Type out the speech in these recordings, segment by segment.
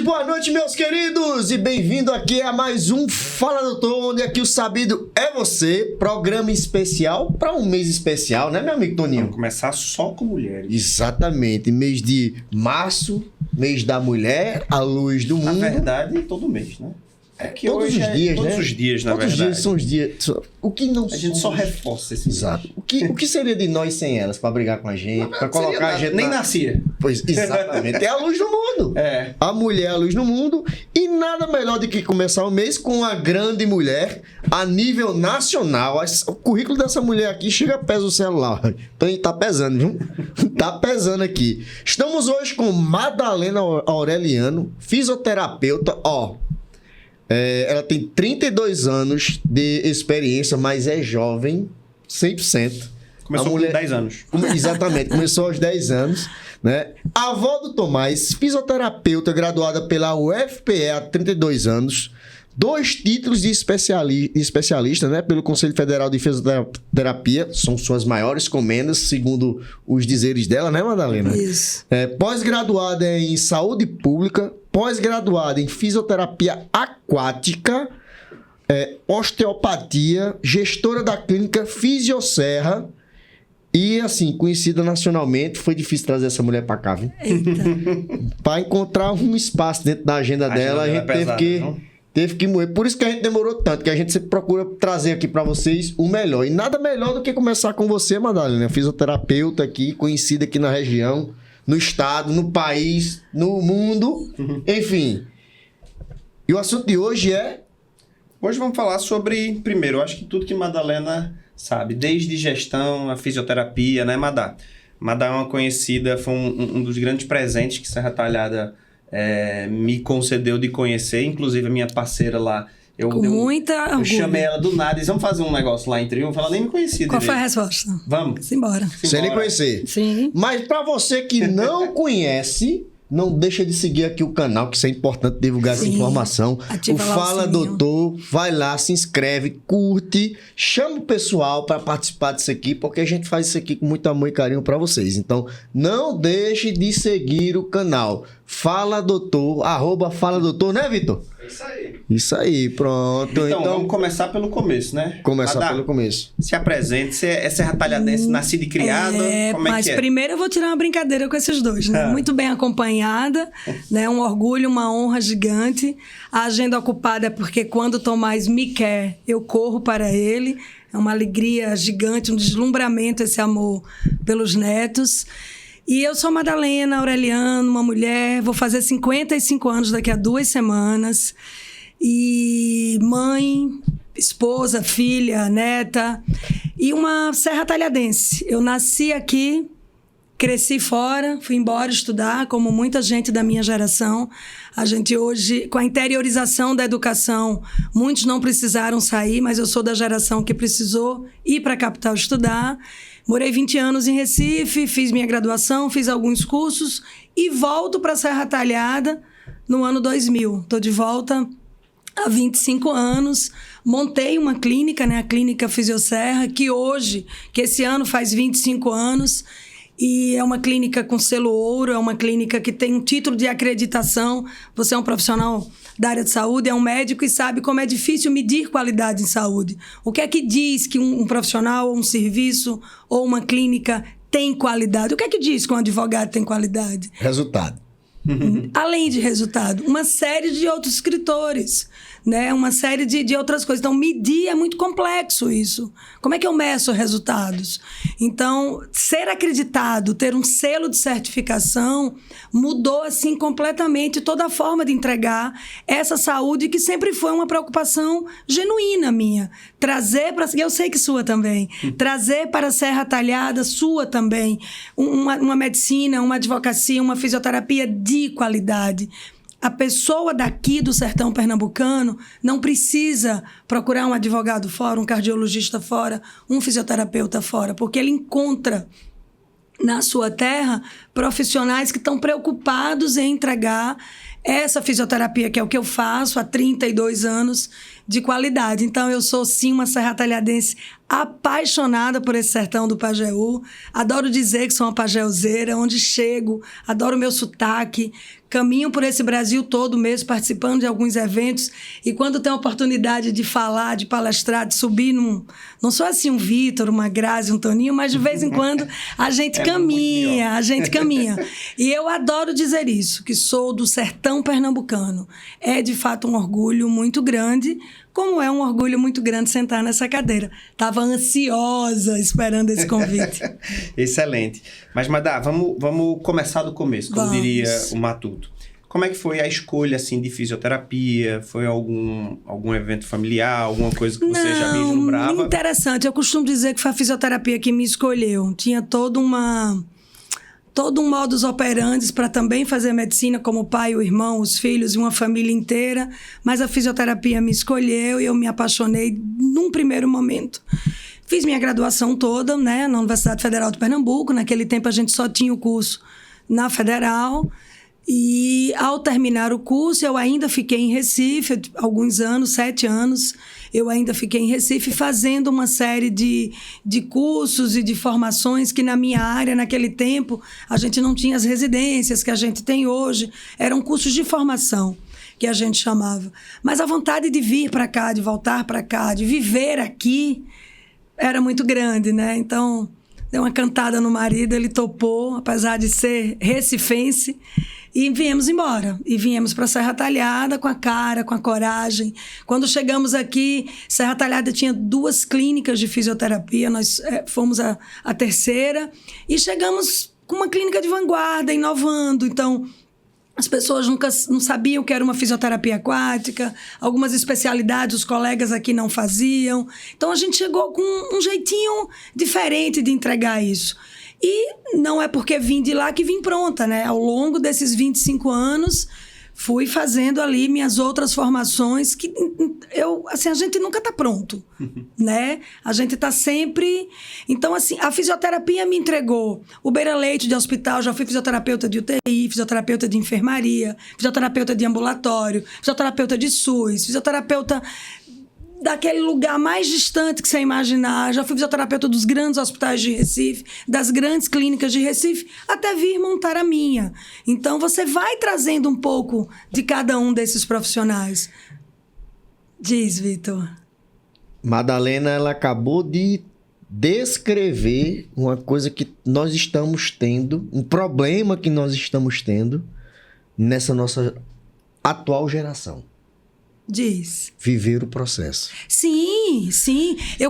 boa noite, meus queridos! E bem-vindo aqui a mais um Fala Doutor, onde aqui o sabido é você. Programa especial para um mês especial, né, meu amigo Toninho? Vamos começar só com mulheres. Exatamente, mês de março, mês da mulher, a luz do mundo. Na verdade, todo mês, né? É que todos hoje os dias, todos né? os dias, na todos verdade. Todos os dias são os dias. O que não A gente só reforça esse Exato. O que seria de nós sem elas para brigar com a gente, para colocar a gente nem nascia. Pois, exatamente. É a luz do mundo. É. A mulher é a luz do mundo e nada melhor do que começar o mês com uma grande mulher a nível nacional. O currículo dessa mulher aqui chega a pesa o celular. Então tá pesando, viu? Tá pesando aqui. Estamos hoje com Madalena Aureliano, fisioterapeuta, ela tem 32 anos de experiência, mas é jovem, 100%. Começou com 10 anos. Exatamente, começou aos 10 anos. Né? A avó do Tomás, fisioterapeuta graduada pela UFPE há 32 anos. 2 títulos de especialista, né, pelo Conselho Federal de Fisioterapia. São suas maiores comendas, segundo os dizeres dela, né, Madalena? Isso. Pós-graduada em saúde pública, pós-graduada em fisioterapia aquática, osteopatia, gestora da clínica Fisioserra. E, assim, conhecida nacionalmente, foi difícil trazer essa mulher pra cá, viu? Pra encontrar um espaço dentro da agenda dela, a gente teve que moer. Por isso que a gente demorou tanto, que a gente sempre procura trazer aqui pra vocês o melhor. E nada melhor do que começar com você, Madalena, fisioterapeuta aqui, conhecida aqui na região, no estado, no país, no mundo, enfim. E o assunto de hoje é... Hoje vamos falar sobre, primeiro, eu acho que tudo que Madalena sabe, desde gestão, a fisioterapia, né, Madá? Madá é uma conhecida, foi um dos grandes presentes que Serra Talhada me concedeu de conhecer, inclusive a minha parceira lá. Eu chamei ela do nada e disse, vamos fazer um negócio lá em Triunfo, ela nem me conhecia. Qual foi a resposta? Vamos. Simbora. Sem nem conhecer. Sim. Mas pra você que não conhece... Não deixa de seguir aqui o canal, que isso é importante divulgar essa informação. Ativa o lá Fala o sininho. Doutor, vai lá, se inscreve, curte, chama o pessoal para participar disso aqui, porque a gente faz isso aqui com muito amor e carinho para vocês. Então, não deixe de seguir o canal. Fala Doutor, @Fala Doutor, né, Vitor? É isso aí. Isso aí, pronto. Então vamos começar pelo começo, né? Começar pelo começo. Se apresente, você é serratalhadense, nascida e criada, como é mas que é? primeiro eu vou tirar uma brincadeira com esses dois, né? Muito bem acompanhada, né? Um orgulho, uma honra gigante. A agenda ocupada é porque quando o Tomás me quer, eu corro para ele. É uma alegria gigante, um deslumbramento esse amor pelos netos. E eu sou Madalena Aureliano, uma mulher, vou fazer 55 anos daqui a 2 semanas. E mãe, esposa, filha, neta e uma serratalhadense. Eu nasci aqui, cresci fora, fui embora estudar, como muita gente da minha geração. A gente hoje, com a interiorização da educação, muitos não precisaram sair, mas eu sou da geração que precisou ir para a capital estudar. Morei 20 anos em Recife, fiz minha graduação, fiz alguns cursos e volto para Serra Talhada no ano 2000. Estou de volta há 25 anos. Montei uma clínica, né, a Clínica Fisioserra, que esse ano faz 25 anos. E é uma clínica com selo ouro, é uma clínica que tem um título de acreditação. Você é um profissional da área de saúde, é um médico e sabe como é difícil medir qualidade em saúde. O que é que diz que um profissional, ou um serviço, ou uma clínica tem qualidade? O que é que diz que um advogado tem qualidade? Resultado. Além de resultado, uma série de outros escritores, né? Uma série de outras coisas. Então, medir é muito complexo isso. Como é que eu meço resultados? Então, ser acreditado, ter um selo de certificação, mudou, assim, completamente toda a forma de entregar essa saúde que sempre foi uma preocupação genuína minha. Trazer para... Eu sei que sua também. Trazer para a Serra Talhada, sua também, uma medicina, uma advocacia, uma fisioterapia de qualidade. A pessoa daqui do sertão pernambucano não precisa procurar um advogado fora, um cardiologista fora, um fisioterapeuta fora, porque ele encontra na sua terra profissionais que estão preocupados em entregar essa fisioterapia, que é o que eu faço há 32 anos, de qualidade. Então, eu sou, sim, uma serratalhadense apaixonada por esse sertão do Pajeú. Adoro dizer que sou uma pajeuzeira, onde chego, adoro o meu sotaque. caminho por esse Brasil todo mesmo, participando de alguns eventos. E quando tem a oportunidade de falar, de palestrar, de subir não sou assim um Vitor, uma Grazi, um Toninho, mas de vez em quando a gente caminha. E eu adoro dizer isso, que sou do sertão pernambucano. É, de fato, um orgulho muito grande, como é um orgulho muito grande sentar nessa cadeira. Estava ansiosa esperando esse convite. Excelente. Mas, Madá, vamos começar do começo, como diria o Matuto. Como é que foi a escolha, assim, de fisioterapia? Foi algum evento familiar, alguma coisa que você já vislumbrava? Interessante. Eu costumo dizer que foi a fisioterapia que me escolheu. Tinha todo um modus operandi para também fazer medicina, como o pai, o irmão, os filhos e uma família inteira. Mas a fisioterapia me escolheu e eu me apaixonei num primeiro momento. Fiz minha graduação toda, né, na Universidade Federal de Pernambuco. Naquele tempo a gente só tinha o curso na Federal. E ao terminar o curso, eu ainda fiquei em Recife, alguns anos, 7 anos, eu ainda fiquei em Recife fazendo uma série de cursos e de formações que na minha área, naquele tempo, a gente não tinha as residências que a gente tem hoje, eram cursos de formação que a gente chamava. Mas a vontade de vir para cá, de voltar para cá, de viver aqui, era muito grande, né? Então, dei uma cantada no marido, ele topou, apesar de ser recifense, e viemos embora. E viemos para Serra Talhada com a cara, com a coragem. Quando chegamos aqui, Serra Talhada tinha 2 clínicas de fisioterapia, nós fomos a terceira, e chegamos com uma clínica de vanguarda, inovando. Então, as pessoas nunca não sabiam que era uma fisioterapia aquática, algumas especialidades os colegas aqui não faziam. Então, a gente chegou com um jeitinho diferente de entregar isso. E não é porque vim de lá que vim pronta, né? Ao longo desses 25 anos, fui fazendo ali minhas outras formações que a gente nunca está pronto, né? A gente está sempre... Então, assim, a fisioterapia me entregou o beira-leite de hospital, já fui fisioterapeuta de UTI, fisioterapeuta de enfermaria, fisioterapeuta de ambulatório, fisioterapeuta de SUS, fisioterapeuta daquele lugar mais distante que você imaginar. Já fui fisioterapeuta dos grandes hospitais de Recife, das grandes clínicas de Recife, até vir montar a minha. Então, você vai trazendo um pouco de cada um desses profissionais. Diz, Vitor. Madalena, ela acabou de descrever uma coisa que nós estamos tendo, um problema que nós estamos tendo nessa nossa atual geração. Diz. Viver o processo. Sim. Eu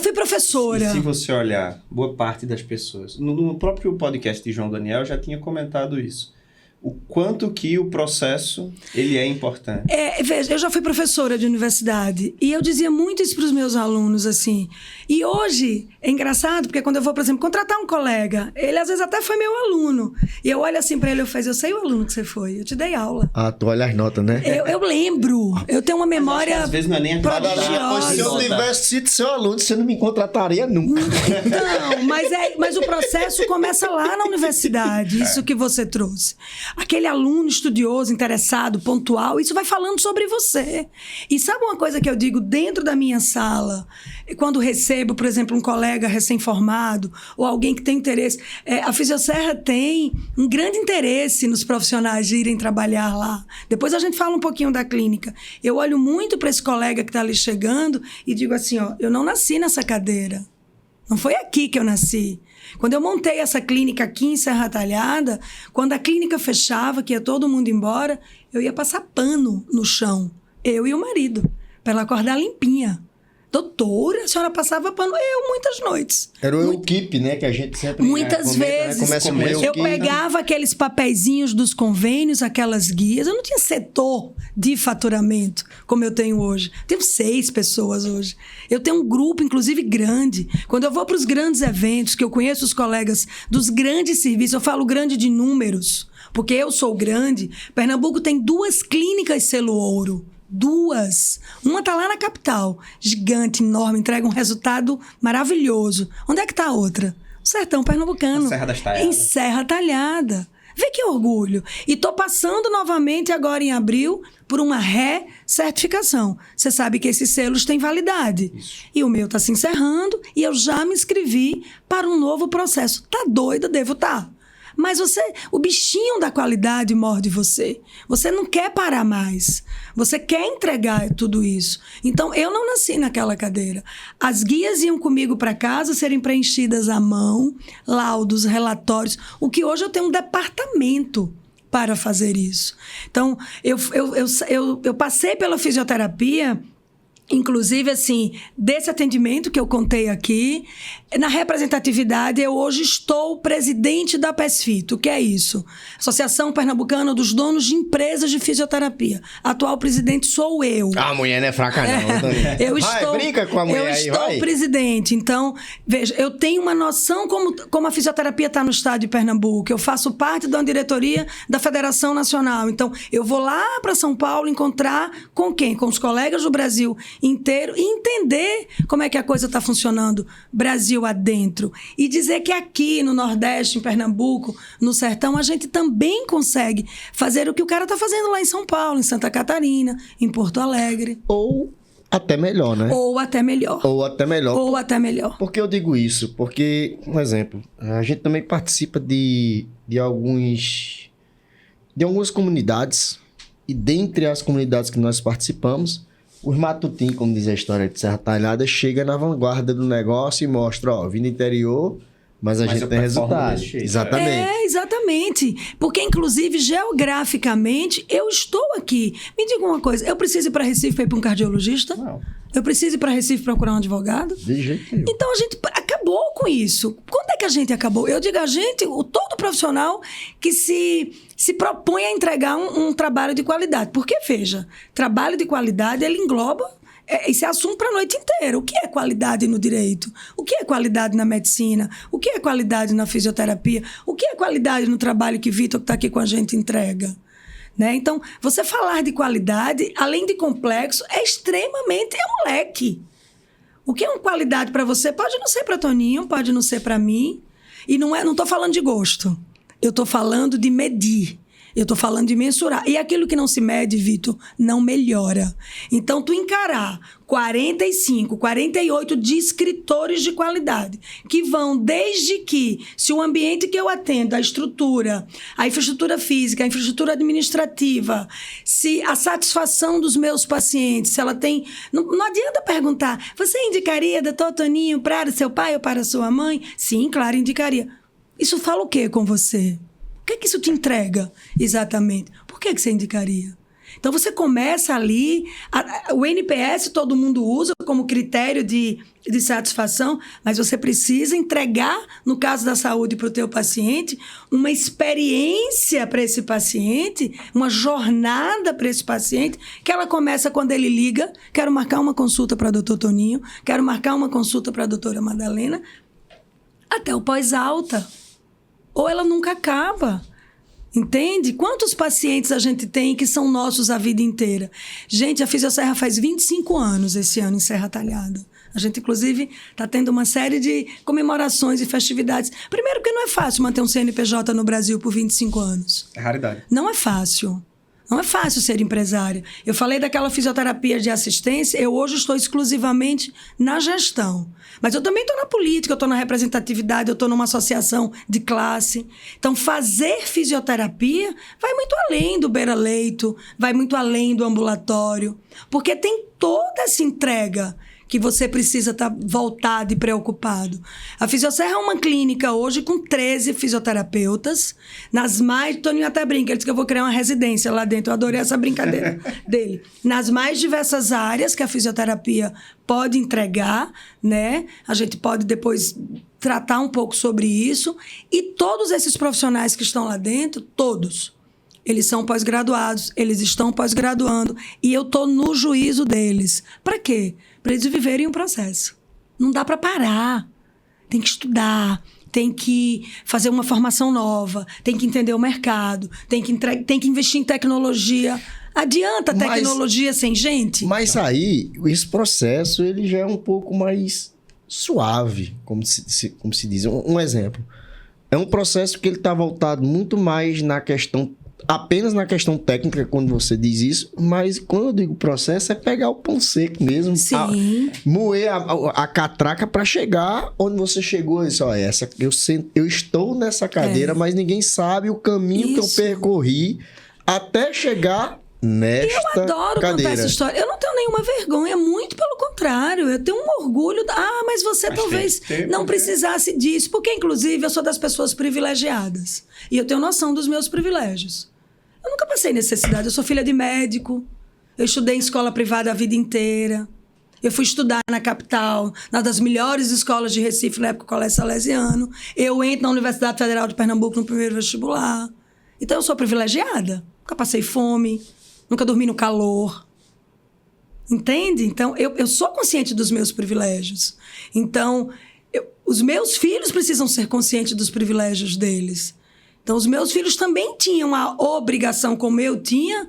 fui professora. E se você olhar, boa parte das pessoas... No próprio podcast de João Daniel, eu já tinha comentado isso. O quanto que o processo, ele é importante. Veja, eu já fui professora de universidade e eu dizia muito isso para os meus alunos, assim. E hoje, é engraçado, porque quando eu vou, por exemplo, contratar um colega, ele às vezes até foi meu aluno. E eu olho assim para ele, eu sei o aluno que você foi, eu te dei aula. Ah, tu olha as notas, né? Eu lembro. Eu tenho uma memória às vezes não é nem prodigiosa. Se eu tivesse sido seu aluno, você não me contrataria nunca. Não, mas o processo começa lá na universidade, isso que você trouxe. Aquele aluno estudioso, interessado, pontual, isso vai falando sobre você. E sabe uma coisa que eu digo dentro da minha sala? Quando recebo, por exemplo, um colega recém-formado ou alguém que tem interesse. A Fisioserra tem um grande interesse nos profissionais de irem trabalhar lá. Depois a gente fala um pouquinho da clínica. Eu olho muito para esse colega que está ali chegando e digo assim, ó, eu não nasci nessa cadeira. Não foi aqui que eu nasci. Quando eu montei essa clínica aqui em Serra Talhada, quando a clínica fechava, que ia todo mundo embora, eu ia passar pano no chão. Eu e o marido, para ela acordar limpinha. Doutora, a senhora passava pano? Muitas noites. Era o equipe, né? Que a gente sempre... Muitas vezes. Né? Começa com eu pegava aqueles papeizinhos dos convênios, aquelas guias. Eu não tinha setor de faturamento, como eu tenho hoje. Tenho 6 pessoas hoje. Eu tenho um grupo, inclusive, grande. Quando eu vou para os grandes eventos, que eu conheço os colegas dos grandes serviços, eu falo grande de números, porque eu sou grande. Pernambuco tem 2 clínicas selo ouro. 2. Uma está lá na capital, gigante, enorme, entrega um resultado maravilhoso. Onde é que está a outra? No sertão pernambucano. Serra das Talhadas. Em Serra Talhada. Vê que orgulho. E estou passando novamente agora em abril por uma certificação. Você sabe que esses selos têm validade. Isso. E o meu está se encerrando e eu já me inscrevi para um novo processo. Tá doida? Devo estar. Mas o bichinho da qualidade morde você. Você não quer parar mais. Você quer entregar tudo isso. Então, eu não nasci naquela cadeira. As guias iam comigo para casa serem preenchidas à mão, laudos, relatórios. O que hoje eu tenho um departamento para fazer isso. Então, eu passei pela fisioterapia, inclusive, assim, desse atendimento que eu contei aqui, na representatividade, eu hoje estou presidente da PESFIT. O que é isso? Associação Pernambucana dos Donos de Empresas de Fisioterapia. Atual presidente sou eu. A mulher não é fraca, não. Brinca com a mulher aí, vai. Eu estou presidente. Então, veja, eu tenho uma noção como a fisioterapia está no estado de Pernambuco. Eu faço parte da diretoria da Federação Nacional. Então, eu vou lá para São Paulo encontrar com quem? Com os colegas do Brasil inteiro e entender como é que a coisa está funcionando Brasil adentro. E dizer que aqui no Nordeste, em Pernambuco, no Sertão, a gente também consegue fazer o que o cara está fazendo lá em São Paulo, em Santa Catarina, em Porto Alegre. Ou até melhor, né? Ou até melhor. Ou até melhor. Ou até melhor. Por que eu digo isso? Porque, um exemplo, a gente também participa de algumas comunidades, e dentre as comunidades que nós participamos, os Matutim, como diz a história de Serra Talhada, chega na vanguarda do negócio e mostra, vim do interior, mas a gente tem resultado. Exatamente. Exatamente. Porque, inclusive, geograficamente, eu estou aqui. Me diga uma coisa, eu preciso ir para Recife para ir para um cardiologista? Não. Eu preciso ir para Recife procurar um advogado? De jeito nenhum. Então, a gente acabou com isso. Quando é que a gente acabou? Eu digo a gente, todo profissional que se propõe a entregar um trabalho de qualidade. Porque, veja, trabalho de qualidade, ele engloba esse assunto para a noite inteira. O que é qualidade no direito? O que é qualidade na medicina? O que é qualidade na fisioterapia? O que é qualidade no trabalho que Vitor, que está aqui com a gente, entrega? Né? Então, você falar de qualidade, além de complexo, é um leque. O que é uma qualidade para você pode não ser para Toninho, pode não ser para mim. E não estou falando de gosto. Eu estou falando de medir. Eu estou falando de mensurar. E aquilo que não se mede, Vitor, não melhora. Então, tu encarar 45, 48 descritores de qualidade, que vão desde que, se o ambiente que eu atendo, a estrutura, a infraestrutura física, a infraestrutura administrativa, se a satisfação dos meus pacientes, se ela tem... Não adianta perguntar, você indicaria, doutor Toninho, para seu pai ou para sua mãe? Sim, claro, indicaria. Isso fala o quê com você? O que é que isso te entrega exatamente? Por que você indicaria? Então, você começa ali... O NPS todo mundo usa como critério de satisfação, mas você precisa entregar, no caso da saúde, para o teu paciente, uma experiência para esse paciente, uma jornada para esse paciente, que ela começa quando ele liga, quero marcar uma consulta para o doutor Toninho, quero marcar uma consulta para a doutora Madalena, até o pós-alta. Ou ela nunca acaba. Entende? Quantos pacientes a gente tem que são nossos a vida inteira? Gente, a Fisioserra faz 25 anos esse ano em Serra Talhada. A gente, inclusive, está tendo uma série de comemorações e festividades. Primeiro, porque não é fácil manter um CNPJ no Brasil por 25 anos. É raridade. Não é fácil. Não é fácil ser empresária. Eu falei daquela fisioterapia de assistência, eu hoje estou exclusivamente na gestão. Mas eu também estou na política, eu estou na representatividade, eu estou numa associação de classe. Então, fazer fisioterapia vai muito além do beira-leito, vai muito além do ambulatório, porque tem toda essa entrega que você precisa estar voltado e preocupado. A Fisioserra é uma clínica hoje com 13 fisioterapeutas, nas mais... Toninho até brinca, ele disse que eu vou criar uma residência lá dentro, eu adorei essa brincadeira dele. Nas mais diversas áreas que a fisioterapia pode entregar, né? A gente pode depois tratar um pouco sobre isso. E todos esses profissionais que estão lá dentro, todos, eles são pós-graduados, eles estão pós-graduando, e eu estou no juízo deles. Para quê? Para eles viverem um processo. Não dá para parar. Tem que estudar, tem que fazer uma formação nova, tem que entender o mercado, tem que investir em tecnologia. Adianta tecnologia sem gente? Mas aí, esse processo ele já é um pouco mais suave, como se diz. Um exemplo. É um processo que ele está voltado muito mais na questão apenas na questão técnica quando você diz isso, mas quando eu digo processo é pegar o pão seco mesmo. Sim. Moer a catraca para chegar onde você chegou. Isso, ó, eu estou nessa cadeira, mas ninguém sabe o caminho que eu percorri até chegar nesta cadeira. Eu adoro contar essa história. Eu não tenho nenhuma vergonha, muito pelo contrário. Eu tenho um orgulho. Mas você talvez não precisasse disso. Porque, inclusive, eu sou das pessoas privilegiadas. E eu tenho noção dos meus privilégios. Eu nunca passei necessidade. Eu sou filha de médico. Eu estudei em escola privada a vida inteira. Eu fui estudar na capital, uma das melhores escolas de Recife, na época do Colégio Salesiano. Eu entro na Universidade Federal de Pernambuco no primeiro vestibular. Então, eu sou privilegiada. Nunca passei fome. Nunca dormi no calor. Entende? Então, eu sou consciente dos meus privilégios. Então, os meus filhos precisam ser conscientes dos privilégios deles. Então, os meus filhos também tinham a obrigação, como eu tinha,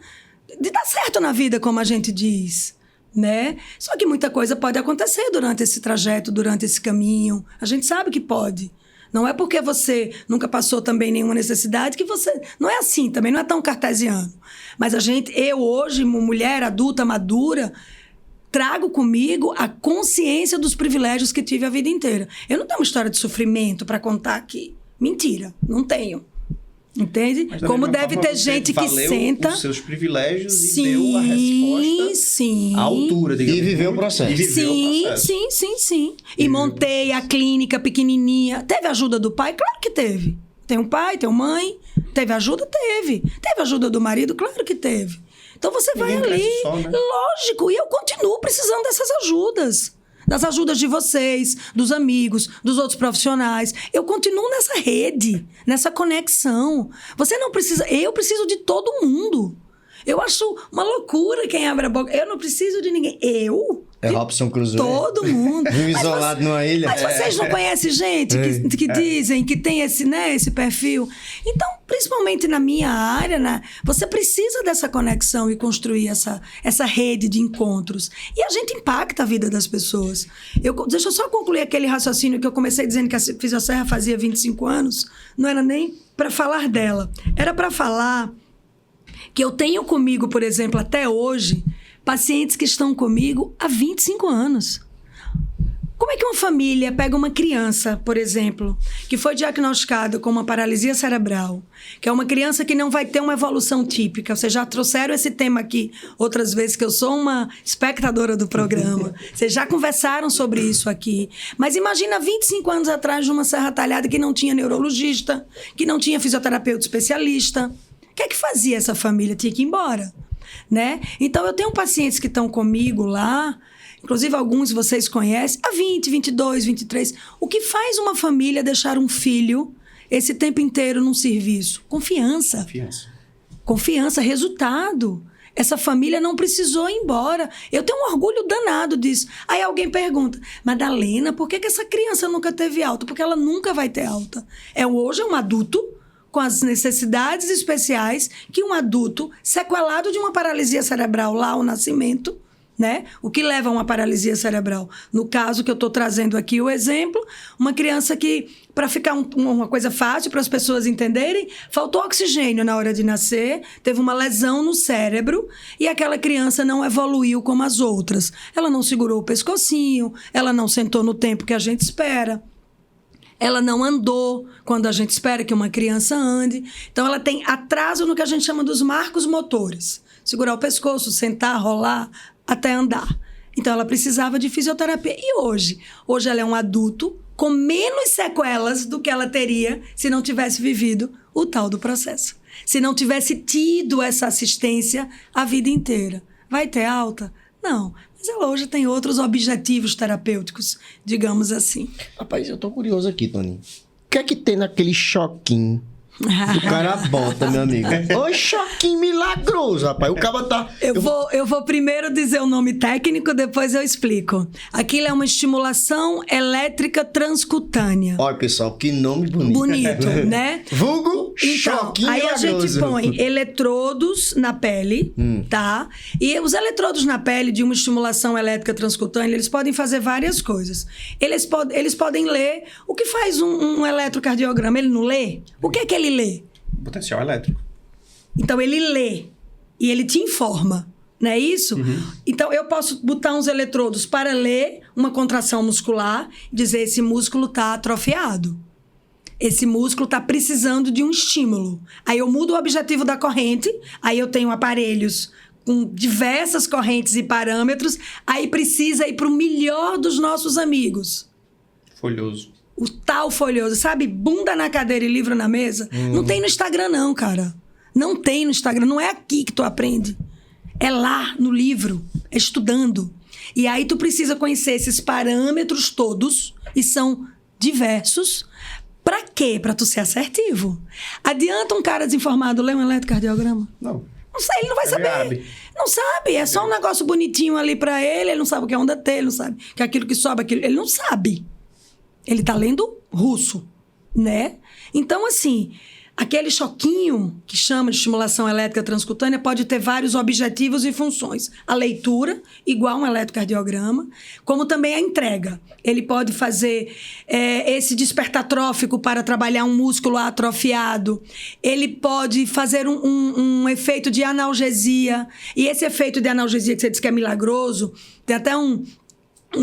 de dar certo na vida, como a gente diz, né? Só que muita coisa pode acontecer durante esse trajeto, durante esse caminho. A gente sabe que pode. Não é porque você nunca passou também nenhuma necessidade que você... Não é assim também, não é tão cartesiano. Mas eu hoje, mulher adulta, madura, trago comigo a consciência dos privilégios que tive a vida inteira. Eu não tenho uma história de sofrimento para contar aqui. Mentira, não tenho. Entende? Como deve ter gente que senta... os seus privilégios e deu a resposta à altura, digamos. E viveu o processo. Sim. E montei a clínica pequenininha. Teve ajuda do pai? Claro que teve. Tem um pai, tem uma mãe. Teve ajuda? Teve. Teve ajuda do marido? Claro que teve. Então você vai ali. Só, né? Lógico. E eu continuo precisando dessas ajudas. Das ajudas de vocês, dos amigos, dos outros profissionais. Eu continuo nessa rede, nessa conexão. Você não precisa... Eu preciso de todo mundo. Eu acho uma loucura quem abre a boca. Eu não preciso de ninguém. É Robson Crusoe. Todo mundo. Vive isolado numa ilha. Mas vocês não conhecem gente que dizem que tem esse perfil? Então, principalmente na minha área, né, você precisa dessa conexão e construir essa rede de encontros. E a gente impacta a vida das pessoas. Deixa eu só concluir aquele raciocínio que eu comecei dizendo que a Fisioserra fazia 25 anos. Não era nem para falar dela. Era para falar que eu tenho comigo, por exemplo, até hoje... pacientes que estão comigo há 25 anos. Como é que uma família pega uma criança, por exemplo, que foi diagnosticada com uma paralisia cerebral, que é uma criança que não vai ter uma evolução típica? Vocês já trouxeram esse tema aqui outras vezes, que eu sou uma espectadora do programa. Vocês já conversaram sobre isso aqui. Mas imagina 25 anos atrás de uma Serra Talhada que não tinha neurologista, que não tinha fisioterapeuta especialista. O que é que fazia essa família? Tinha que ir embora. Né? Então, eu tenho pacientes que estão comigo lá, inclusive alguns vocês conhecem, há 20, 22, 23. O que faz uma família deixar um filho esse tempo inteiro num serviço? Confiança. Confiança, resultado. Essa família não precisou ir embora. Eu tenho um orgulho danado disso. Aí alguém pergunta, Madalena, por que essa criança nunca teve alta? Porque ela nunca vai ter alta. Hoje é um adulto com as necessidades especiais que um adulto sequelado de uma paralisia cerebral lá ao nascimento, né? O que leva a uma paralisia cerebral? No caso que eu estou trazendo aqui o exemplo, uma criança que, para ficar uma coisa fácil para as pessoas entenderem, faltou oxigênio na hora de nascer, teve uma lesão no cérebro e aquela criança não evoluiu como as outras. Ela não segurou o pescocinho, ela não sentou no tempo que a gente espera. Ela não andou quando a gente espera que uma criança ande. Então, ela tem atraso no que a gente chama dos marcos motores. Segurar o pescoço, sentar, rolar, até andar. Então, ela precisava de fisioterapia. E hoje? Hoje ela é um adulto com menos sequelas do que ela teria se não tivesse vivido o tal do processo. Se não tivesse tido essa assistência a vida inteira. Vai ter alta? Não. Mas ela hoje tem outros objetivos terapêuticos, digamos assim. Rapaz, eu tô curioso aqui, Toninho. O que é que tem naquele choquinho do cara bota, meu amigo? Ô, choquinho milagroso, rapaz. O cara tá... Eu vou primeiro dizer o nome técnico, depois eu explico. Aquilo é uma estimulação elétrica transcutânea. Olha, pessoal, que nome bonito. Bonito, né? Vulgo choquinho aí milagroso. A gente põe eletrodos na pele, tá? E os eletrodos na pele de uma estimulação elétrica transcutânea, eles podem fazer várias coisas. Eles podem ler. O que faz um eletrocardiograma? Ele não lê? O que é que ele lê? Potencial elétrico. Então, ele lê e ele te informa. Não é isso? Então, eu posso botar uns eletrodos para ler uma contração muscular e dizer esse músculo está atrofiado. Esse músculo está precisando de um estímulo. Aí eu mudo o objetivo da corrente, aí eu tenho aparelhos com diversas correntes e parâmetros, aí precisa ir para o melhor dos nossos amigos. Folhoso. O tal folhoso. Sabe, bunda na cadeira e livro na mesa? Não tem no Instagram não, cara. Não tem no Instagram. Não é aqui que tu aprende. É lá, no livro, estudando. E aí tu precisa conhecer esses parâmetros todos, e são diversos. Pra quê? Pra tu ser assertivo. Adianta um cara desinformado ler um eletrocardiograma? Não. Não sei, ele não vai Ele saber. sabe. Não sabe. É só um negócio bonitinho ali pra ele. Ele não sabe o que é onda T, ele não sabe que é aquilo que sobe, aquilo. Ele não sabe. Ele tá lendo russo, né? Então, assim, aquele choquinho que chama de estimulação elétrica transcutânea pode ter vários objetivos e funções. A leitura, igual um eletrocardiograma, como também a entrega. Ele pode fazer esse despertar trófico para trabalhar um músculo atrofiado. Ele pode fazer um efeito de analgesia. E esse efeito de analgesia que você diz que é milagroso, tem até um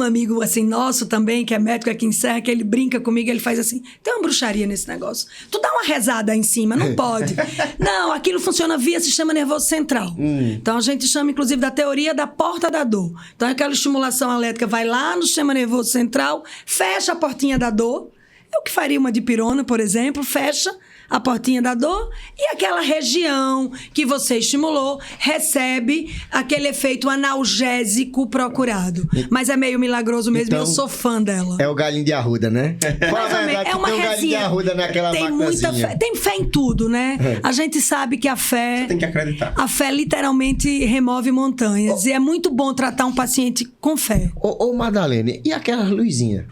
amigo, assim, nosso também, que é médico aqui em Serra, que ele brinca comigo, ele faz assim, tem uma bruxaria nesse negócio. Tu dá uma rezada aí em cima, não pode. Não, aquilo funciona via sistema nervoso central. Então, a gente chama, inclusive, da teoria da porta da dor. Então, aquela estimulação elétrica vai lá no sistema nervoso central, fecha a portinha da dor. É o que faria uma dipirona, por exemplo, fecha a portinha da dor e aquela região que você estimulou recebe aquele efeito analgésico procurado. Mas é meio milagroso mesmo, então, eu sou fã dela. É o galinho de arruda, né? É uma tem um galinho de arruda naquela tem muita fé, tem fé em tudo, né? A gente sabe que a fé... Você tem que acreditar. A fé literalmente remove montanhas. E é muito bom tratar um paciente com fé. Ô, Madalene, e aquelas luzinhas?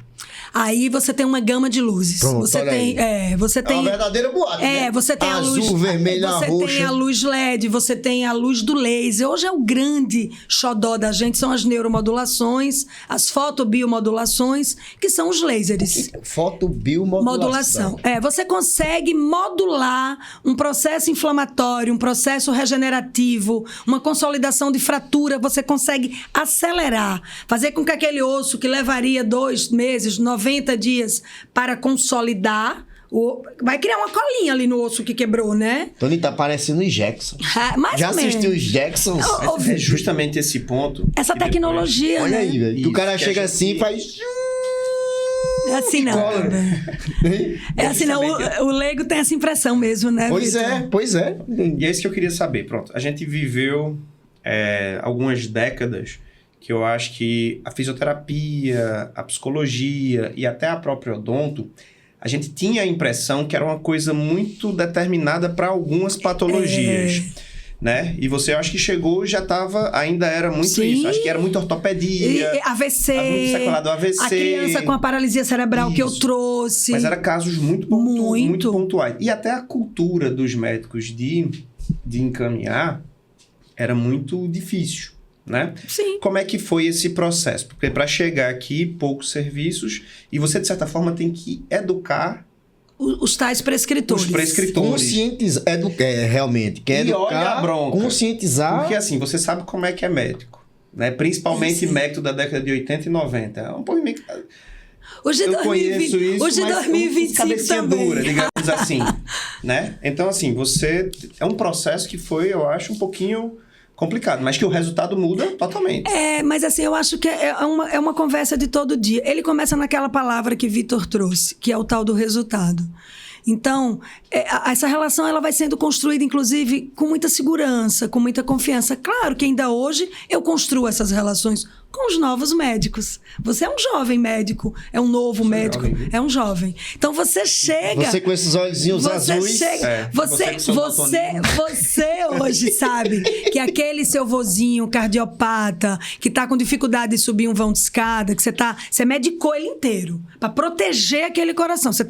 Aí você tem uma gama de luzes. Pronto, você tem, você tem uma verdadeira boate, né? Você tem azul, a luz vermelha, você roxa. tem a luz LED, você tem a luz do laser. Hoje é o grande xodó da gente, são as neuromodulações, as fotobiomodulações, que são os lasers. Fotobiomodulação. Você consegue modular um processo inflamatório, um processo regenerativo, uma consolidação de fratura, você consegue acelerar, fazer com que aquele osso que levaria 2 meses, 90 dias para consolidar, vai criar uma colinha ali no osso que quebrou, né? Tony, tá parecendo os Jackson. Já assistiu os Jacksons? É justamente esse ponto. Essa tecnologia, olha né? aí, velho. Que o cara chega assim e faz... É assim não. É assim não. O leigo tem essa impressão mesmo, né, Vitor? Pois é. E é isso que eu queria saber. Pronto, a gente viveu algumas décadas que eu acho que a fisioterapia, a psicologia e até a própria odonto, a gente tinha a impressão que era uma coisa muito determinada para algumas patologias, né? E você, eu acho que chegou, ainda era muito Sim. isso. Acho que era muito ortopedia. AVC. Muito sequelado AVC. A criança com a paralisia cerebral Isso. que eu trouxe. Mas era casos muito pontuais. E até a cultura dos médicos de encaminhar era muito difícil, né? Sim. Como é que foi esse processo? Porque para chegar aqui, poucos serviços, e você, de certa forma, tem que educar os tais prescritores. os prescritores. Conscientizar, realmente. Quer E educar, olha a bronca. conscientizar. Porque assim, você sabe como é que é médico, né? Principalmente médico da década de 80 e 90. É um pouco meio... Os de Eu conheço isso, os de mas 2025 cabecinha também. dura, digamos assim, né? Então, assim, é um processo que foi, eu acho, um pouquinho complicado, mas que o resultado muda totalmente. Mas assim, eu acho que é uma conversa de todo dia. Ele começa naquela palavra que Vitor trouxe, que é o tal do resultado. Então, essa relação ela vai sendo construída, inclusive, com muita segurança, com muita confiança. Claro que ainda hoje eu construo essas relações com os novos médicos. Você é um jovem médico, é um novo médico, é um jovem. Então você chega... Você com esses olhinhos azuis. Você hoje sabe que aquele seu vozinho cardiopata, que tá com dificuldade de subir um vão de escada, que você medicou ele inteiro para proteger aquele coração. Você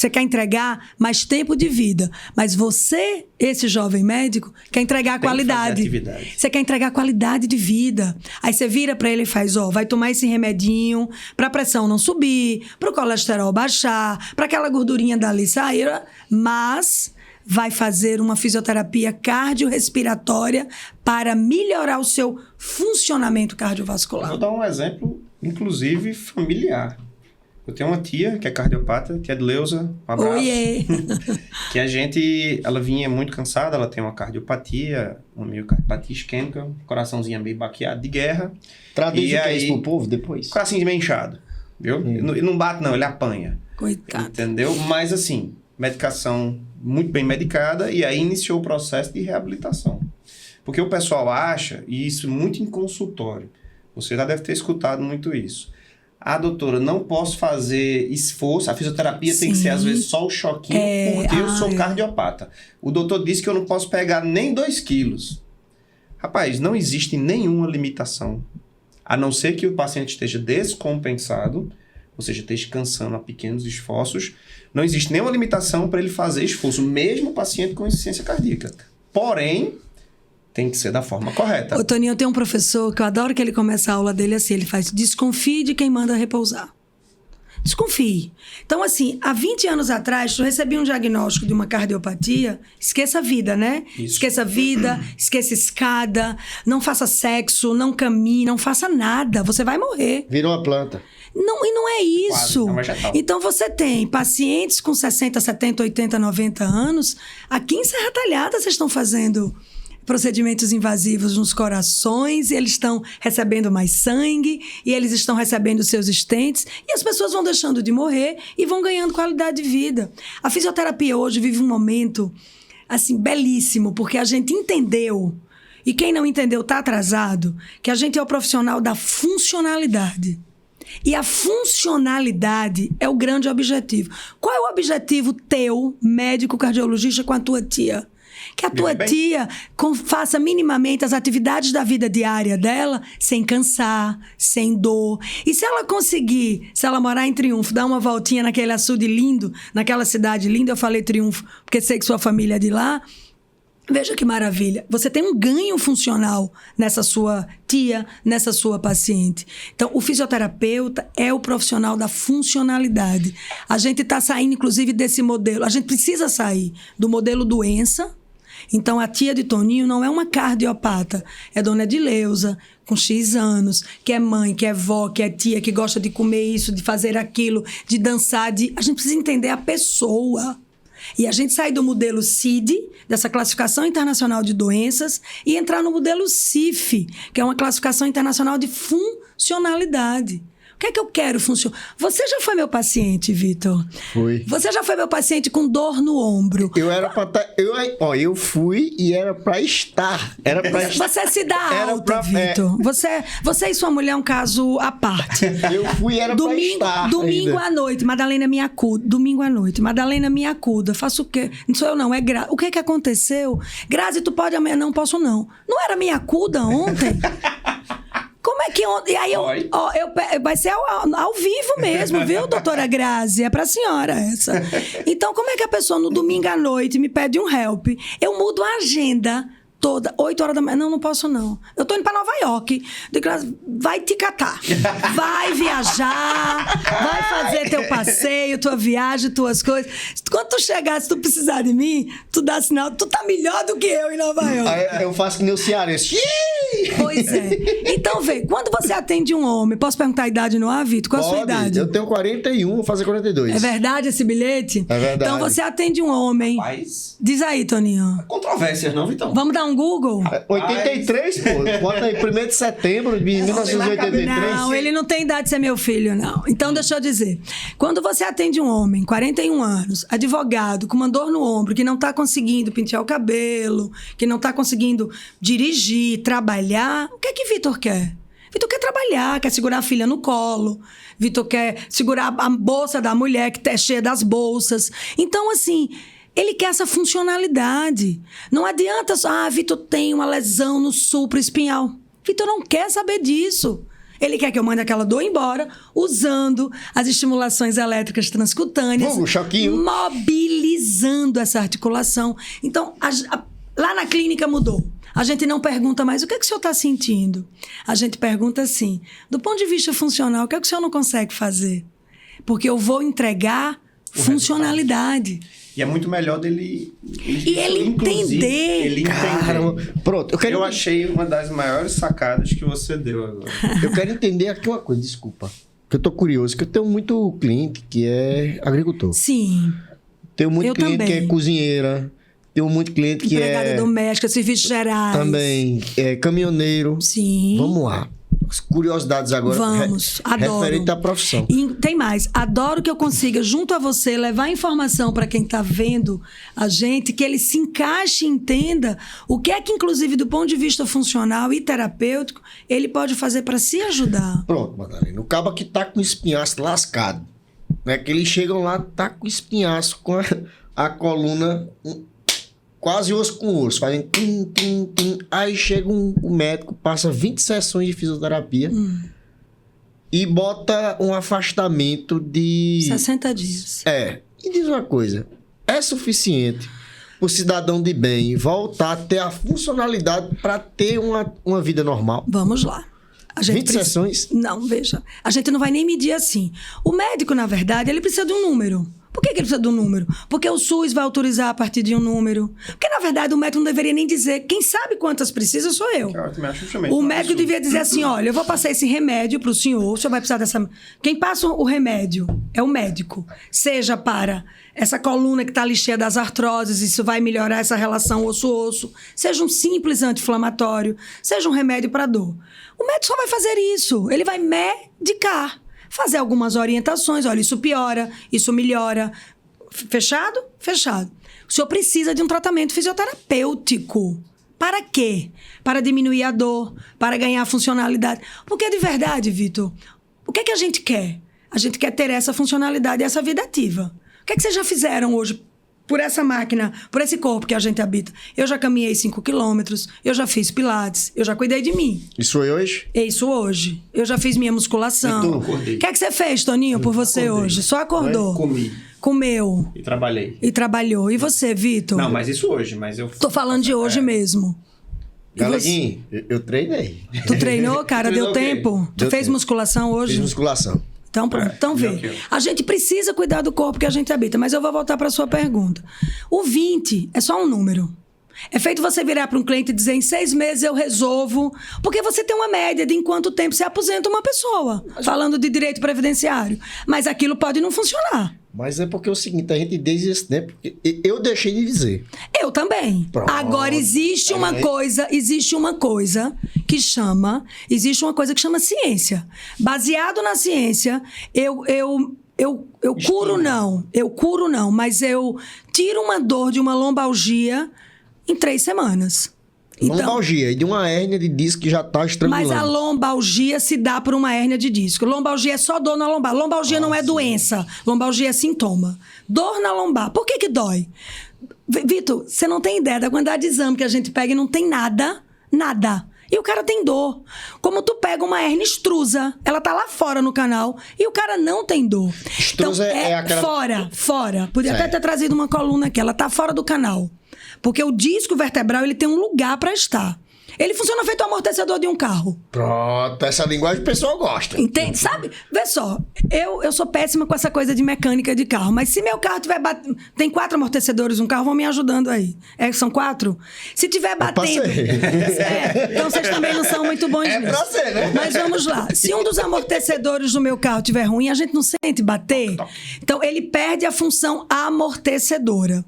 quer entregar mais tempo de vida. Mas você, esse jovem médico, quer entregar qualidade. Você quer entregar qualidade de vida. Aí você vira para ele e faz, vai tomar esse remedinho para a pressão não subir, para o colesterol baixar, para aquela gordurinha dali sair, mas vai fazer uma fisioterapia cardiorrespiratória para melhorar o seu funcionamento cardiovascular. Vou dar um exemplo, inclusive, familiar. Eu tenho uma tia que é cardiopata, tia Edleusa, um abraço. Oiê! Que ela vinha muito cansada, ela tem uma cardiopatia, uma miocardiopatia isquêmica, um coraçãozinho meio baqueado de guerra. Traduz o que é aí, isso pro povo depois. coraçãozinho meio inchado, viu? Ele não bate não, ele apanha. Coitado. Entendeu? Mas assim, medicação muito bem medicada e aí iniciou o processo de reabilitação. Porque o pessoal acha, e isso muito em consultório, você já deve ter escutado muito isso. Doutora, não posso fazer esforço, a fisioterapia tem que ser às vezes só o choquinho, porque eu sou cardiopata. O doutor disse que eu não posso pegar nem 2 quilos. Rapaz, não existe nenhuma limitação, a não ser que o paciente esteja descompensado, ou seja, esteja cansando a pequenos esforços. Não existe nenhuma limitação para ele fazer esforço, mesmo o paciente com insuficiência cardíaca. Porém, tem que ser da forma correta. Ô, Toninho, eu tenho um professor que eu adoro que ele começa a aula dele assim, ele faz: desconfie de quem manda repousar. Desconfie. Então, assim, há 20 anos atrás, tu recebia um diagnóstico de uma cardiopatia, esqueça a vida, né? Isso. Esqueça a vida, esqueça escada, não faça sexo, não caminhe, não faça nada, você vai morrer. Virou uma planta. Não, e não é isso. Quase, é um vegetal. Então, você tem pacientes com 60, 70, 80, 90 anos. Aqui em Serra Talhada, vocês estão fazendo procedimentos invasivos nos corações, e eles estão recebendo mais sangue, e eles estão recebendo seus stents, e as pessoas vão deixando de morrer e vão ganhando qualidade de vida. A fisioterapia hoje vive um momento, assim, belíssimo, porque a gente entendeu, e quem não entendeu está atrasado, que a gente é o profissional da funcionalidade. E a funcionalidade é o grande objetivo. Qual é o objetivo teu, médico cardiologista, com a tua tia? Que a tua tia faça minimamente as atividades da vida diária dela sem cansar, sem dor. E se ela conseguir, se ela morar em Triunfo, dar uma voltinha naquele açude lindo, naquela cidade linda, eu falei Triunfo porque sei que sua família é de lá, veja que maravilha. Você tem um ganho funcional nessa sua tia, nessa sua paciente. Então, o fisioterapeuta é o profissional da funcionalidade. A gente está saindo, inclusive, desse modelo. A gente precisa sair do modelo doença. Então, a tia de Toninho não é uma cardiopata. É dona Edleusa, com X anos, que é mãe, que é vó, que é tia, que gosta de comer isso, de fazer aquilo, de dançar. A gente precisa entender a pessoa. E a gente sai do modelo CID, dessa classificação internacional de doenças, e entrar no modelo CIF, que é uma classificação internacional de funcionalidade. O que é que eu quero funcionar? Você já foi meu paciente, Vitor? Fui. Você já foi meu paciente com dor no ombro? Eu era pra estar... Eu fui e era pra estar. Era pra estar. Você se dá alta, Vitor. Você e sua mulher é um caso à parte. Eu fui e era pra estar. Domingo ainda. à noite, Madalena me acuda. Domingo à noite, Madalena me acuda. Faço o quê? Não sou eu, não. É Grazi. O que é que aconteceu? Grazi, tu pode amanhã? Não, posso não. Não era me acuda ontem? Como é que ontem... E aí vai ser ao vivo mesmo, viu, doutora Grazi? É pra senhora essa. Então, como é que a pessoa no domingo à noite me pede um help? Eu mudo a agenda toda, 8 horas da manhã. Não posso não. Eu tô indo pra Nova York. Vai te catar. Vai viajar, vai fazer teu passeio, tua viagem, tuas coisas. Quando tu chegar, se tu precisar de mim, tu dá sinal, tu tá melhor do que eu em Nova York. Aí eu faço que nem o cearense. Pois é. Então, vê, quando você atende um homem, posso perguntar a idade no ar, Vitor? Qual a sua idade? Eu tenho 41, vou fazer 42. É verdade esse bilhete? É verdade. Então você atende um homem. Mas... Diz aí, Toninho. Controvérsias, não, Vitão? Vamos dar um Google? 83, pô. Bota aí, 1º de setembro de 1983. Não, ele não tem idade de ser meu filho, não. Então, deixa eu dizer. Quando você atende um homem, 41 anos, advogado, com uma dor no ombro, que não está conseguindo pentear o cabelo, que não está conseguindo dirigir, trabalhar, o que é que Vitor quer? Vitor quer trabalhar, quer segurar a filha no colo. Vitor quer segurar a bolsa da mulher, que é cheia das bolsas. Então, assim... Ele quer essa funcionalidade. Não adianta só, Vitor tem uma lesão no supraespinhal. Vitor não quer saber disso. Ele quer que eu mande aquela dor embora, usando as estimulações elétricas transcutâneas. Choquinho. Mobilizando essa articulação. Então, lá na clínica mudou. A gente não pergunta mais, o que é que o senhor está sentindo? A gente pergunta assim, do ponto de vista funcional, o que é que o senhor não consegue fazer? Porque eu vou entregar funcionalidade. E é muito melhor dele... ele entender. Ele Caramba. entender. Pronto, Eu achei uma das maiores sacadas que você deu agora. Eu quero entender aqui uma coisa, desculpa. Que eu tô curioso, que eu tenho muito cliente que é agricultor. Sim. Tenho muito Eu cliente também. que é cozinheira. Tenho muito cliente que Empregada doméstica, serviços gerais. também é caminhoneiro. Sim. Vamos lá. As curiosidades agora. Vamos, adoro. Referente à profissão. E tem mais, adoro que eu consiga, junto a você, levar informação para quem está vendo a gente, que ele se encaixe e entenda o que é que, inclusive, do ponto de vista funcional e terapêutico, ele pode fazer para se ajudar. Pronto, Madalena. O cabo que tá com o espinhaço lascado. Né? Que eles chegam lá, tá com o espinhaço, com a coluna quase osso com osso. Fazem tim, tim, tim. Aí chega o médico, passa 20 sessões de fisioterapia e bota um afastamento de... 60 dias. E diz uma coisa. É suficiente o cidadão de bem voltar a ter a funcionalidade para ter uma vida normal? Vamos lá. 20 sessões? Não, veja. A gente não vai nem medir assim. O médico, na verdade, ele precisa de um número. Por que ele precisa de um número? Porque o SUS vai autorizar a partir de um número. Porque, na verdade, o médico não deveria nem dizer. Quem sabe quantas precisa sou eu. O médico devia dizer assim, olha, eu vou passar esse remédio para o senhor vai precisar dessa... Quem passa o remédio é o médico. Seja para essa coluna que está ali cheia das artroses, isso vai melhorar essa relação osso-osso. Seja um simples anti-inflamatório. Seja um remédio para dor. O médico só vai fazer isso. Ele vai medicar. Fazer algumas orientações. Olha, isso piora, isso melhora. Fechado? Fechado. O senhor precisa de um tratamento fisioterapêutico. Para quê? Para diminuir a dor, para ganhar funcionalidade. Porque, de verdade, Vitor, o que é que a gente quer? A gente quer ter essa funcionalidade e essa vida ativa. O que é que vocês já fizeram hoje por essa máquina, por esse corpo que a gente habita? Eu já caminhei 5 quilômetros, eu já fiz pilates, eu já cuidei de mim. Isso foi hoje? É isso hoje. Eu já fiz minha musculação. O que é que você fez, Toninho, por você hoje? Só acordou? Comi. Comeu. E trabalhei. E trabalhou. E você, Vitor? Não, mas isso hoje. Mas eu... Tô falando de hoje mesmo. Galeguinho, eu treinei. Tu treinou, cara? Deu Treinou o quê? tempo? Tu Deu fez tempo. musculação hoje? Fiz musculação. Então, pronto. Então vê. ok. A gente precisa cuidar do corpo que a gente habita, mas eu vou voltar para a sua pergunta. O 20 é só um número. É feito você virar para um cliente e dizer, em 6 meses eu resolvo, porque você tem uma média de em quanto tempo você aposenta uma pessoa, falando de direito previdenciário. Mas aquilo pode não funcionar. Mas é porque é o seguinte, a gente desde esse tempo, eu deixei de dizer. Eu também. Pronto. Agora, existe uma coisa que chama ciência. Baseado na ciência, eu curo não, mas eu tiro uma dor de uma lombalgia em 3 semanas. Lombalgia, e de uma hérnia de disco que já está estrangulando. Mas a lombalgia se dá por uma hérnia de disco. Lombalgia é só dor na lombar. Lombalgia não é doença. Lombalgia é sintoma. Dor na lombar. Por que dói? Vitor, você não tem ideia da quantidade de exame que a gente pega e não tem nada. Nada. E o cara tem dor. Como tu pega uma hérnia extrusa, ela tá lá fora no canal, e o cara não tem dor. Extrusa então, é aquela... Fora. Podia Certo. até ter trazido uma coluna aqui. Ela tá fora do canal. Porque o disco vertebral, ele tem um lugar para estar. Ele funciona feito o amortecedor de um carro. Pronto, essa linguagem o pessoal gosta. Entende? Sabe? Vê só, eu sou péssima com essa coisa de mecânica de carro, mas se meu carro tiver batendo... Tem 4 amortecedores, um carro, vão me ajudando aí. São 4? Se tiver batendo... Então vocês também não são muito bons nisso. pra ser, né? Mas vamos lá. Se um dos amortecedores do meu carro tiver ruim, a gente não sente bater? Então ele perde a função amortecedora.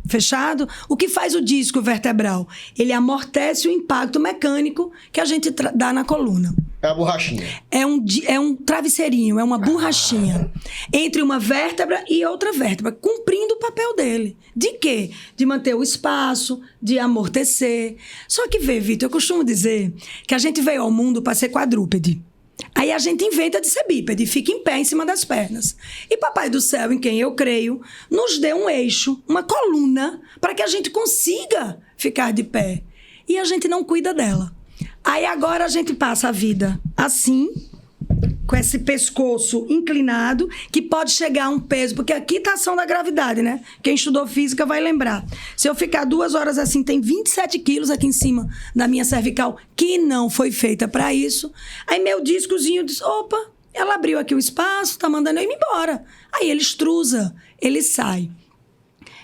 Fechado? O que faz o disco vertebral? Ele amortece o impacto mecânico que a gente dá na coluna. É a borrachinha. É um travesseirinho, é uma borrachinha entre uma vértebra e outra vértebra, cumprindo o papel dele. De quê? De manter o espaço, de amortecer. Só que vê, Vitor, eu costumo dizer que a gente veio ao mundo para ser quadrúpede. Aí a gente inventa de ser bípede, fica em pé em cima das pernas. E Papai do Céu, em quem eu creio, nos deu um eixo, uma coluna, para que a gente consiga ficar de pé. E a gente não cuida dela. Aí agora a gente passa a vida assim, com esse pescoço inclinado, que pode chegar a um peso, porque aqui tá a ação da gravidade, né? Quem estudou física vai lembrar. Se eu ficar 2 horas assim, tem 27 quilos aqui em cima da minha cervical, que não foi feita para isso. Aí meu discozinho diz, opa, Ela abriu aqui o espaço, tá mandando eu ir embora. Aí ele extrusa, ele sai.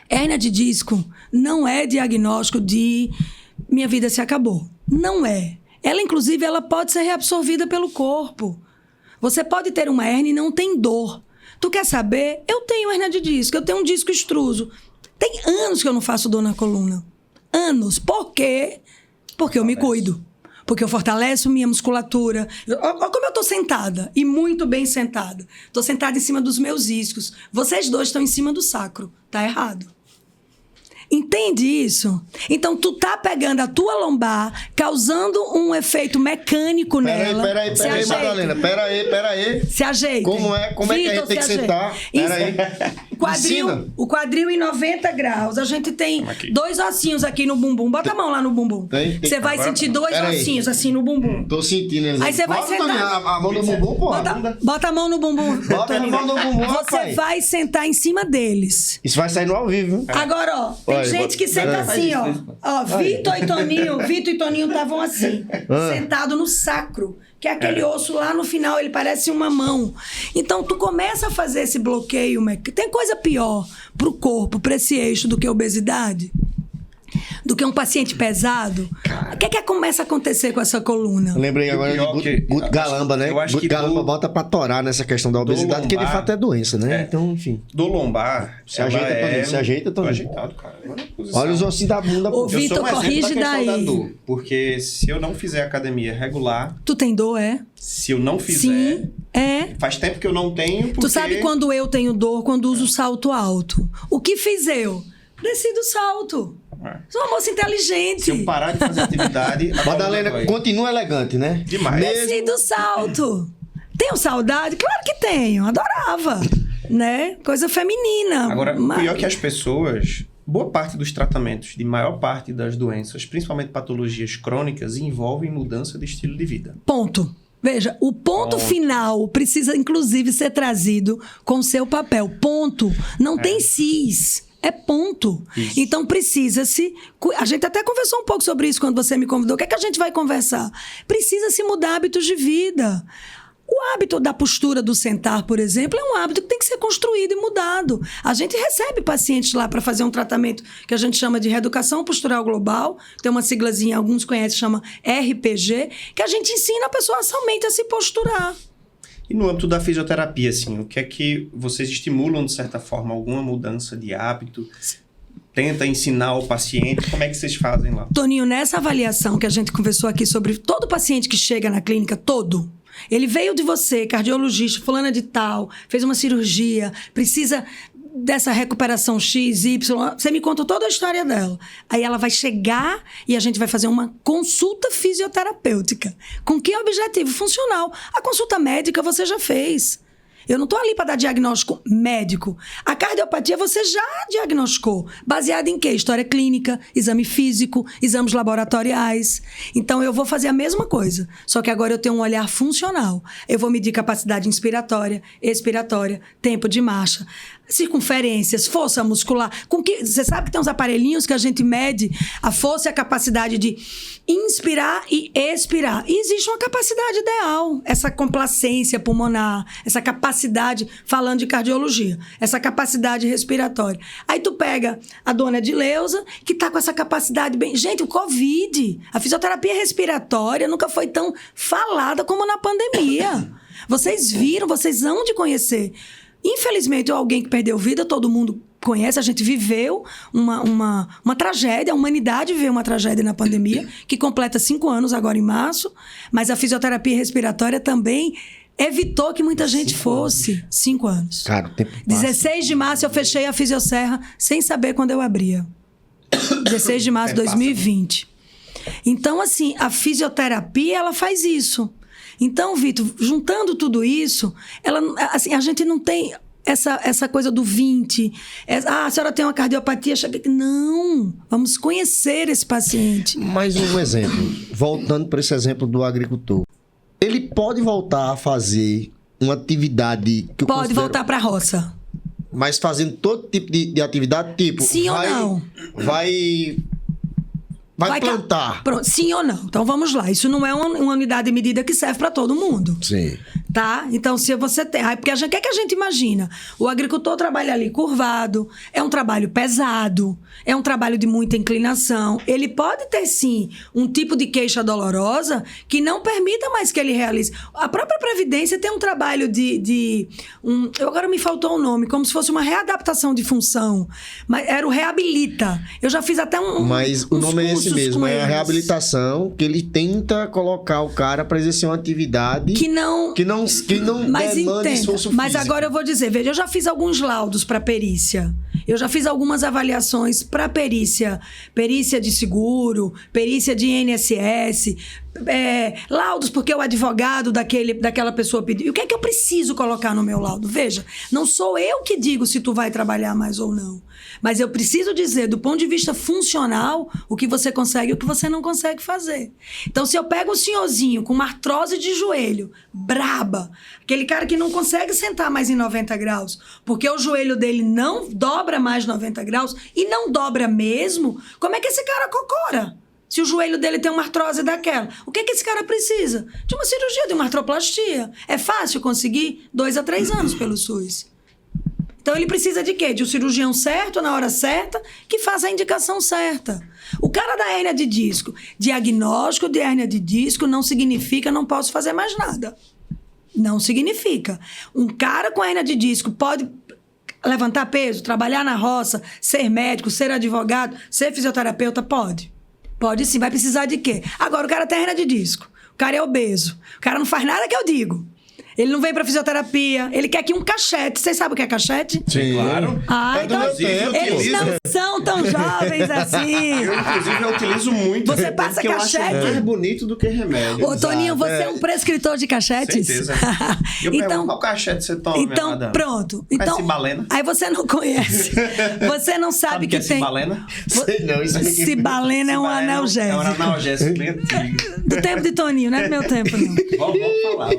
Hérnia de disco não é diagnóstico de minha vida se acabou. Não é. Ela, inclusive, ela pode ser reabsorvida pelo corpo. Você pode ter uma hérnia e não tem dor. Tu quer saber? Eu tenho hérnia de disco, eu tenho um disco extruso. Tem anos que eu não faço dor na coluna. Anos. Por quê? Porque eu me cuido. Porque eu fortaleço minha musculatura. Olha como eu tô sentada. E muito bem sentada. Tô sentada em cima dos meus isquios. Vocês dois estão em cima do sacro. Tá errado. Entende isso? Então, tu tá pegando a tua lombar, causando um efeito mecânico nela. Peraí, Madalena. Peraí. Se ajeita. Como é que a gente tem que sentar? Peraí. O quadril em 90 graus. A gente tem 2 ossinhos aqui no bumbum. Bota a mão lá no bumbum. Você vai sentir 2 ossinhos assim no bumbum. Tô sentindo. Aí você vai sentar. A mão no bumbum, pô. Bota a mão no bumbum. Bota a mão no bumbum, Você vai sentar em cima deles. Isso vai sair no ao vivo, viu? Agora, ó. Tem gente que senta assim, ó. Ó, Vitor e Toninho estavam assim, sentado no sacro, que é aquele osso lá no final, ele parece uma mão. Então, tu começa a fazer esse bloqueio. Tem coisa pior pro corpo, pra esse eixo, do que obesidade? Do que um paciente pesado? O que é que começa a acontecer com essa coluna? Eu lembrei agora de Guto Galamba, né? Guto Galamba bota pra torar nessa questão da obesidade, que de fato é doença, né? Então, enfim. Do lombar, se ajeita, Toninho. Ajeitado, cara. Olha os ossinhos da bunda. Ô, Vitor, corrige daí. Da dor, porque se eu não fizer academia regular... Tu tem dor, é? Se eu não fizer... Sim, é. Faz tempo que eu não tenho, porque... Tu sabe quando eu tenho dor? Quando uso salto alto. O que fiz eu? Desci do salto. Sou uma moça inteligente. Se eu parar de fazer atividade... Madalena, continua elegante, né? Demais. Desci do salto. Tenho saudade? Claro que tenho. Adorava. Né? Coisa feminina. Agora, o pior é que as pessoas... Boa parte dos tratamentos de maior parte das doenças, principalmente patologias crônicas, envolvem mudança de estilo de vida. Ponto. Veja, o ponto final precisa, inclusive, ser trazido com seu papel. Ponto. Não tem cis. É ponto. Isso. Então, precisa-se... A gente até conversou um pouco sobre isso quando você me convidou. O que é que a gente vai conversar? Precisa-se mudar hábitos de vida. O hábito da postura do sentar, por exemplo, é um hábito que tem que ser construído e mudado. A gente recebe pacientes lá para fazer um tratamento que a gente chama de reeducação postural global. Tem uma siglazinha, alguns conhecem, chama RPG, que a gente ensina a pessoa somente a se posturar. E no âmbito da fisioterapia, assim, o que é que vocês estimulam, de certa forma, alguma mudança de hábito? Tenta ensinar ao paciente? Como é que vocês fazem lá? Toninho, nessa avaliação que a gente conversou aqui sobre todo paciente que chega na clínica, ele veio de você, cardiologista, fulana de tal, fez uma cirurgia, precisa dessa recuperação X, Y, você me conta toda a história dela. Aí ela vai chegar e a gente vai fazer uma consulta fisioterapêutica. Com que objetivo? Funcional. A consulta médica você já fez. Eu não estou ali para dar diagnóstico médico. A cardiopatia você já diagnosticou. Baseado em quê? História clínica, exame físico, exames laboratoriais. Então, eu vou fazer a mesma coisa. Só que agora eu tenho um olhar funcional. Eu vou medir capacidade inspiratória, expiratória, tempo de marcha, circunferências, força muscular. Você sabe que tem uns aparelhinhos que a gente mede a força e a capacidade de inspirar e expirar. E existe uma capacidade ideal. Essa complacência pulmonar, essa capacidade, falando de cardiologia, essa capacidade respiratória. Aí tu pega a dona Edileuza, que tá com essa capacidade bem... Gente, o Covid, a fisioterapia respiratória nunca foi tão falada como na pandemia. Vocês viram, vocês hão de conhecer. Infelizmente, alguém que perdeu vida, todo mundo conhece, a gente viveu uma tragédia, a humanidade viveu uma tragédia na pandemia, que completa 5 anos agora em março, mas a fisioterapia respiratória também evitou que muita gente fosse. 5 anos. Cara, o tempo passa. 16 de março eu fechei a Fisioserra sem saber quando eu abria. 16 de março de 2020. Então, assim, a fisioterapia, ela faz isso. Então, Vitor, juntando tudo isso, assim, a gente não tem essa coisa do 20. A senhora tem uma cardiopatia. Não, vamos conhecer esse paciente. Mais um exemplo, voltando para esse exemplo do agricultor. Ele pode voltar a fazer uma atividade que eu Pode voltar para a roça. Mas fazendo todo tipo de atividade, tipo... Sim ou não? Vai plantar. Sim ou não? Então vamos lá. Isso não é uma unidade de medida que serve para todo mundo. Sim. Tá? Então, se você tem... Porque o que é que a gente imagina? O agricultor trabalha ali curvado, é um trabalho pesado, é um trabalho de muita inclinação. Ele pode ter, sim, um tipo de queixa dolorosa que não permita mais que ele realize. A própria Previdência tem um trabalho agora me faltou o nome, como se fosse uma readaptação de função. Mas era o reabilita. Eu já fiz até Mas o nome é esse mesmo, é a eles. reabilitação, que ele tenta colocar o cara para exercer uma atividade que não demanda esforço físico. Mas agora eu vou dizer, veja, eu já fiz alguns laudos para perícia. Eu já fiz algumas avaliações para perícia de seguro, perícia de INSS, laudos porque o advogado daquela pessoa pediu. E o que é que eu preciso colocar no meu laudo? Veja, não sou eu que digo se tu vai trabalhar mais ou não. Mas eu preciso dizer, do ponto de vista funcional, o que você consegue e o que você não consegue fazer. Então, se eu pego um senhorzinho com uma artrose de joelho, braba, aquele cara que não consegue sentar mais em 90 graus, porque o joelho dele não dobra mais 90 graus, e não dobra mesmo, como é que esse cara cocora? Se o joelho dele tem uma artrose daquela. O que esse cara precisa? De uma cirurgia, de uma artroplastia. É fácil conseguir 2 a 3 anos pelo SUS. Então, ele precisa de quê? De um cirurgião certo, na hora certa, que faça a indicação certa. O cara da hérnia de disco, diagnóstico de hérnia de disco não significa não posso fazer mais nada. Não significa. Um cara com hérnia de disco pode levantar peso, trabalhar na roça, ser médico, ser advogado, ser fisioterapeuta? Pode. Pode sim. Vai precisar de quê? Agora, o cara tem hérnia de disco. O cara é obeso. O cara não faz nada que eu digo. Ele não vem pra fisioterapia. Ele quer aqui um cachete. Vocês sabem o que é cachete? Sim, claro. Então, eles não são tão jovens assim. Eu utilizo muito. Você passa porque cachete? eu acho mais bonito do que remédio. Ô, Toninho, você é um prescritor de cachetes? Certeza. Eu pergunto, qual cachete você toma, então, minha madame? Pronto. Então, Cibalena? Aí você não conhece. Você não sabe que é tem... Cibalena? Sei não, isso aqui. Cibalena é um analgésico. É um analgésico bem antigo. Do tempo de Toninho, não é do meu tempo, não. Vamos falar.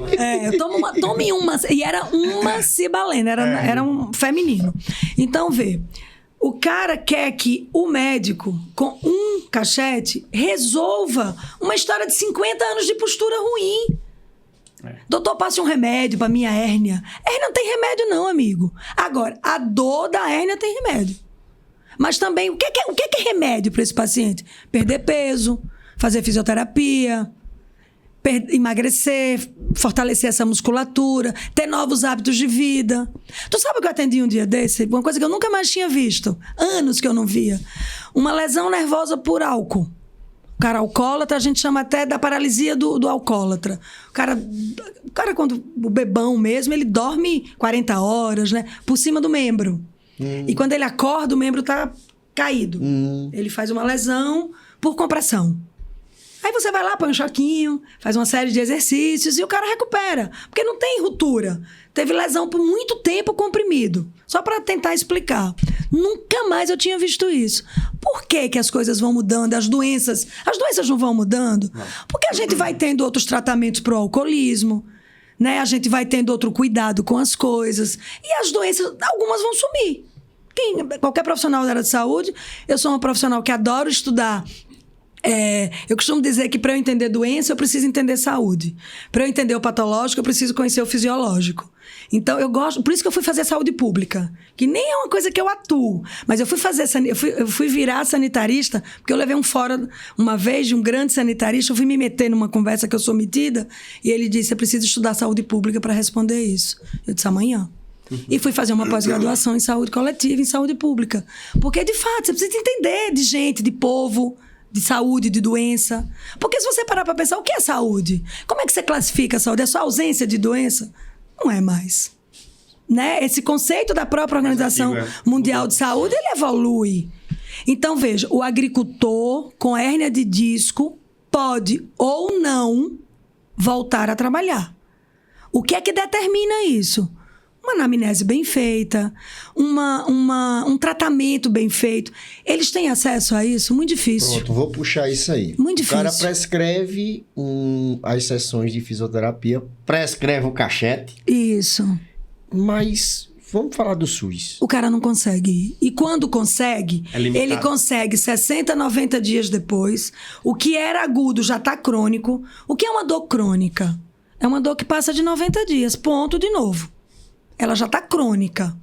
Eu tome uma. E era uma cibalena, era um feminino. Então, vê. O cara quer que o médico, com um cachete, resolva uma história de 50 anos de postura ruim. Doutor, passe um remédio pra minha hérnia. Hérnia não tem remédio, não, amigo. Agora, a dor da hérnia tem remédio. Mas também, o que é remédio para esse paciente? Perder peso, fazer fisioterapia, emagrecer, fortalecer essa musculatura, ter novos hábitos de vida. Tu sabe o que eu atendi um dia desse? Uma coisa que eu nunca mais tinha visto. Anos que eu não via. Uma lesão nervosa por álcool. O cara alcoólatra, a gente chama até da paralisia do alcoólatra. O cara, quando o bebão mesmo, ele dorme 40 horas, né? Por cima do membro. E quando ele acorda, o membro tá caído. Ele faz uma lesão por compressão. Aí você vai lá, põe um choquinho, faz uma série de exercícios e o cara recupera. Porque não tem ruptura. Teve lesão por muito tempo comprimido. Só para tentar explicar. Nunca mais eu tinha visto isso. Por que as coisas vão mudando? As doenças não vão mudando? Porque a gente vai tendo outros tratamentos para o alcoolismo, né? A gente vai tendo outro cuidado com as coisas. E as doenças, algumas vão sumir. Qualquer profissional da área de saúde, eu sou uma profissional que adoro estudar. Eu costumo dizer que para eu entender doença, eu preciso entender saúde. Para eu entender o patológico, eu preciso conhecer o fisiológico. Então, eu gosto... Por isso que eu fui fazer saúde pública. Que nem é uma coisa que eu atuo. Mas eu fui virar sanitarista, porque eu levei um fora uma vez de um grande sanitarista. Eu fui me meter numa conversa que eu sou metida. E ele disse, você precisa estudar saúde pública para responder isso. Eu disse, amanhã. E fui fazer uma pós-graduação em saúde coletiva, em saúde pública. Porque, de fato, você precisa entender de gente, de povo... de saúde, de doença. Porque se você parar para pensar, o que é saúde? Como é que você classifica a saúde? É só ausência de doença? Não é mais. Né? Esse conceito da própria Organização Mundial de Saúde, ele evolui. Então, veja, o agricultor com hérnia de disco pode ou não voltar a trabalhar. O que é que determina isso? Uma anamnese bem feita, um tratamento bem feito. Eles têm acesso a isso? Muito difícil. Pronto, vou puxar isso aí. Muito difícil. O cara prescreve as sessões de fisioterapia, prescreve o cachete. Isso. Mas vamos falar do SUS. O cara não consegue ir. E quando consegue, ele consegue 60, 90 dias depois. O que era agudo já está crônico. O que é uma dor crônica? É uma dor que passa de 90 dias. Ponto de novo. Ela já está crônica.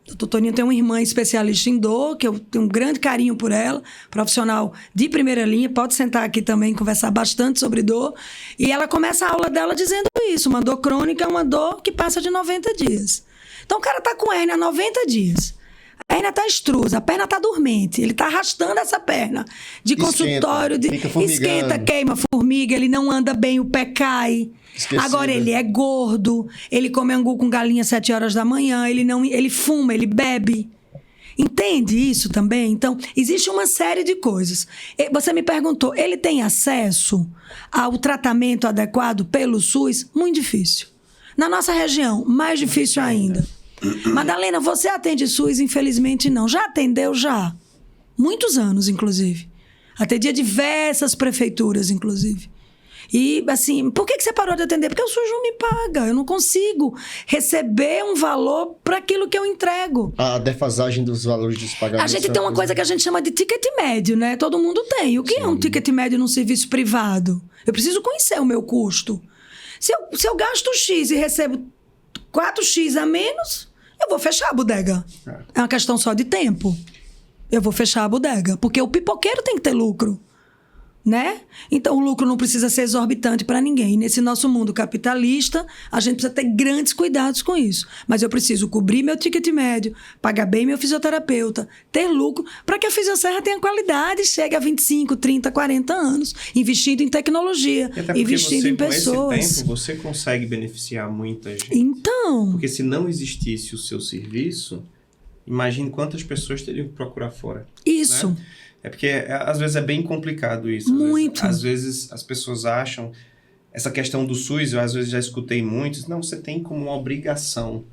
A doutora Toninha tem uma irmã especialista em dor, que eu tenho um grande carinho por ela, profissional de primeira linha, pode sentar aqui também e conversar bastante sobre dor. E ela começa a aula dela dizendo isso, uma dor crônica é uma dor que passa de 90 dias. Então o cara está com hérnia há 90 dias. A perna está extrusa, a perna está dormente. Ele está arrastando essa perna de consultório. Esquenta, queima, formiga. Ele não anda bem, o pé cai. Esquecida. Agora ele é gordo. Ele come angu com galinha às 7 horas da manhã. Ele fuma, ele bebe. Entende isso também? Então, existe uma série de coisas. Você me perguntou, ele tem acesso ao tratamento adequado pelo SUS? Muito difícil. Na nossa região, mais difícil ainda. Madalena, você atende SUS? Infelizmente não. Já atendeu? Já. Muitos anos, inclusive. Atendia diversas prefeituras, inclusive. E, assim, por que você parou de atender? Porque o SUS não me paga. Eu não consigo receber um valor para aquilo que eu entrego. A defasagem dos valores dos pagamentos. A gente tem uma coisa que a gente chama de ticket médio, né? Todo mundo tem. O que é um ticket médio num serviço privado? Eu preciso conhecer o meu custo. Se eu gasto X e recebo 4X a menos, eu vou fechar a bodega. É uma questão só de tempo. Eu vou fechar a bodega. Porque o pipoqueiro tem que ter lucro. Né? Então, o lucro não precisa ser exorbitante para ninguém. E nesse nosso mundo capitalista, a gente precisa ter grandes cuidados com isso. Mas eu preciso cobrir meu ticket médio, pagar bem meu fisioterapeuta, ter lucro, para que a Fisioserra tenha qualidade e chegue a 25, 30, 40 anos, investindo em tecnologia, investindo em pessoas. Com esse tempo, você consegue beneficiar muita gente. Então... Porque se não existisse o seu serviço, imagine quantas pessoas teriam que procurar fora. Isso. Né? É porque, às vezes, é bem complicado isso. Muito. Às vezes, as pessoas acham... Essa questão do SUS, eu, às vezes, já escutei muito. Não, você tem como uma obrigação.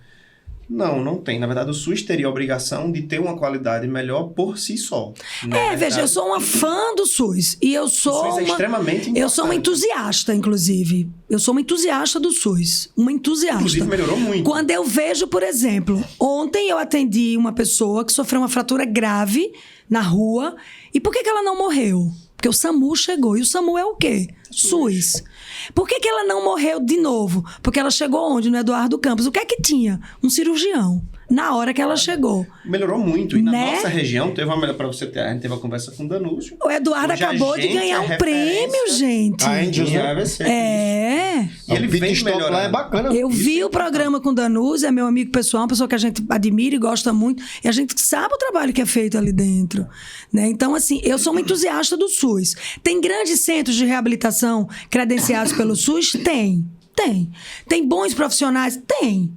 Não, não tem. Na verdade, o SUS teria a obrigação de ter uma qualidade melhor por si só. Né? Veja, eu sou uma fã do SUS. E eu sou o SUS é extremamente importante. Eu sou uma entusiasta, inclusive. Eu sou uma entusiasta do SUS. Uma entusiasta. Inclusive, melhorou muito. Quando eu vejo, por exemplo, ontem eu atendi uma pessoa que sofreu uma fratura grave na rua. E por que ela não morreu? Porque o SAMU chegou. E o SAMU é o quê? SUS. Por que ela não morreu de novo? Porque ela chegou onde? No Eduardo Campos. O que é que tinha? Um cirurgião. Na hora que ela chegou. Melhorou muito. E na nossa região, teve uma melhor para você ter. A gente teve uma conversa com o Danúcio. O Eduardo acabou de ganhar um prêmio, gente. A Angels, né? E ele vem melhorando. É bacana. Eu vi o programa com o Danúcio, é meu amigo pessoal, uma pessoa que a gente admira e gosta muito. E a gente sabe o trabalho que é feito ali dentro. Né? Então, assim, eu sou uma entusiasta do SUS. Tem grandes centros de reabilitação credenciados pelo SUS? Tem. Tem bons profissionais? Tem.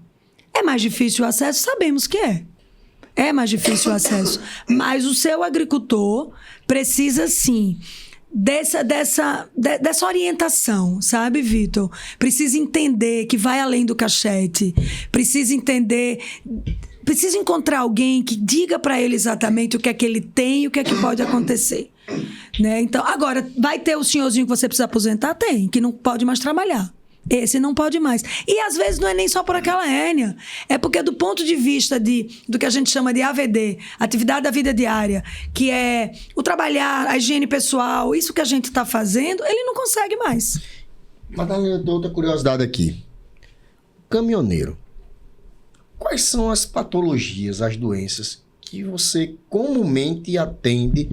É mais difícil o acesso? Sabemos que é. É mais difícil o acesso. Mas o seu agricultor precisa, sim, dessa orientação, sabe, Vitor? Precisa entender que vai além do cachete. Precisa entender... Precisa encontrar alguém que diga para ele exatamente o que é que ele tem e o que é que pode acontecer. Né? Então, agora, vai ter o senhorzinho que você precisa aposentar? Tem, que não pode mais trabalhar. Esse não pode mais. E às vezes não é nem só por aquela hérnia. É porque do ponto de vista do que a gente chama de AVD, atividade da vida diária, que é o trabalhar, a higiene pessoal, isso que a gente está fazendo, ele não consegue mais. Madalena, eu dou outra curiosidade aqui. Caminhoneiro. Quais são as patologias, as doenças que você comumente atende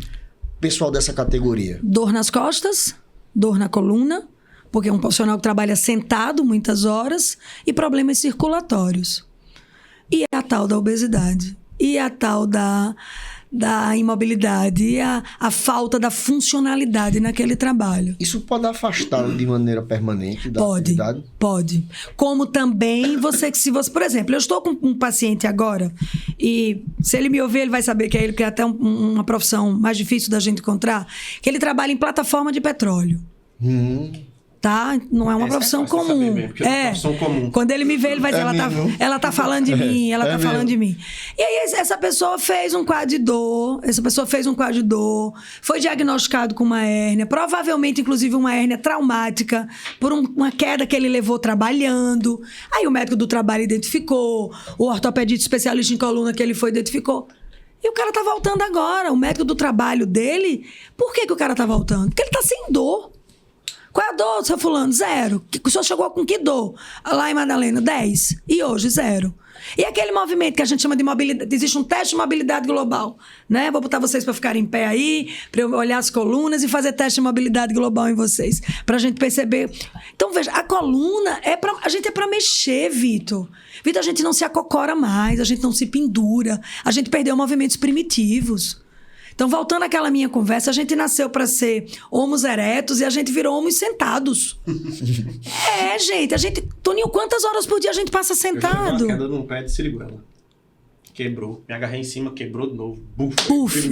pessoal dessa categoria? Dor nas costas, dor na coluna, porque é um profissional que trabalha sentado muitas horas, e problemas circulatórios. E a tal da obesidade, e a tal da imobilidade, e a falta da funcionalidade naquele trabalho. Isso pode afastá-lo de maneira permanente da atividade? Pode. Como também se você... Por exemplo, eu estou com um paciente agora, e se ele me ouvir, ele vai saber que é ele, que é até uma profissão mais difícil da gente encontrar, que ele trabalha em plataforma de petróleo. Tá? Não é uma profissão comum. Porque é uma profissão comum. Quando ele me vê, ele vai dizer, ela tá falando de mim, ela tá falando de mim. E aí, essa pessoa fez um quadro de dor, foi diagnosticado com uma hérnia, provavelmente, inclusive, uma hérnia traumática, por uma queda que ele levou trabalhando. Aí o médico do trabalho identificou, o ortopedista especialista em coluna que ele foi identificou. E o cara tá voltando agora. O médico do trabalho dele, por que o cara tá voltando? Porque ele tá sem dor. Qual é a dor, seu fulano? 0. O senhor chegou com que dor? Lá em Madalena, 10. E hoje, 0. E aquele movimento que a gente chama de mobilidade, existe um teste de mobilidade global, né? Vou botar vocês para ficarem em pé aí, para eu olhar as colunas e fazer teste de mobilidade global em vocês, para a gente perceber. Então, veja, a coluna a gente é para mexer, Vitor. Vitor, a gente não se acocora mais, a gente não se pendura, a gente perdeu movimentos primitivos. Então, voltando àquela minha conversa, a gente nasceu para ser homos eretos e a gente virou homos sentados. Gente, Toninho, quantas horas por dia a gente passa sentado? Eu tive uma queda num pé de siriguela. Quebrou. Me agarrei em cima, quebrou de novo. Buf.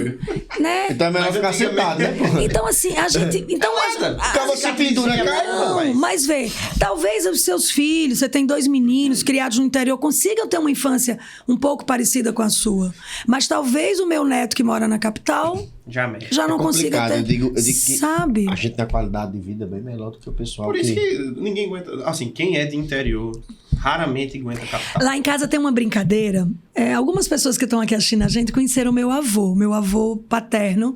Né? Então é melhor ficar sentado, né, pô? Então, assim, a gente... Então, Acaba se pendura, cai, não, mas vê, talvez os seus filhos, você tem 2 meninos criados no interior, consigam ter uma infância um pouco parecida com a sua. Mas talvez o meu neto que mora na capital já não consiga ter. Eu digo que sabe? a gente tem qualidade de vida bem melhor do que o pessoal. Por isso que ninguém aguenta... Assim, quem é de interior raramente aguenta capital. Lá em casa tem uma brincadeira. Algumas pessoas que estão aqui assistindo a gente conheceram meu avô paterno,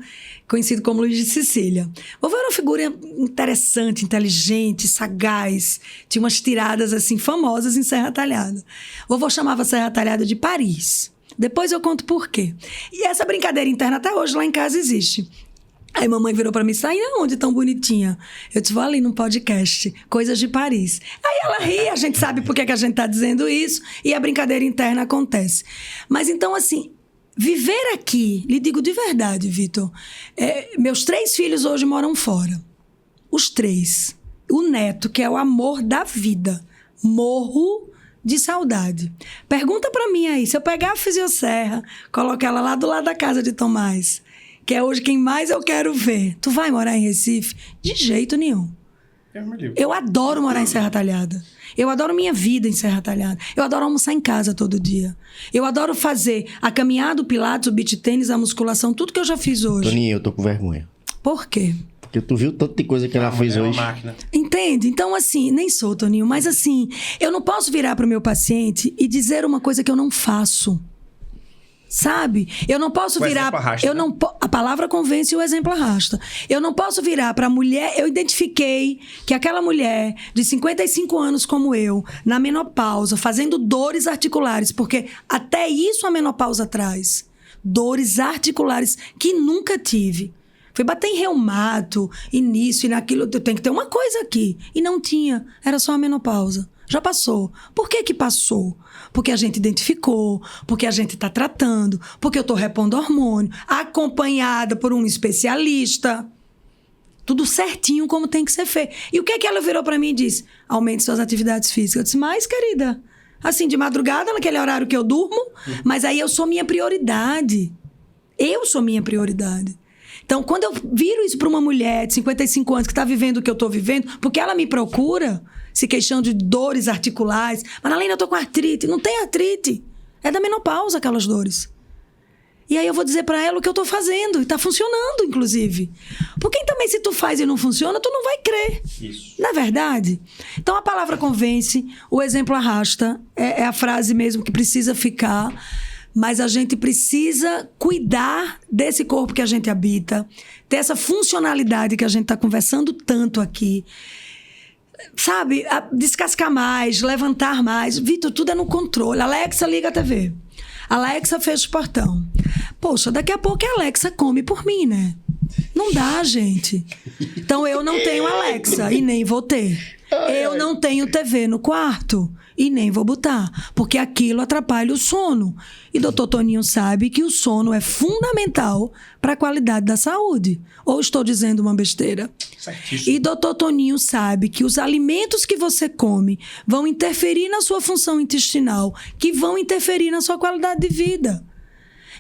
conhecido como Luiz de Cecília. O vovô era uma figura interessante, inteligente, sagaz. Tinha umas tiradas assim famosas em Serra Talhada. O vovô chamava Serra Talhada de Paris. Depois eu conto por quê. E essa brincadeira interna até hoje lá em casa existe. Aí mamãe virou pra mim, sai aonde tão bonitinha? Eu disse, vou ali num podcast, Coisas de Paris. Aí ela ri, a gente sabe por que a gente tá dizendo isso, e a brincadeira interna acontece. Mas então, assim, viver aqui, lhe digo de verdade, Vitor, meus 3 filhos hoje moram fora. Os 3. O neto, que é o amor da vida. Morro de saudade. Pergunta pra mim aí, se eu pegar a Fisioserra, colocar ela lá do lado da casa de Tomás, que é hoje quem mais eu quero ver. Tu vai morar em Recife? De jeito nenhum. Eu adoro morar em Serra Talhada. Eu adoro minha vida em Serra Talhada. Eu adoro almoçar em casa todo dia. Eu adoro fazer a caminhada, o pilates, o beach tênis, a musculação, tudo que eu já fiz hoje. Toninho, eu tô com vergonha. Por quê? Porque tu viu tanto de coisa que ela fez hoje. Máquina. Entende? Então, assim, nem sou, Toninho, mas assim, eu não posso virar pro meu paciente e dizer uma coisa que eu não faço. Sabe? Eu não posso virar... Arrasta, né? A palavra convence e o exemplo arrasta. Eu não posso virar para a mulher... Eu identifiquei que aquela mulher de 55 anos como eu, na menopausa, fazendo dores articulares, porque até isso a menopausa traz. Dores articulares que nunca tive. Fui bater em reumato, e nisso e naquilo. Eu tenho que ter uma coisa aqui. E não tinha. Era só a menopausa. Já passou. Por que passou? Porque a gente identificou, porque a gente está tratando, porque eu estou repondo hormônio, acompanhada por um especialista. Tudo certinho como tem que ser feito. E o que é que ela virou para mim e disse? Aumente suas atividades físicas. Eu disse, mas, querida, assim, de madrugada, naquele horário que eu durmo, mas aí eu sou minha prioridade. Eu sou minha prioridade. Então, quando eu viro isso para uma mulher de 55 anos que está vivendo o que eu estou vivendo, porque ela me procura, se queixando de dores articulares. Madalena, eu tô com artrite. Não tem artrite. É da menopausa aquelas dores. E aí eu vou dizer pra ela o que eu tô fazendo. E tá funcionando, inclusive. Porque também se tu faz e não funciona, tu não vai crer. Isso. Não é verdade? Então a palavra convence, o exemplo arrasta. É a frase mesmo que precisa ficar. Mas a gente precisa cuidar desse corpo que a gente habita. Ter essa funcionalidade que a gente tá conversando tanto aqui. Sabe, descascar mais, levantar mais. Vitor, tudo é no controle. Alexa, liga a TV. Alexa, fecha o portão. Poxa, daqui a pouco a Alexa come por mim, né? Não dá, gente. Então, eu não tenho Alexa e nem vou ter. Eu não tenho TV no quarto e nem vou botar, porque aquilo atrapalha o sono. E doutor Toninho sabe que o sono é fundamental para a qualidade da saúde. Ou estou dizendo uma besteira? Certíssimo. E doutor Toninho sabe que os alimentos que você come vão interferir na sua função intestinal, que vão interferir na sua qualidade de vida.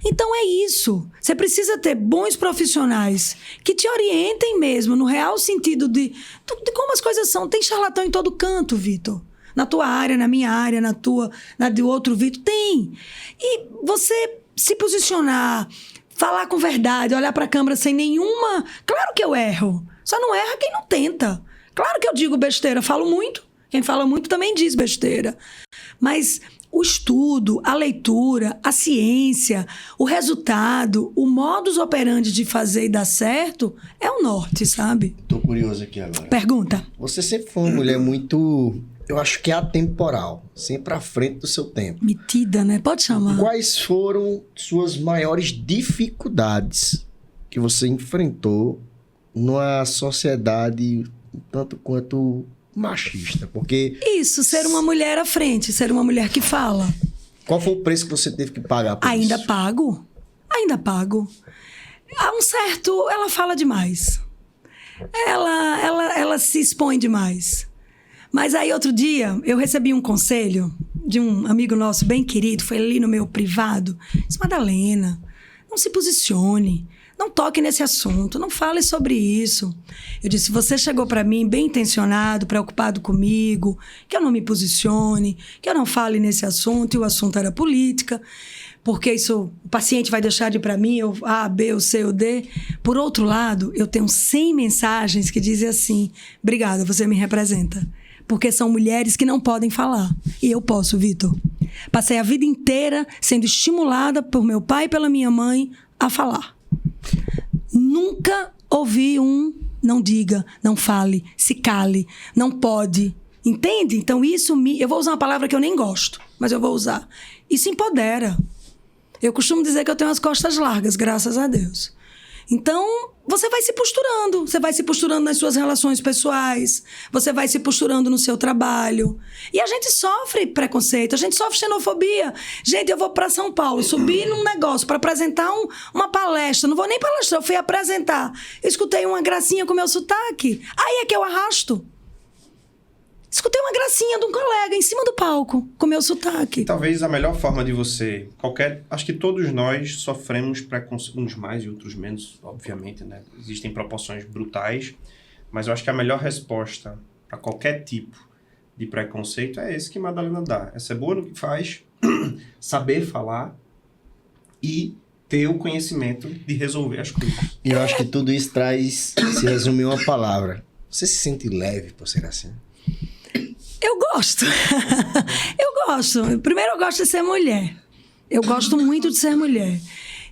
Então é isso. Você precisa ter bons profissionais que te orientem mesmo, no real sentido de como as coisas são. Tem charlatão em todo canto, Vitor. Na tua área, na minha área, na do outro Vitor. Tem. E você se posicionar, falar com verdade, olhar para a câmera sem nenhuma... Claro que eu erro. Só não erra quem não tenta. Claro que eu digo besteira. Falo muito. Quem fala muito também diz besteira. Mas... o estudo, a leitura, a ciência, o resultado, o modus operandi de fazer e dar certo é o norte, sabe? Tô curioso aqui agora. Pergunta. Você sempre foi uma mulher muito, eu acho que atemporal, sempre à frente do seu tempo. Metida, né? Pode chamar. Quais foram suas maiores dificuldades que você enfrentou numa sociedade tanto quanto machista? Porque... Isso, ser uma mulher à frente, ser uma mulher que fala. Qual foi o preço que você teve que pagar por Ainda isso? pago. Ainda pago. Há um certo... Ela fala demais. Ela se expõe demais. Mas aí, outro dia, eu recebi um conselho de um amigo nosso bem querido, foi ali no meu privado. Disse, Madalena, não se posicione. Não toque nesse assunto, não fale sobre isso. Eu disse, você chegou para mim bem intencionado, preocupado comigo, que eu não me posicione, que eu não fale nesse assunto, e o assunto era política, porque isso, o paciente vai deixar de ir para mim, eu A, B, ou C, ou D. Por outro lado, eu tenho 100 mensagens que dizem assim, obrigada, você me representa. Porque são mulheres que não podem falar. E eu posso, Vitor. Passei a vida inteira sendo estimulada por meu pai e pela minha mãe a falar. Nunca ouvi não diga, não fale, se cale, não pode. Entende? Então eu vou usar uma palavra que eu nem gosto, mas eu vou usar. Isso empodera. Eu costumo dizer que eu tenho as costas largas, graças a Deus. Então, você vai se posturando nas suas relações pessoais, você vai se posturando no seu trabalho. E a gente sofre preconceito, a gente sofre xenofobia. Gente, eu vou para São Paulo, subi num negócio para apresentar uma palestra, não vou nem palestrar, eu fui apresentar. Eu escutei uma gracinha com o meu sotaque, aí é que eu arrasto. Escutei uma gracinha de um colega em cima do palco, com meu sotaque. Talvez a melhor forma de você... Acho que todos nós sofremos preconceito, uns mais e outros menos, obviamente, né? Existem proporções brutais, mas eu acho que a melhor resposta para qualquer tipo de preconceito é esse que Madalena dá. É ser boa no que faz, saber falar e ter o conhecimento de resolver as coisas. E eu acho que tudo isso se resume em uma palavra. Você se sente leve por ser assim? Eu gosto. Eu gosto. Primeiro, eu gosto de ser mulher. Eu gosto muito de ser mulher.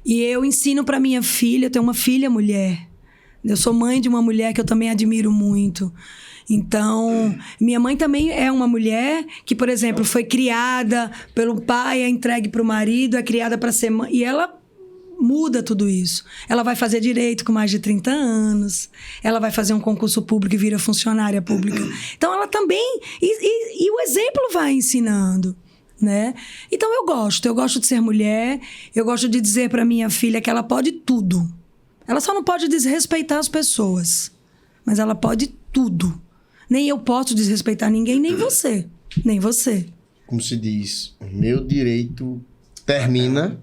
E eu ensino para minha filha, eu tenho uma filha mulher. Eu sou mãe de uma mulher que eu também admiro muito. Então, minha mãe também é uma mulher que, por exemplo, foi criada pelo pai, é entregue para o marido, é criada para ser mãe. E ela muda tudo isso. Ela vai fazer direito com mais de 30 anos. Ela vai fazer um concurso público e vira funcionária pública. Então, ela também... E o exemplo vai ensinando, né? Então, eu gosto de ser mulher. Eu gosto de dizer para minha filha que ela pode tudo. Ela só não pode desrespeitar as pessoas. Mas ela pode tudo. Nem eu posso desrespeitar ninguém, nem você. Nem você. Como se diz, o meu direito termina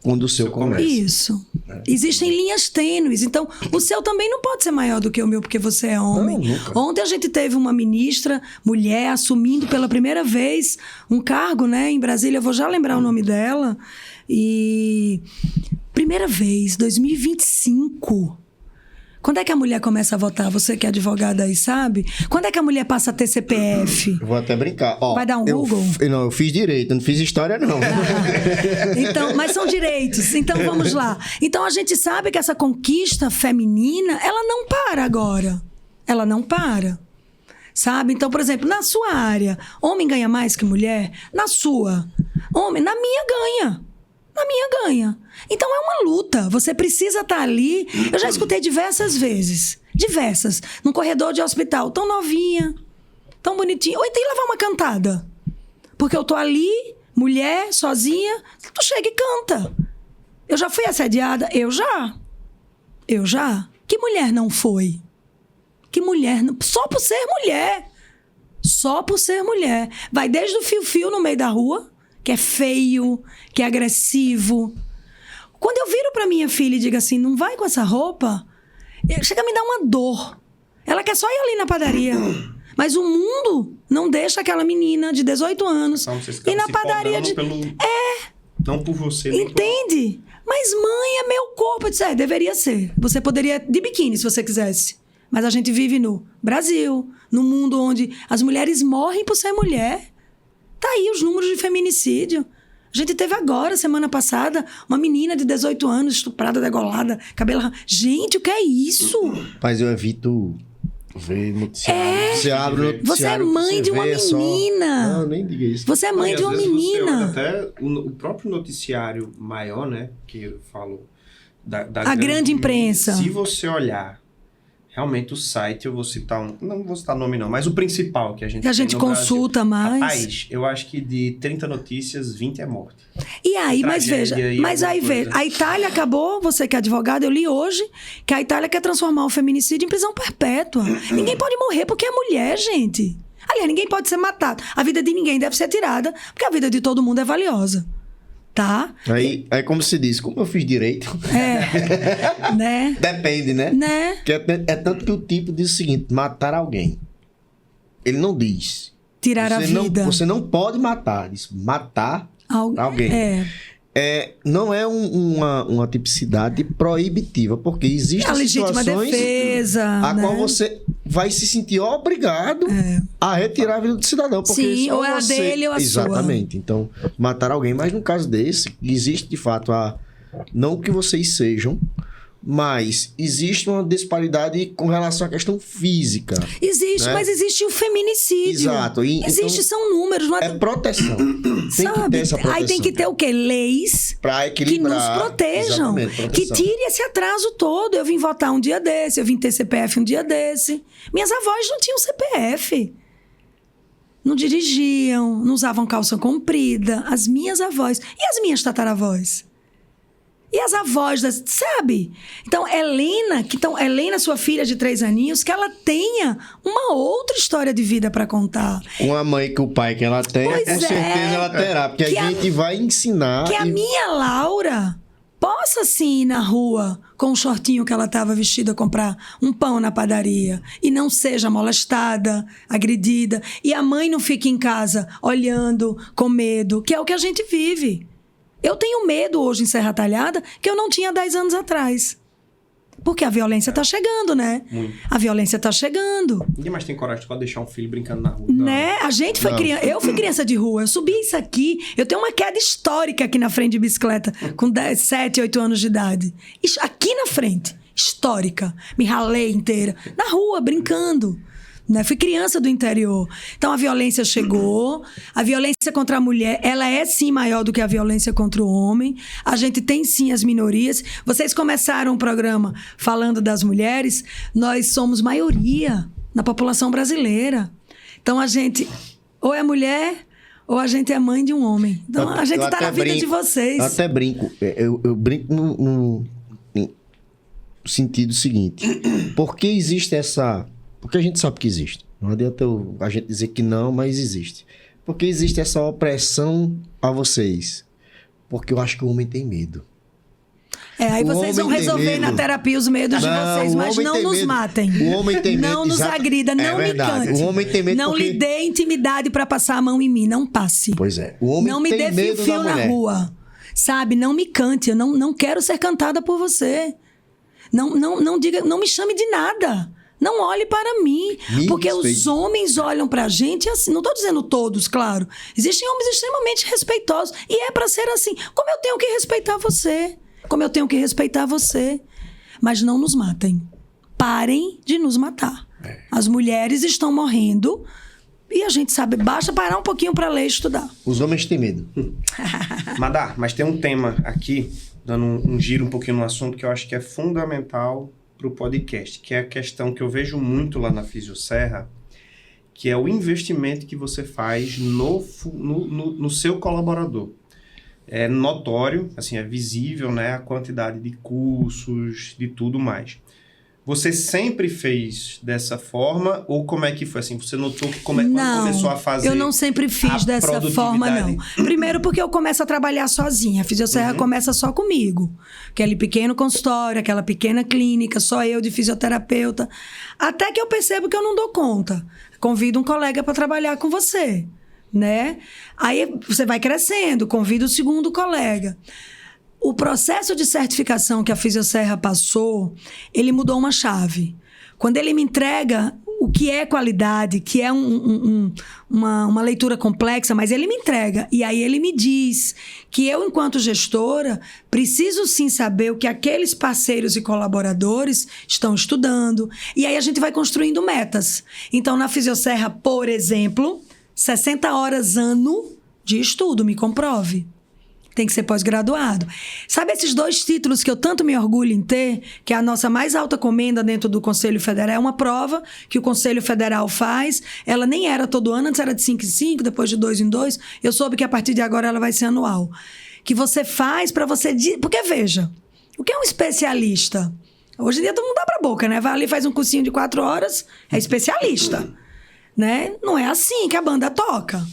quando o seu começa. Isso. Existem linhas tênues. Então, o seu também não pode ser maior do que o meu, porque você é homem. Não, nunca. Ontem a gente teve uma ministra, mulher, assumindo pela primeira vez um cargo, né, em Brasília. Eu vou já lembrar o nome dela. E... primeira vez, 2025. Quando é que a mulher começa a votar? Você que é advogada aí, sabe? Quando é que a mulher passa a ter CPF? Eu vou até brincar. Ó, vai dar um Google? Eu fiz direito, eu não fiz história, não. Então, mas são direitos. Então, vamos lá. Então, a gente sabe que essa conquista feminina, ela não para agora. Ela não para. Sabe? Então, por exemplo, na sua área, homem ganha mais que mulher? Na sua. Homem, na minha ganha. Na minha ganha. Então é uma luta. Você precisa estar ali. Eu já escutei diversas vezes. Diversas. Num corredor de hospital. Tão novinha. Tão bonitinha. Ou então levar uma cantada. Porque eu tô ali, mulher, sozinha. Tu chega e canta. Eu já fui assediada? Eu já. Que mulher não foi? Que mulher não... Só por ser mulher. Só por ser mulher. Vai desde o fio-fio no meio da rua, que é feio, que é agressivo. Quando eu viro pra minha filha e digo assim, não vai com essa roupa, chega a me dar uma dor. Ela quer só ir ali na padaria. Mas o mundo não deixa aquela menina de 18 anos ir na padaria de... Não por você. Entende? Mas mãe, é meu corpo. Eu disse, deveria ser. Você poderia de biquíni, se você quisesse. Mas a gente vive no Brasil, num mundo onde as mulheres morrem por ser mulher. Tá aí os números de feminicídio. A gente teve agora, semana passada, uma menina de 18 anos, estuprada, degolada, cabelo... Gente, o que é isso? Mas eu evito ver noticiário. Você abre o noticiário, você é mãe de uma menina. Não, nem diga isso. Você é mãe de uma menina. Até o próprio noticiário maior, né? Que eu falo... A grande imprensa. Se você olhar... Realmente o site, eu vou citar não vou citar nome não, mas o principal que a gente consulta Brasil. mais. Rapaz, eu acho que de 30 notícias, 20 é morte. E aí, mas veja, a Itália acabou, você que é advogado, eu li hoje, que a Itália quer transformar o feminicídio em prisão perpétua. Ninguém pode morrer porque é mulher, gente. Aliás, ninguém pode ser matado. A vida de ninguém deve ser tirada, porque a vida de todo mundo é valiosa. Tá? Aí como se diz, como eu fiz direito. Né? Depende, né? Que é tanto que o tipo diz o seguinte: matar alguém. Ele não diz. Tirar a vida. Você não pode matar. Diz matar alguém. Não é uma tipicidade proibitiva, porque existem a legítima situações defesa, a né? qual você vai se sentir obrigado a retirar a vida do cidadão. Porque sim, ou é a dele ou a sua. Exatamente. Então, matar alguém. Mas no caso desse, existe de fato não que vocês sejam, mas existe uma disparidade com relação à questão física. Existe, né? Mas existe o feminicídio. Exato. Existe, são números. Não é proteção. Tem que ter essa proteção. Aí tem que ter o quê? Leis que nos protejam. Que tire esse atraso todo. Eu vim votar um dia desse, eu vim ter CPF um dia desse. Minhas avós não tinham CPF. Não dirigiam, não usavam calça comprida. As minhas avós. E as minhas tataravós? E as avós, sabe? Então, Helena, sua filha de 3 aninhos, que ela tenha uma outra história de vida para contar. Com a mãe que o pai que ela tem, com certeza ela terá. Porque a gente vai ensinar... Que a minha Laura possa, sim, ir na rua com o shortinho que ela estava vestida, comprar um pão na padaria. E não seja molestada, agredida. E a mãe não fique em casa olhando com medo, que é o que a gente vive. Eu tenho medo hoje em Serra Talhada que eu não tinha 10 anos atrás. Porque a violência tá chegando, né? Muito. A violência tá chegando. Ninguém mais tem coragem de deixar um filho brincando na rua. Né? A gente foi criança. Eu fui criança de rua. Eu subi isso aqui. Eu tenho uma queda histórica aqui na frente de bicicleta com 7, 8 anos de idade. Aqui na frente. Histórica. Me ralei inteira. Na rua, brincando. Né? Fui criança do interior. Então a violência chegou. A violência contra a mulher, ela é sim maior do que a violência contra o homem. A gente tem sim as minorias. Vocês começaram o programa falando das mulheres. Nós somos maioria na população brasileira. Então a gente ou é mulher ou a gente é mãe de um homem. Então a gente está na vida de vocês. Eu até brinco. Eu brinco no sentido seguinte. Por que existe essa... Porque a gente sabe que existe. Não adianta a gente dizer que não, mas existe. Porque existe essa opressão a vocês. Porque eu acho que o homem tem medo. Aí vocês vão resolver na terapia os medos de vocês, mas não nos matem. O homem tem medo. Não nos agrida, não me cante. O homem tem medo não lhe dê intimidade para passar a mão em mim, não passe. Pois é. O homem não me dê fio na rua. Sabe? Não me cante. Eu não quero ser cantada por você. Não diga, não me chame de nada. Não olhe para mim, porque os homens olham pra gente assim. Não tô dizendo todos, claro. Existem homens extremamente respeitosos. E é pra ser assim. Como eu tenho que respeitar você. Como eu tenho que respeitar você. Mas não nos matem. Parem de nos matar. As mulheres estão morrendo. E a gente sabe, basta parar um pouquinho pra ler e estudar. Os homens têm medo. Madá, mas tem um tema aqui, dando um giro um pouquinho no assunto, que eu acho que é fundamental para o podcast, que é a questão que eu vejo muito lá na Fisioserra, que é o investimento que você faz no seu colaborador. É notório, assim, é visível, né, a quantidade de cursos, de tudo mais. Você sempre fez dessa forma? Ou como é que foi? Assim, você notou que quando começou a fazer? Eu não sempre fiz dessa forma, não. Primeiro porque eu começo a trabalhar sozinha. A Fisioserra começa só comigo. Aquele pequeno consultório, aquela pequena clínica, só eu de fisioterapeuta. Até que eu percebo que eu não dou conta. Convido um colega para trabalhar com você, né? Aí você vai crescendo, convida o segundo colega. O processo de certificação que a Fisioserra passou, ele mudou uma chave. Quando ele me entrega o que é qualidade, que é uma leitura complexa, mas ele me entrega. E aí ele me diz que eu, enquanto gestora, preciso sim saber o que aqueles parceiros e colaboradores estão estudando. E aí a gente vai construindo metas. Então, na Fisioserra, por exemplo, 60 horas ano de estudo, me comprove. Tem que ser pós-graduado. Sabe esses 2 títulos que eu tanto me orgulho em ter, que é a nossa mais alta comenda dentro do Conselho Federal, é uma prova que o Conselho Federal faz. Ela nem era todo ano, antes era de 5 em 5, depois de 2 em 2. Eu soube que a partir de agora ela vai ser anual. Que você faz para você... Porque, veja, o que é um especialista? Hoje em dia todo mundo abre a boca, né? Vai ali, faz um cursinho de 4 horas, é especialista. Né? Não é assim que a banda toca.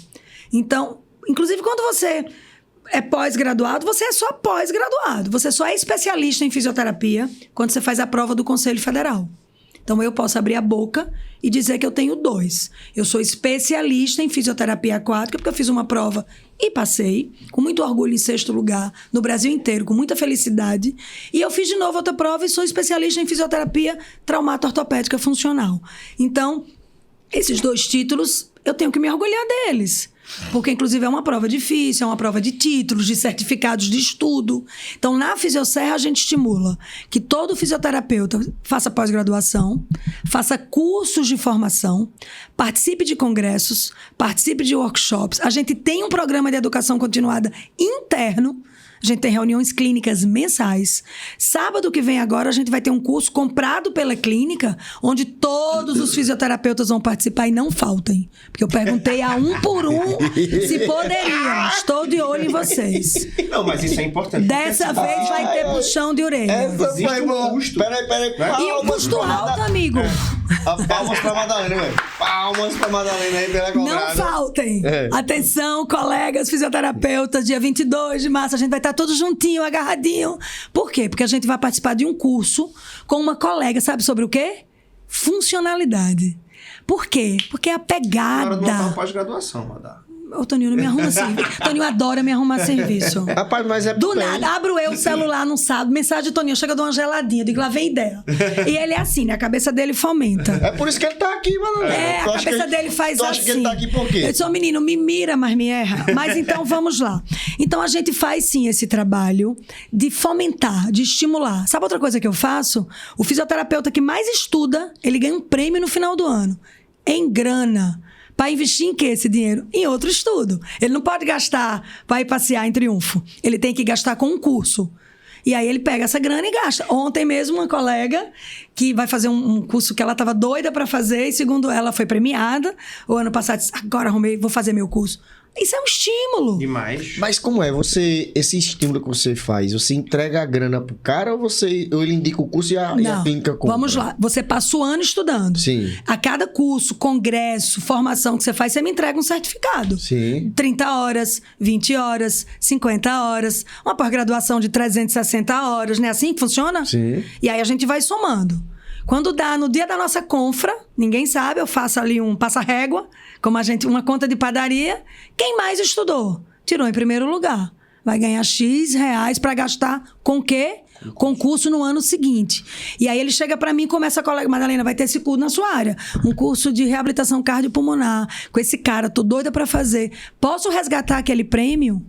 Então, inclusive quando você... é pós-graduado, você é só pós-graduado. Você só é especialista em fisioterapia quando você faz a prova do Conselho Federal. Então, eu posso abrir a boca e dizer que eu tenho 2. Eu sou especialista em fisioterapia aquática, porque eu fiz uma prova e passei, com muito orgulho, em 6º lugar, no Brasil inteiro, com muita felicidade. E eu fiz de novo outra prova e sou especialista em fisioterapia traumato-ortopédica funcional. Então, esses 2 títulos, eu tenho que me orgulhar deles. Porque, inclusive, é uma prova difícil, é uma prova de títulos, de certificados de estudo. Então, na Fisioserra, a gente estimula que todo fisioterapeuta faça pós-graduação, faça cursos de formação, participe de congressos, participe de workshops. A gente tem um programa de educação continuada interno. A gente tem reuniões clínicas mensais. Sábado que vem agora, a gente vai ter um curso comprado pela clínica, onde todos os fisioterapeutas vão participar e não faltem. Porque eu perguntei a um por um se poderiam. Estou de olho em vocês. Não, mas isso é importante. Dessa vez vai ter puxão de orelha. Essa foi boa. Custo. Peraí. E o custo alto, amigo. Palmas pra Madalena, velho. Palmas pra Madalena aí pela Não cobrada. faltem. Atenção, colegas fisioterapeutas, dia 22 de março, a gente vai estar todos juntinho, agarradinho. Por quê? Porque a gente vai participar de um curso com uma colega, sabe sobre o quê? Funcionalidade. Por quê? Porque a Na hora de montar pegada... uma pós-graduação, Madá. Ô, Toninho, não me arruma serviço. Toninho adora me arrumar serviço. Rapaz, mas é Do bem. nada, abro eu o celular num sábado, mensagem de Toninho, chega de uma geladinha, eu digo, lá vem ideia. E ele é assim, né? A cabeça dele fomenta. É por isso que ele tá aqui, mano. É, Tu a acha cabeça que- dele faz tu assim. acha que ele tá aqui por quê? Eu sou menino, me mira, mas me erra. Mas então, vamos lá. Então, a gente faz, sim, esse trabalho de fomentar, de estimular. Sabe outra coisa que eu faço? O fisioterapeuta que mais estuda, ele ganha um prêmio no final do ano. Em grana. Para investir em quê esse dinheiro? Em outro estudo. Ele não pode gastar para ir passear em Triunfo. Ele tem que gastar com um curso. E aí ele pega essa grana e gasta. Ontem mesmo, uma colega que vai fazer um curso que ela estava doida para fazer, e segundo ela, foi premiada. O ano passado disse, agora arrumei, vou fazer meu curso. Isso é um estímulo. Demais. Mas como é? Esse estímulo que você faz, você entrega a grana pro cara ou ele indica o curso e a clínica compra? Vamos lá. Você passa o ano estudando. Sim. A cada curso, congresso, formação que você faz, você me entrega um certificado. Sim. 30 horas, 20 horas, 50 horas. Uma pós-graduação de 360 horas, não é assim que funciona? Sim. E aí a gente vai somando. Quando dá no dia da nossa confra, ninguém sabe, eu faço ali um passa-régua, como uma conta de padaria. Quem mais estudou? Tirou em primeiro lugar. Vai ganhar X reais para gastar com o quê? Concurso no ano seguinte. E aí ele chega para mim e começa, colega, Madalena, vai ter esse curso na sua área. Um curso de reabilitação cardiopulmonar. Com esse cara, tô doida para fazer. Posso resgatar aquele prêmio?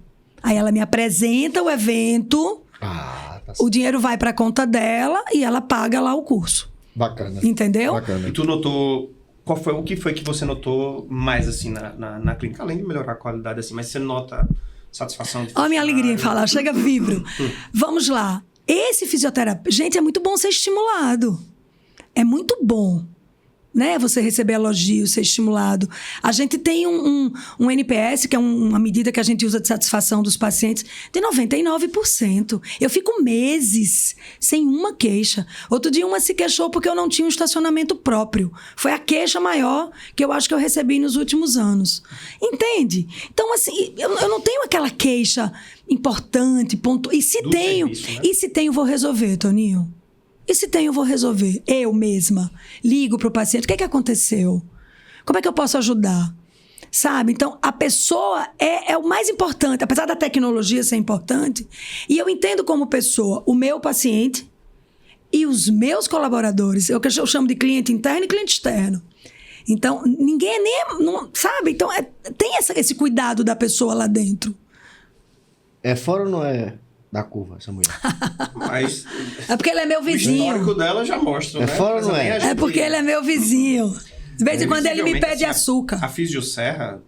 Aí ela me apresenta o evento, Ah, tá o dinheiro vai para a conta dela e ela paga lá o curso. bacana. Entendeu? Bacana. E tu notou... O que foi que você notou mais, assim, na clínica? Além de melhorar a qualidade, assim, mas você nota satisfação de Olha a minha alegria em funcionário? falar, chega vibro. Vamos lá. Esse fisioterapeuta... Gente, é muito bom ser estimulado. É muito bom, né? Você receber elogios, ser estimulado. A gente tem um NPS, que é uma medida que a gente usa de satisfação dos pacientes, de 99%. Eu fico meses sem uma queixa. Outro dia uma se queixou porque eu não tinha um estacionamento próprio. Foi a queixa maior que eu acho que eu recebi nos últimos anos. Entende? Então, assim, eu não tenho aquela queixa importante, ponto. E se Do tenho, serviço, né? e se tenho, vou resolver, Toninho. E se tem, eu vou resolver. Eu mesma. Ligo para o paciente. O que é que aconteceu? Como é que eu posso ajudar? Sabe? Então, a pessoa é o mais importante. Apesar da tecnologia ser importante. E eu entendo como pessoa o meu paciente e os meus colaboradores. É o que eu chamo de cliente interno e cliente externo. Então, ninguém é nem... Não, sabe? Então, tem esse cuidado da pessoa lá dentro. É fora ou não é da curva, essa mulher? Mas É porque ele é meu o vizinho. histórico dela já mostra, É né? fora ou Mas não nem é? a gente É porque ia. ele é meu vizinho. De vez em quando ele me Visivelmente, pede assim, açúcar. A Fisioserra,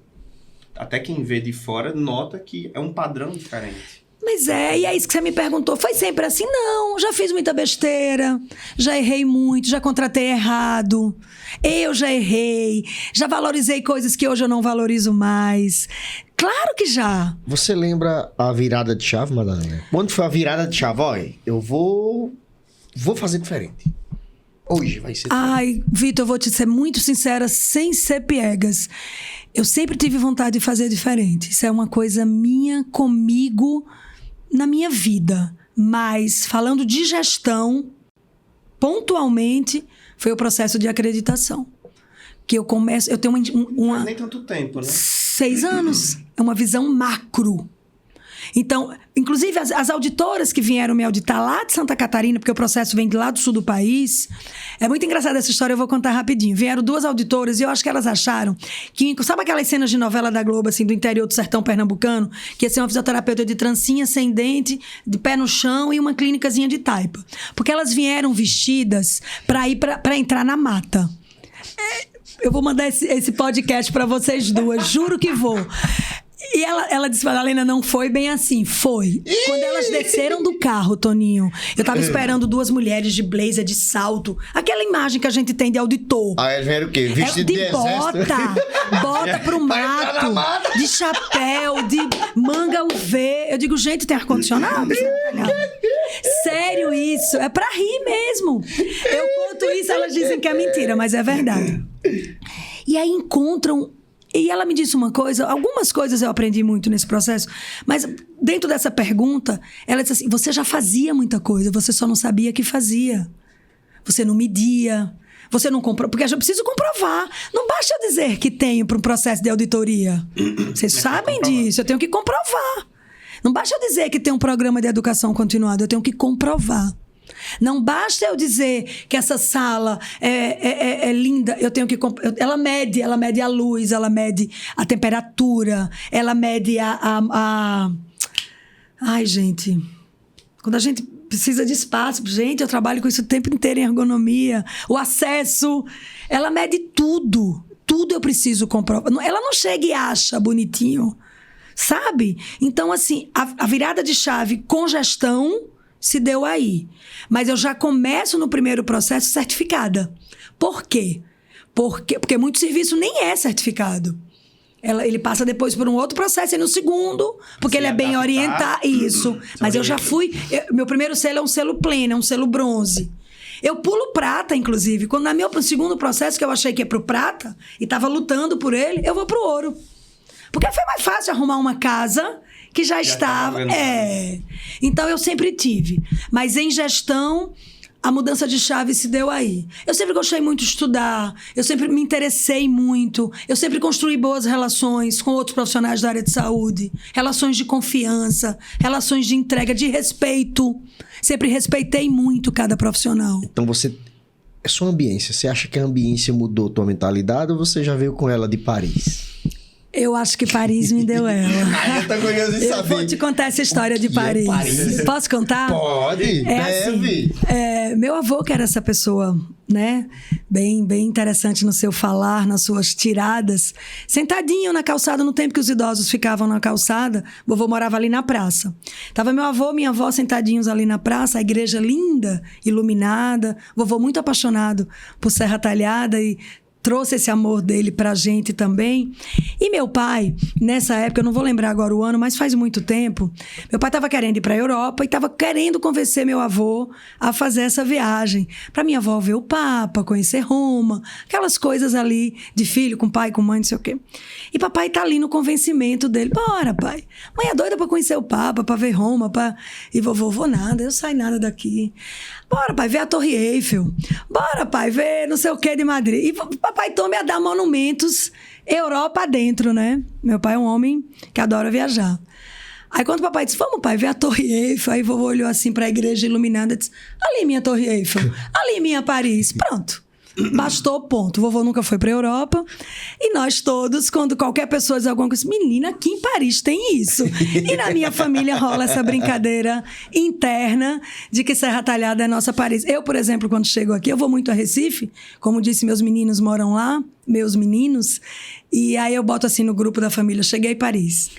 até quem vê de fora, nota que é um padrão diferente. Mas e é isso que você me perguntou. Foi sempre assim? Não, já fiz muita besteira, já errei muito, já contratei errado, eu já errei, já valorizei coisas que hoje eu não valorizo mais. Claro que já. Você lembra a virada de chave, Madalena? Quando foi a virada de chave? Olha, eu vou fazer diferente. Hoje vai ser diferente. Ai, Vitor, eu vou te ser muito sincera, sem ser piegas. Eu sempre tive vontade de fazer diferente. Isso é uma coisa minha, comigo, na minha vida. Mas, falando de gestão, pontualmente, foi o processo de acreditação. Que eu tenho uma Nem tanto tempo, né? 6 anos. É uma visão macro. Então, inclusive, as auditoras que vieram me auditar lá de Santa Catarina, porque o processo vem de lá do sul do país, é muito engraçada essa história, eu vou contar rapidinho. Vieram 2 auditoras e eu acho que elas acharam que... Sabe aquelas cenas de novela da Globo, assim, do interior do sertão pernambucano? Que ia ser uma fisioterapeuta de trancinha, sem dente, de pé no chão e uma clínicazinha de taipa. Porque elas vieram vestidas para entrar na mata. Eu vou mandar esse podcast para vocês duas, juro que vou. E ela disse, Madalena, não foi bem assim. Foi. Quando elas desceram do carro, Toninho, eu tava esperando 2 mulheres de blazer, de salto. Aquela imagem que a gente tem de auditor. Aí eles vieram o quê? Vestido de exército? Bota pro mato, de chapéu, de manga UV. Eu digo, gente, tem ar-condicionado? Sério isso? É pra rir mesmo. Eu conto isso, elas dizem que é mentira, mas é verdade. E aí encontram... E ela me disse uma coisa, algumas coisas eu aprendi muito nesse processo, mas dentro dessa pergunta, ela disse assim, você já fazia muita coisa, você só não sabia que fazia. Você não media, você não comprou, porque eu preciso comprovar. Não basta eu dizer que tenho para um processo de auditoria. Vocês sabem disso, eu tenho que comprovar. Não basta eu dizer que tem um programa de educação continuada, eu tenho que comprovar. Não basta eu dizer que essa sala é linda, eu tenho que... Ela mede a luz, ela mede a temperatura, ela mede Ai, gente... Quando a gente precisa de espaço, gente, eu trabalho com isso o tempo inteiro em ergonomia, o acesso, ela mede tudo. Tudo eu preciso comprovar. Ela não chega e acha bonitinho, sabe? Então, assim, a virada de chave com gestão... se deu aí. Mas eu já começo no primeiro processo certificada. Por quê? Porque muito serviço nem é certificado. Ele passa depois por um outro processo, e no segundo, porque ele é bem orientado. Isso. Mas eu já fui... Meu primeiro selo é um selo pleno, é um selo bronze. Eu pulo prata, inclusive. Quando no meu segundo processo, que eu achei que ia pro prata, e estava lutando por ele, eu vou pro ouro. Porque foi mais fácil arrumar uma casa... que já estava... Então, eu sempre tive. Mas em gestão, a mudança de chave se deu aí. Eu sempre gostei muito de estudar, eu sempre me interessei muito, eu sempre construí boas relações com outros profissionais da área de saúde, relações de confiança, relações de entrega, de respeito. Sempre respeitei muito cada profissional. Então, é sua ambiência. Você acha que a ambiência mudou tua mentalidade ou você já veio com ela de Paris? Eu acho que Paris me deu ela. Eu tô curioso em saber. Eu vou te contar essa história de Paris. Posso contar? Pode, deve. Assim, meu avô, que era essa pessoa, né? Bem interessante no seu falar, nas suas tiradas. Sentadinho na calçada, no tempo que os idosos ficavam na calçada, vovô morava ali na praça. Tava meu avô, minha avó sentadinhos ali na praça, a igreja linda, iluminada. Vovô muito apaixonado por Serra Talhada e... trouxe esse amor dele pra gente também. E meu pai, nessa época, eu não vou lembrar agora o ano, mas faz muito tempo, meu pai estava querendo ir pra Europa e estava querendo convencer meu avô a fazer essa viagem. Pra minha avó ver o Papa, conhecer Roma, aquelas coisas ali de filho com pai, com mãe, não sei o quê. E papai tá ali no convencimento dele. Bora, pai. Mãe é doida pra conhecer o Papa, pra ver Roma, E vovô, nada, eu saio nada daqui. Bora, pai, ver a Torre Eiffel. Bora, pai, ver não sei o que de Madrid. E papai tome a dar monumentos Europa dentro, né? Meu pai é um homem que adora viajar. Aí quando o papai disse, vamos, pai, ver a Torre Eiffel. Aí vovô olhou assim pra igreja iluminada e disse, ali minha Torre Eiffel, ali minha Paris. Pronto. Bastou, ponto. Vovô nunca foi pra Europa. E nós todos, quando qualquer pessoa diz alguma coisa, menina, aqui em Paris tem isso. E na minha família rola essa brincadeira interna de que Serra Talhada é nossa Paris. Eu, por exemplo, quando chego aqui, eu vou muito a Recife. Como disse, meus meninos moram lá, meus meninos. E aí eu boto assim no grupo da família, cheguei em Paris.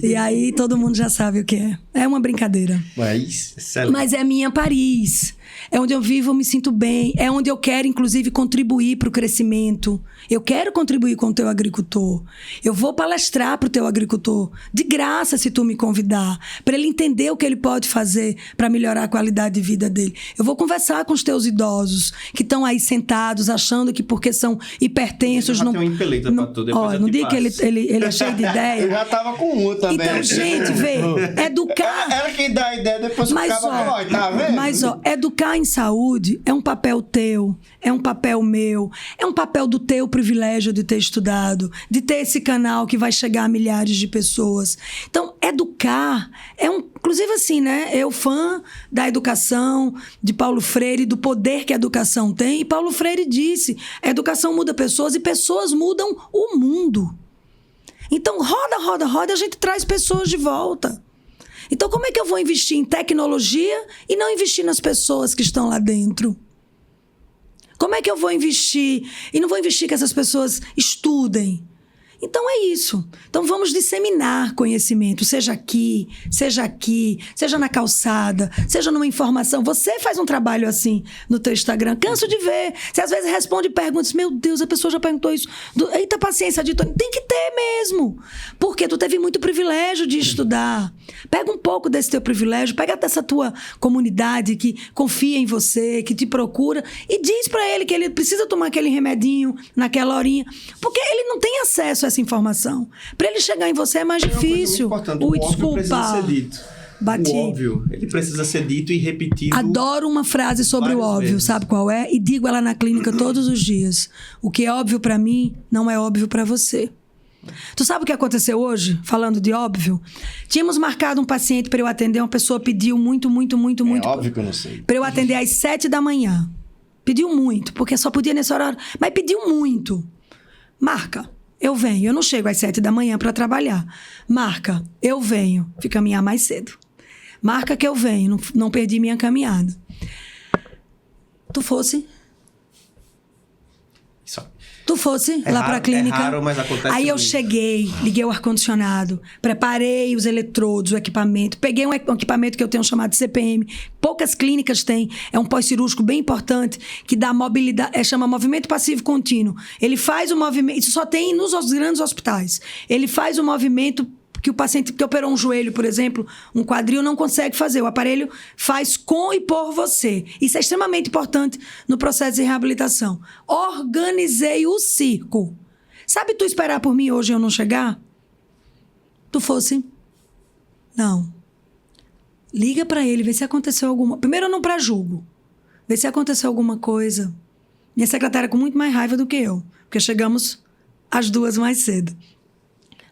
E aí todo mundo já sabe o que é. É uma brincadeira. Mas é minha Paris. É onde eu vivo, eu me sinto bem. É onde eu quero, inclusive, contribuir para o crescimento. Eu quero contribuir com o teu agricultor. Eu vou palestrar para o teu agricultor. De graça, se tu me convidar. Para ele entender o que ele pode fazer para melhorar a qualidade de vida dele. Eu vou conversar com os teus idosos que estão aí sentados, achando que porque são hipertensos... Não tem uma empeleita para tudo. Ó, no dia que ele é cheio de ideia... Eu já tava com uma também. Então, gente, vê, educar... Ela que dá a ideia, depois ficava... Tá vendo? Mas, ó, educar em saúde é um papel teu, é um papel meu, é um papel do teu privilégio de ter estudado, de ter esse canal que vai chegar a milhares de pessoas. Então, educar é um... Inclusive assim, né? Eu fã da educação, de Paulo Freire, do poder que a educação tem. E Paulo Freire disse, a educação muda pessoas e pessoas mudam o mundo. Então, roda, a gente traz pessoas de volta. Então, como é que eu vou investir em tecnologia e não investir nas pessoas que estão lá dentro? Como é que eu vou investir e não vou investir que essas pessoas estudem? Então é isso. Então vamos disseminar conhecimento, seja aqui, seja na calçada, seja numa informação. Você faz um trabalho assim no teu Instagram, canso de ver. Você às vezes responde perguntas, meu Deus, a pessoa já perguntou isso. Eita, paciência, editor. Tem que ter mesmo. Porque tu teve muito privilégio de estudar. Pega um pouco desse teu privilégio, pega dessa tua comunidade que confia em você, que te procura e diz pra ele que ele precisa tomar aquele remedinho naquela horinha. Porque ele não tem acesso a essa informação. Para ele chegar em você é mais difícil. O óbvio precisa ser dito. Bati. O óbvio, ele precisa ser dito e repetido. Adoro uma frase sobre o óbvio, vezes. Sabe qual é? E digo ela na clínica todos os dias. O que é óbvio para mim não é óbvio para você. Tu sabe o que aconteceu hoje? Falando de óbvio. Tínhamos marcado um paciente para eu atender. Uma pessoa pediu muito. É óbvio que eu não sei. Para eu atender às 7 da manhã. Pediu muito, porque só podia nesse horário. Mas pediu muito. Marca. Eu venho. Eu não chego às 7 da manhã para trabalhar. Marca. Eu venho. Fui caminhar mais cedo. Marca que eu venho. Não perdi minha caminhada. Tu fosse... Tu fosse lá para a clínica. É raro, mas acontece. Aí eu muito. cheguei, liguei o ar-condicionado, preparei os eletrodos, o equipamento, peguei um equipamento que eu tenho chamado de CPM. Poucas clínicas têm, é um pós-cirúrgico bem importante, que dá mobilidade, chama movimento passivo contínuo. Ele faz o movimento, isso só tem nos grandes hospitais. Ele faz o movimento que o paciente que operou um joelho, por exemplo, um quadril, não consegue fazer. O aparelho faz com e por você. Isso é extremamente importante no processo de reabilitação. Organizei o circo. Sabe tu esperar por mim hoje e eu não chegar? Tu fosse? Não. Liga pra ele, vê se aconteceu alguma... Primeiro eu não pré-julgo. Vê se aconteceu alguma coisa. Minha secretária com muito mais raiva do que eu. Porque chegamos às 2 mais cedo.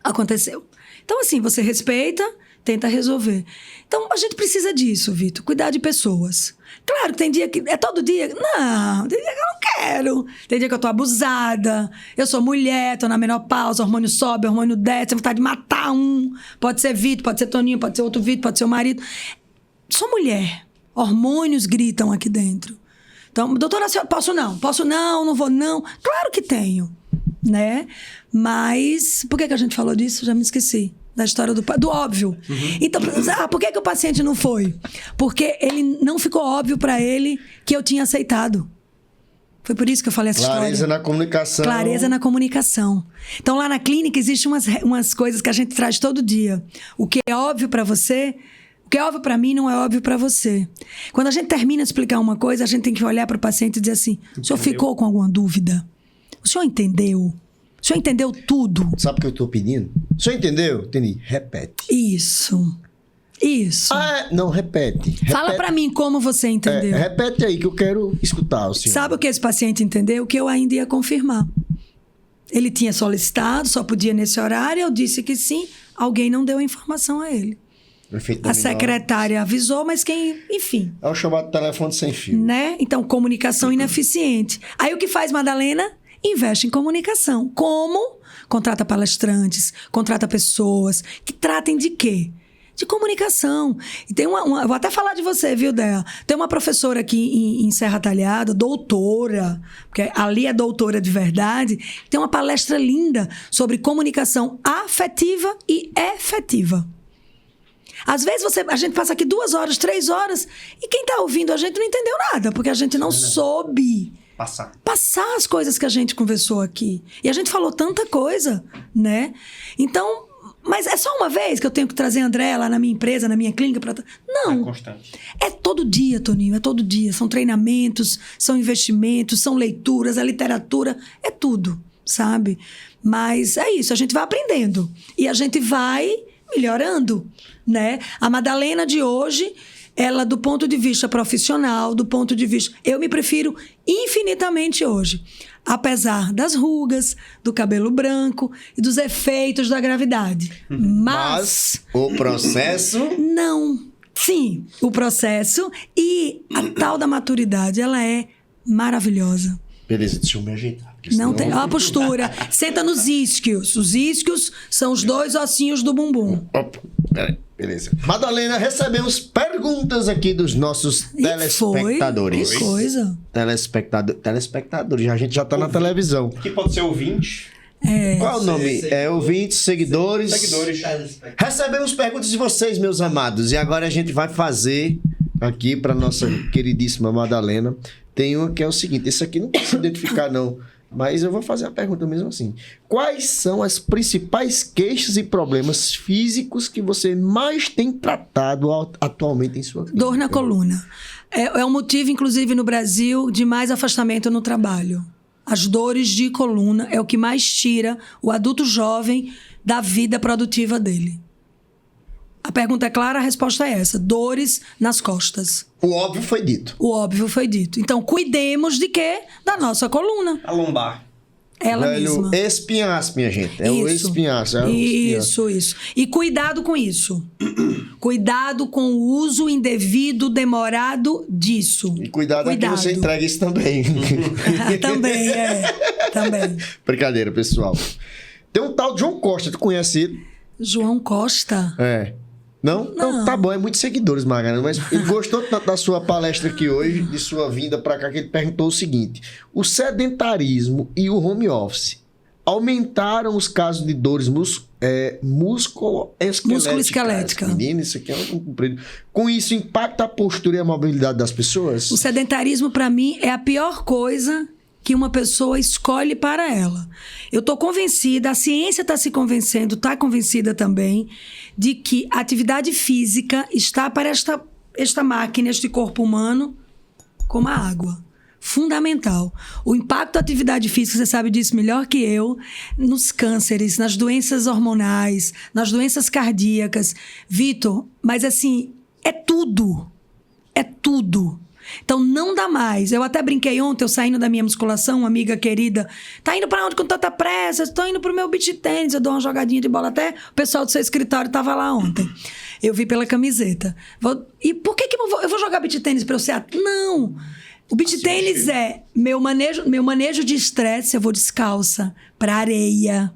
Aconteceu. Então, assim, você respeita, tenta resolver. Então, a gente precisa disso, Vitor. Cuidar de pessoas. Claro que tem dia que... É todo dia? Não, tem dia que eu não quero. Tem dia que eu tô abusada. Eu sou mulher, tô na menopausa, hormônio sobe, hormônio desce, tem vontade de matar um. Pode ser Vitor, pode ser Toninho, pode ser outro Vitor, pode ser o marido. Sou mulher. Hormônios gritam aqui dentro. Então, doutora, posso não vou não. Claro que tenho, né? Mas, por que a gente falou disso? Já me esqueci. Da história do óbvio. Uhum. Então, por que o paciente não foi? Porque ele não ficou óbvio para ele que eu tinha aceitado. Foi por isso que eu falei essa história. Clareza na comunicação. Clareza na comunicação. Então, lá na clínica, existem umas coisas que a gente traz todo dia. O que é óbvio para você, o que é óbvio para mim não é óbvio para você. Quando a gente termina de explicar uma coisa, a gente tem que olhar para o paciente e dizer assim, o senhor ficou com alguma dúvida? O senhor entendeu? O senhor entendeu tudo? Sabe o que eu estou pedindo? O senhor entendeu? Entendi. Repete. Isso. Não, repete. Fala pra mim como você entendeu. Repete aí que eu quero escutar o senhor. Sabe o que esse paciente entendeu? O que eu ainda ia confirmar. Ele tinha solicitado, só podia nesse horário, eu disse que sim, alguém não deu a informação a ele. Efeito A dominó. secretária avisou, mas quem... Enfim. É o chamado telefone sem fio. Né? Então, comunicação ineficiente. Aí o que faz Madalena? Investe em comunicação. Como? Contrata palestrantes, contrata pessoas que tratem de quê? De comunicação. E tem vou até falar de você, viu, Dea? Tem uma professora aqui em Serra Talhada, doutora, porque ali é doutora de verdade, tem uma palestra linda sobre comunicação afetiva e efetiva. Às vezes a gente passa aqui 2 horas, 3 horas, e quem está ouvindo a gente não entendeu nada, porque a gente não soube passar as coisas que a gente conversou aqui. E a gente falou tanta coisa, né? Então, mas é só uma vez que eu tenho que trazer a André lá na minha empresa, na minha clínica? Não. É constante. É todo dia, Toninho, é todo dia. São treinamentos, são investimentos, são leituras, a literatura, é tudo, sabe? Mas é isso, a gente vai aprendendo. E a gente vai melhorando, né? A Madalena de hoje, ela do ponto de vista profissional, do ponto de vista... Eu me prefiro infinitamente hoje. Apesar das rugas, do cabelo branco e dos efeitos da gravidade. Mas o processo... Não. Sim, o processo e a tal da maturidade, ela é maravilhosa. Beleza, deixa eu me ajeitar. Não tem... Olha a postura. Senta nos isquios. Os isquios são os 2 ossinhos do bumbum. Opa, peraí. Beleza. Madalena, recebemos perguntas aqui dos nossos telespectadores. Que coisa. Telespectadores. A gente já tá na televisão. Que pode ser ouvinte. Qual o nome? Ouvintes, seguidores. Seguidores. Recebemos perguntas de vocês, meus amados. E agora a gente vai fazer aqui para nossa queridíssima Madalena. Tem uma que é o seguinte. Esse aqui não precisa identificar, não. Mas eu vou fazer a pergunta mesmo assim. Quais são as principais queixas e problemas físicos que você mais tem tratado atualmente em sua vida? Dor na coluna. É um motivo, inclusive, no Brasil, de mais afastamento no trabalho. As dores de coluna é o que mais tira o adulto jovem da vida produtiva dele. A pergunta é clara, a resposta é essa. Dores nas costas. O óbvio foi dito. O óbvio foi dito. Então, cuidemos de quê? Da nossa coluna. A lombar. Ela mesma. Espinhaço, minha gente. É isso. o espinhaço. Isso. E cuidado com isso. Cuidado com o uso indevido, demorado disso. E cuidado é que você entrega isso também. Também. Brincadeira, pessoal. Tem um tal de João Costa, tu conhece ele? João Costa? É. Não? Tá bom, é muitos seguidores, Magana, mas ele gostou tanto da sua palestra aqui hoje, de sua vinda pra cá, que ele perguntou o seguinte: o sedentarismo e o home office aumentaram os casos de dores musculoesqueléticas. Menina, isso aqui é um comprido. Com isso, impacta a postura e a mobilidade das pessoas? O sedentarismo, pra mim, é a pior coisa que uma pessoa escolhe para ela. Eu estou convencida, a ciência está se convencendo, está convencida também, de que a atividade física está para esta máquina, este corpo humano, como a água. Fundamental. O impacto da atividade física, você sabe disso melhor que eu, nos cânceres, nas doenças hormonais, nas doenças cardíacas. Vitor, mas assim, é tudo. É tudo. Então, não dá mais. Eu até brinquei ontem, eu saindo da minha musculação, uma amiga querida, tá indo pra onde com tanta pressa? Estou indo pro meu beach tênis, eu dou uma jogadinha de bola. Até o pessoal do seu escritório tava lá ontem. Eu vi pela camiseta. E por que eu vou jogar beach tênis pra eu ser... Não! O beach tênis é meu manejo de estresse, eu vou descalça pra areia.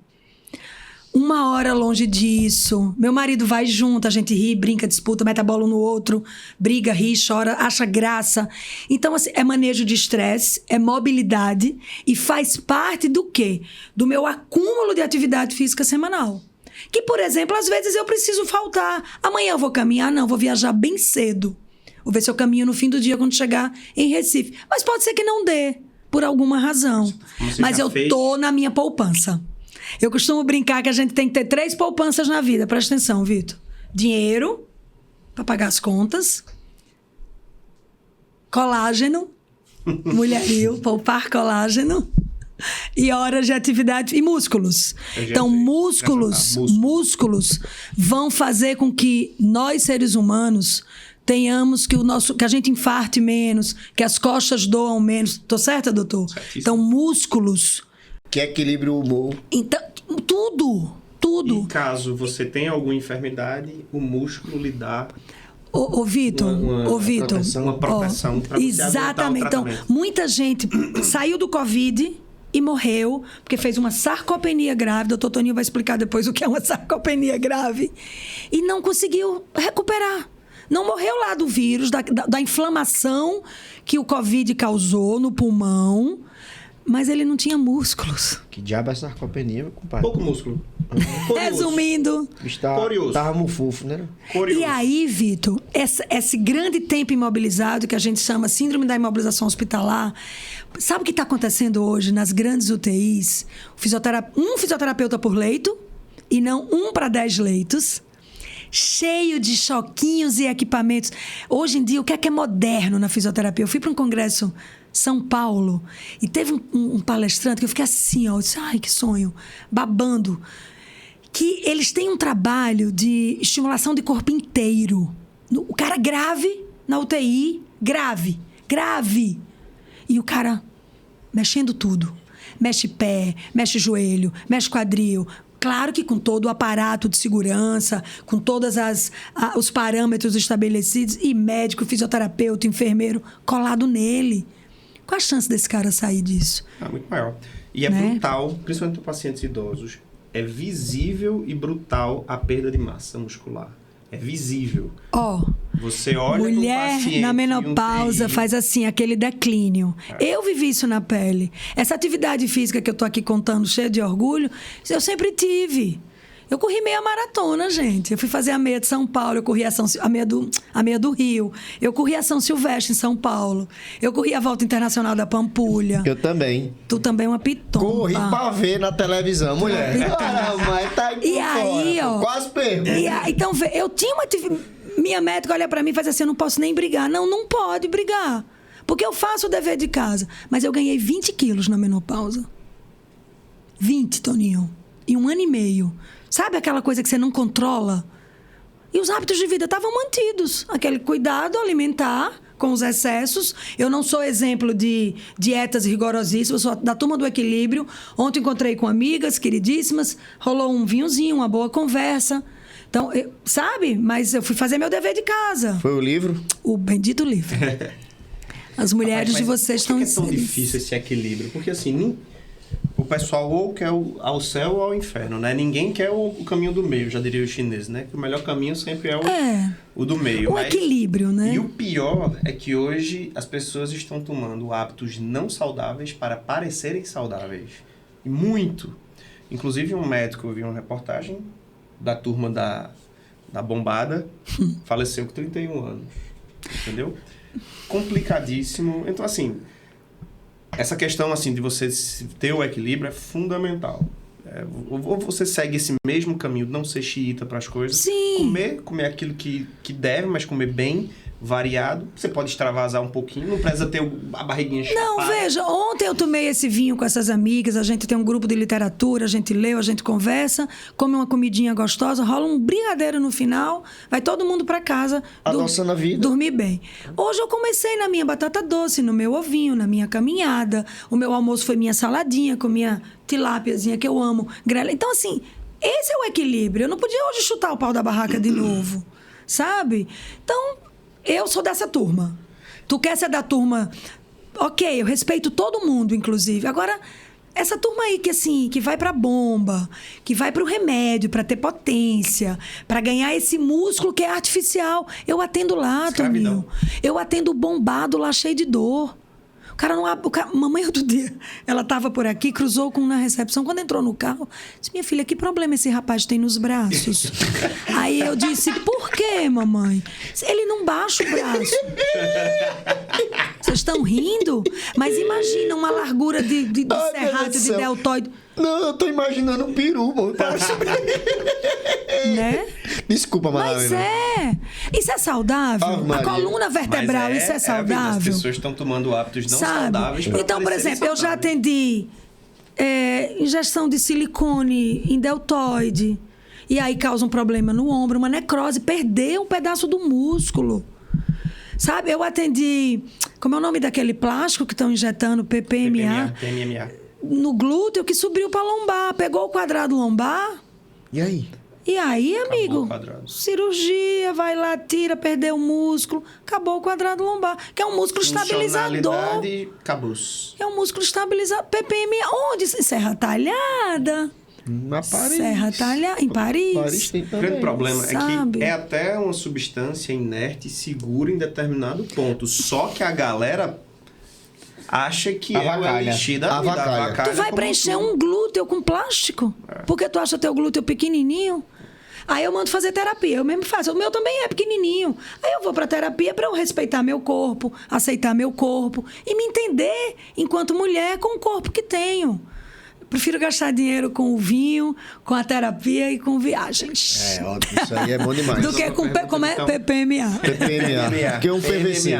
1 hora longe disso. Meu marido vai junto, a gente ri, brinca, disputa, mete a bola um no outro, briga, ri, chora, acha graça. Então, assim, é manejo de estresse, é mobilidade e faz parte do quê? Do meu acúmulo de atividade física semanal. Que, por exemplo, às vezes eu preciso faltar. Amanhã eu vou caminhar? Não, vou viajar bem cedo. Vou ver se eu caminho no fim do dia quando chegar em Recife. Mas pode ser que não dê, por alguma razão. Mas eu tô na minha poupança. Eu costumo brincar que a gente tem que ter 3 poupanças na vida. Presta atenção, Vitor. Dinheiro, para pagar as contas. Colágeno. Mulheril, poupar colágeno. E horas de atividade. E músculos. Então, músculos vão fazer com que nós, seres humanos, tenhamos que a gente infarte menos, que as costas doam menos. Tô certa, doutor? Certíssimo. Então, músculos... Que equilibra o humor. Então, tudo. tudo. E caso você tenha alguma enfermidade, o músculo lhe dá Ô, Vitor, uma proteção para você exatamente. Então, muita gente saiu do Covid e morreu porque fez uma sarcopenia grave. O doutor Toninho vai explicar depois o que é uma sarcopenia grave. E não conseguiu recuperar. Não morreu lá do vírus, da inflamação que o Covid causou no pulmão, mas ele não tinha músculos. Que diabo é sarcopenia, meu compadre? Pouco músculo. Resumindo. Tava mufufo, né? E aí, Vitor, esse grande tempo imobilizado que a gente chama síndrome da imobilização hospitalar, sabe o que está acontecendo hoje nas grandes UTIs? Um fisioterapeuta por leito e não 1 para 10 leitos. Cheio de choquinhos e equipamentos. Hoje em dia, o que é moderno na fisioterapia? Eu fui para um congresso São Paulo e teve um palestrante que eu fiquei assim, ó, eu disse, ai, que sonho, babando, que eles têm um trabalho de estimulação de corpo inteiro. O cara grave na UTI, grave, e o cara mexendo tudo. Mexe pé, mexe joelho, mexe quadril. Claro que com todo o aparato de segurança, com todos os parâmetros estabelecidos, e médico, fisioterapeuta, enfermeiro, colado nele. Qual a chance desse cara sair disso? Muito maior. E é brutal, principalmente para pacientes idosos, é visível e brutal a perda de massa muscular. É visível. Você olha mulher paciente na menopausa faz assim, aquele declínio. Eu vivi isso na pele. Essa atividade física que eu tô aqui contando, cheia de orgulho, eu sempre tive. Eu corri meia maratona, gente. Eu fui fazer a meia de São Paulo, eu corri a meia do Rio. Eu corri a São Silvestre, em São Paulo. Eu corri a Volta Internacional da Pampulha. Eu também. Tu também é uma pitomba. Corri pra ver na televisão, mulher. Mas tá aqui. E aí, ó. Quase perco. Então, eu tinha uma minha médica olha pra mim e faz assim, eu não posso nem brigar. Não pode brigar. Porque eu faço o dever de casa. Mas eu ganhei 20 quilos na menopausa. 20, Toninho. Em 1 ano e meio. Sabe aquela coisa que você não controla? E os hábitos de vida estavam mantidos. Aquele cuidado alimentar com os excessos. Eu não sou exemplo de dietas rigorosíssimas, sou da turma do equilíbrio. Ontem encontrei com amigas queridíssimas, rolou um vinhozinho, uma boa conversa. Então, sabe? Mas eu fui fazer meu dever de casa. Foi o livro? O bendito livro. As mulheres de vocês estão... Por que é tão difícil esse equilíbrio? Porque assim... O pessoal ou quer ao céu ou ao inferno, né? Ninguém quer o caminho do meio, já diria os chineses, né? Que o melhor caminho sempre é o do meio. O equilíbrio, né? E o pior é que hoje as pessoas estão tomando hábitos não saudáveis para parecerem saudáveis. E muito. Inclusive um médico, eu vi uma reportagem da turma da bombada, faleceu com 31 anos. Entendeu? Complicadíssimo. Então, assim... Essa questão, assim, de você ter o equilíbrio é fundamental. Ou você segue esse mesmo caminho, não ser xiita para as coisas. Sim. Comer aquilo que deve, mas comer bem, variado. Você pode extravasar um pouquinho, não precisa ter a barriguinha chapada. Não, veja, ontem eu tomei esse vinho com essas amigas, a gente tem um grupo de literatura, a gente leu, a gente conversa, come uma comidinha gostosa, rola um brigadeiro no final, vai todo mundo para casa. Adoçando a vida. Dormir bem. Hoje eu comecei na minha batata doce, no meu ovinho, na minha caminhada. O meu almoço foi minha saladinha com minha tilápiazinha que eu amo. Grela. Então, assim, esse é o equilíbrio. Eu não podia hoje chutar o pau da barraca de novo, sabe? Então... Eu sou dessa turma. Tu quer ser da turma... Ok, eu respeito todo mundo, inclusive. Agora, essa turma aí que, assim, que vai pra bomba, que vai pro remédio pra ter potência, pra ganhar esse músculo que é artificial. Eu atendo lá, Toninho. Eu atendo bombado lá, cheio de dor. Mamãe, outro dia, ela estava por aqui, cruzou na recepção. Quando entrou no carro, disse, minha filha, que problema esse rapaz tem nos braços? Aí eu disse, por quê, mamãe? Ele não baixa o braço. Vocês estão rindo? Mas imagina uma largura de serrátil, de deltoide. Não, eu tô imaginando um peru, pô. Né? Desculpa, Madalena. Mas isso é saudável? A coluna vertebral, isso é saudável? As pessoas estão tomando hábitos não saudáveis para então, por exemplo, eu já atendi injeção de silicone em deltoide. E aí causa um problema no ombro, uma necrose, perdeu um pedaço do músculo. Sabe, eu atendi... Como é o nome daquele plástico que estão injetando? PMMA. PMMA. No glúteo, que subiu para lombar. Pegou o quadrado lombar E aí? E aí, amigo, o quadrado. cirurgia, vai lá, tira, perdeu o músculo, acabou o quadrado lombar, que é um músculo estabilizador. Funcionalidade, acabou-se. É um músculo estabilizador. PPM, onde? Serra Talhada. Na Paris. Serra Talhada, em Paris. Paris tem O também. grande problema é Sabe? que é até uma substância inerte e segura em determinado ponto. Só que a galera acha que é o Avacalha. elixir da vida. Avacalha. Avacalha Tu vai como preencher tudo. um glúteo com plástico? Porque tu acha teu glúteo pequenininho? Aí eu mando fazer terapia, eu mesmo faço. O meu também é pequenininho. Aí eu vou pra terapia pra eu respeitar meu corpo, aceitar meu corpo e me entender enquanto mulher com o corpo que tenho. Prefiro gastar dinheiro com o vinho, com a terapia e com viagens. É, ótimo, isso aí é bom demais. Do que com como é Então. PPMA. PPMA. Porque um PVC.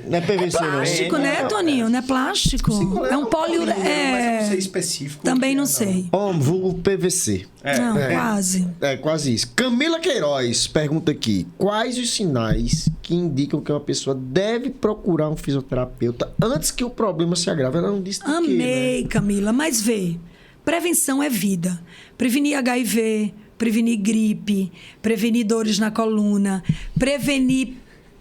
Não é PVC, não. Plástico, né, Toninho? Não é plástico? É um poliuretano. Mas eu não sei específico. Também o que não é, sei. Vulgo PVC. Não, quase. É, quase isso. Camila Queiroz pergunta aqui: quais os sinais que indicam que uma pessoa deve procurar um fisioterapeuta antes que o problema se agrave? Ela não disse de quê, né? Amei, Camila, mas vê, prevenção é vida. Prevenir HIV, prevenir gripe, prevenir dores na coluna, prevenir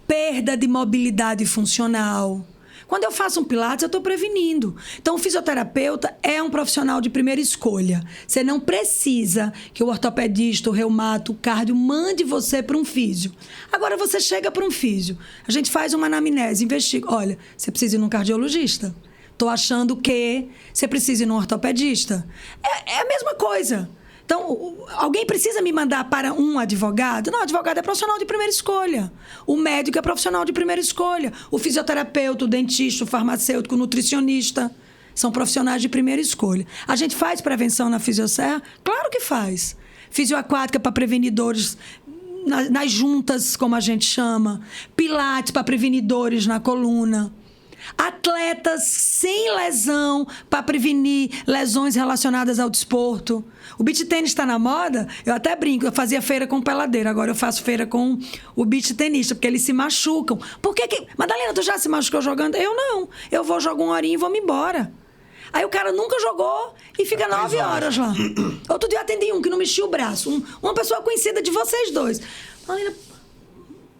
perda de mobilidade funcional. Quando eu faço um pilates, eu estou prevenindo. Então, o fisioterapeuta é um profissional de primeira escolha. Você não precisa que o ortopedista, o reumato, o cardio mande você para um físio. Agora, você chega para um físio, a gente faz uma anamnese, investiga. Olha, você precisa ir num cardiologista. Estou achando que você precisa ir num ortopedista. É a mesma coisa. Então, alguém precisa me mandar para um advogado? Não, o advogado é profissional de primeira escolha. O médico é profissional de primeira escolha. O fisioterapeuta, o dentista, o farmacêutico, o nutricionista são profissionais de primeira escolha. A gente faz prevenção na Fisioserra? Claro que faz. Fisioaquática para prevenir dores nas juntas, como a gente chama. Pilates para prevenir dores na coluna. Atletas sem lesão para prevenir lesões relacionadas ao desporto. O beach tênis está na moda. Eu até brinco, eu fazia feira com o peladeiro, agora eu faço feira com o beach tenista, porque eles se machucam. Por que... Madalena, tu já se machucou jogando? Eu não. Eu vou jogar uma horinha e vou me embora. Aí o cara nunca jogou e fica 9 horas lá. Outro dia eu atendi um que não mexia o braço. Uma pessoa conhecida de vocês dois. Madalena,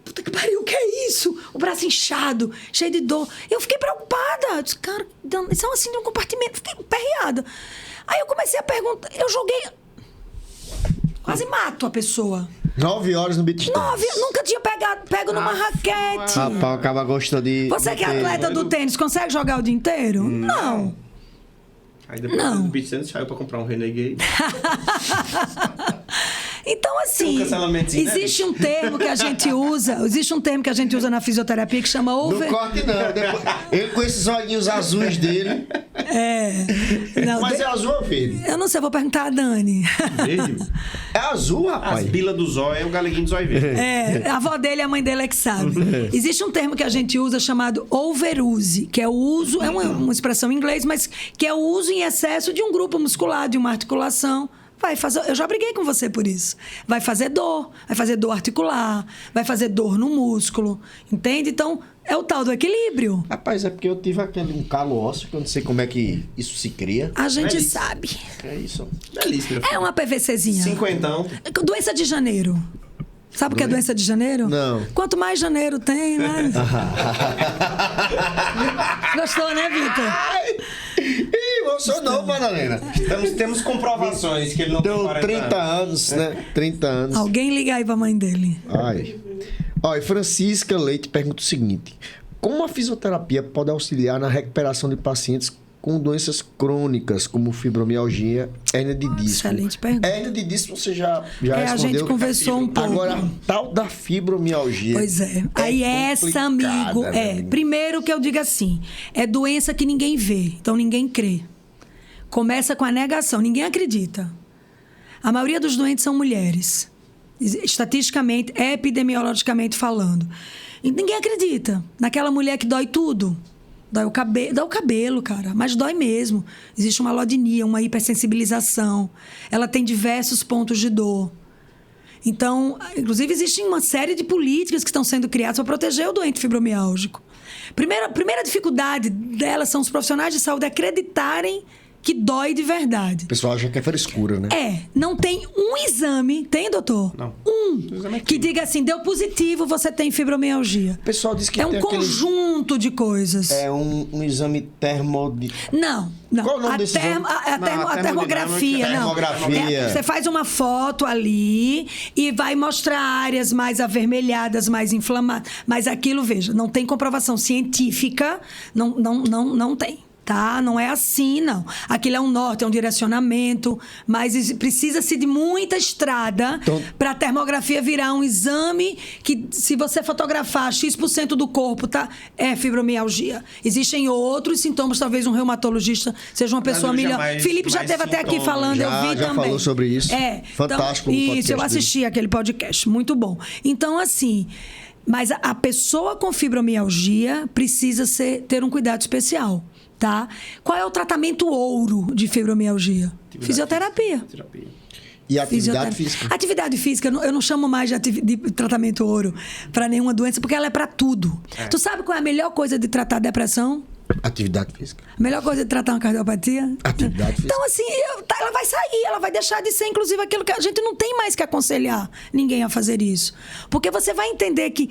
puta que pariu, o que é isso? O braço inchado, cheio de dor. Eu fiquei preocupada. Eu disse, cara, isso é assim de um compartimento. Fiquei perreada. Aí eu comecei a perguntar. Eu joguei. Quase mato a pessoa. 9 horas no beat 9, nunca tinha pego numa raquete. Rapaz, acaba gostando de. Você que é atleta do tênis, consegue jogar o dia inteiro? Não. Aí depois do beat tênis saiu pra comprar um Renegade. Então, assim, Um cancelamentozinho, né, existe um termo que a gente usa na fisioterapia que chama Não corte, não. Depois, ele com esses olhinhos azuis dele. Não, Mas é azul ou verde? eu não sei, vou perguntar a Dani. Verde. É azul, As rapaz. bilas do zóio é o galeguinho do zóio verde. A avó dele e a mãe dele é que sabe. Existe um termo que a gente usa chamado overuse, que é o uso, é uma expressão em inglês, mas que é o uso em excesso de um grupo muscular, de uma articulação. Vai fazer, eu já briguei com você por isso. Vai fazer dor articular, vai fazer dor no músculo, entende? Então, é o tal do equilíbrio. Rapaz, é porque eu tive um calo ósseo, que eu não sei como é que isso se cria. A gente isso. sabe. É isso. Delícia, meu É filho. uma PVCzinha. Cinquentão. Doença de janeiro. Sabe o que é doença de janeiro? Não. Quanto mais janeiro tem, né? Gostou, né, Vitor? Ih, emocionou, Madalena. Temos comprovações que ele não tem Deu 40 30 anos, né? 30 anos. Alguém liga aí pra mãe dele. Ai. Olha, Francisca Leite pergunta o seguinte: como a fisioterapia pode auxiliar na recuperação de pacientes com doenças crônicas, como fibromialgia, hérnia de disco? Excelente pergunta. Hérnia de disco você já respondeu. A gente conversou um pouco. Agora, tal da fibromialgia. Pois é. Aí essa, amigo, né, amigo? Primeiro que eu digo assim, é doença que ninguém vê, então ninguém crê. Começa com a negação, ninguém acredita. A maioria dos doentes são mulheres. Estatisticamente, epidemiologicamente falando. E ninguém acredita naquela mulher que dói tudo. Dói o cabelo, cara, mas dói mesmo. Existe uma alodinia, uma hipersensibilização. Ela tem diversos pontos de dor. Então, inclusive, existe uma série de políticas que estão sendo criadas para proteger o doente fibromiálgico. Primeira dificuldade delas são os profissionais de saúde acreditarem que dói de verdade. O pessoal acha que é frescura, né? Não tem um exame, tem, doutor? Não. Que diga assim, deu positivo, você tem fibromialgia. O pessoal diz que É tem um conjunto de coisas. É um exame Não. Qual o nome desse exame? A termografia, não. Termografia. Você faz uma foto ali e vai mostrar áreas mais avermelhadas, mais inflamadas. Mas aquilo, veja, não tem comprovação científica, não tem. Tá? Não é assim, não. Aquilo é um norte, é um direcionamento, mas precisa-se de muita estrada para a termografia virar um exame que, se você fotografar X% do corpo, tá? É fibromialgia. Existem outros sintomas, talvez um reumatologista seja uma pessoa melhor. Felipe já esteve até aqui falando, eu vi já também. Falou sobre isso. Fantástico. Então, isso, eu assisti aquele podcast, muito bom. Então, assim, mas a pessoa com fibromialgia precisa ter um cuidado especial. Tá? Qual é o tratamento ouro de fibromialgia? Fisioterapia. E atividade física? Atividade física, eu não chamo mais de tratamento ouro para nenhuma doença, porque ela é para tudo. Tu sabe qual é a melhor coisa de tratar a depressão? Atividade física. A melhor coisa de tratar uma cardiopatia? Atividade física. Então, assim, ela vai sair, ela vai deixar de ser, inclusive, aquilo que a gente não tem mais que aconselhar ninguém a fazer isso. Porque você vai entender que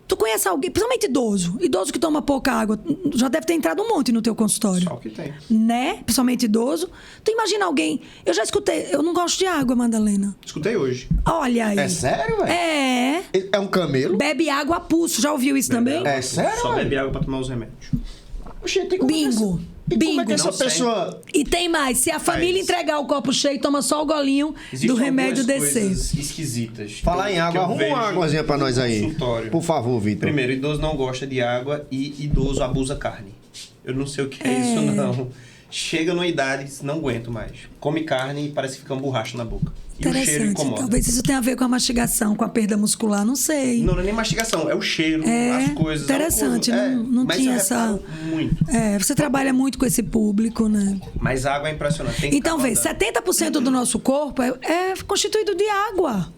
tu conhece alguém, principalmente idoso que toma pouca água, já deve ter entrado um monte no teu consultório. Só o que tem. Né? Principalmente idoso. Tu imagina alguém... Eu já escutei, eu não gosto de água, Madalena. Escutei hoje. Olha aí. É sério, velho? É um camelo? Bebe água a pulso, já ouviu isso também? É sério? Só bebe água pra tomar os remédios. Oxente, Bingo. Como é que essa pessoa... E tem mais, se a família entregar o copo cheio, toma só o golinho do remédio descer. Coisas esquisitas. Falar em água, arruma uma águazinha pra nós aí. Por favor, Vitor. Primeiro, idoso não gosta de água e idoso abusa carne. Eu não sei o que é isso, não. Chega numa idade, não aguento mais. Come carne e parece que fica uma borracha na boca. E o cheiro incomoda. Talvez isso tenha a ver com a mastigação, com a perda muscular, não sei. Não é nem mastigação, é o cheiro, as coisas. Interessante, não tinha essa... muito. Você trabalha muito com esse público, né? Mas água é impressionante. Tem então, vê, 70% do nosso corpo é constituído de água.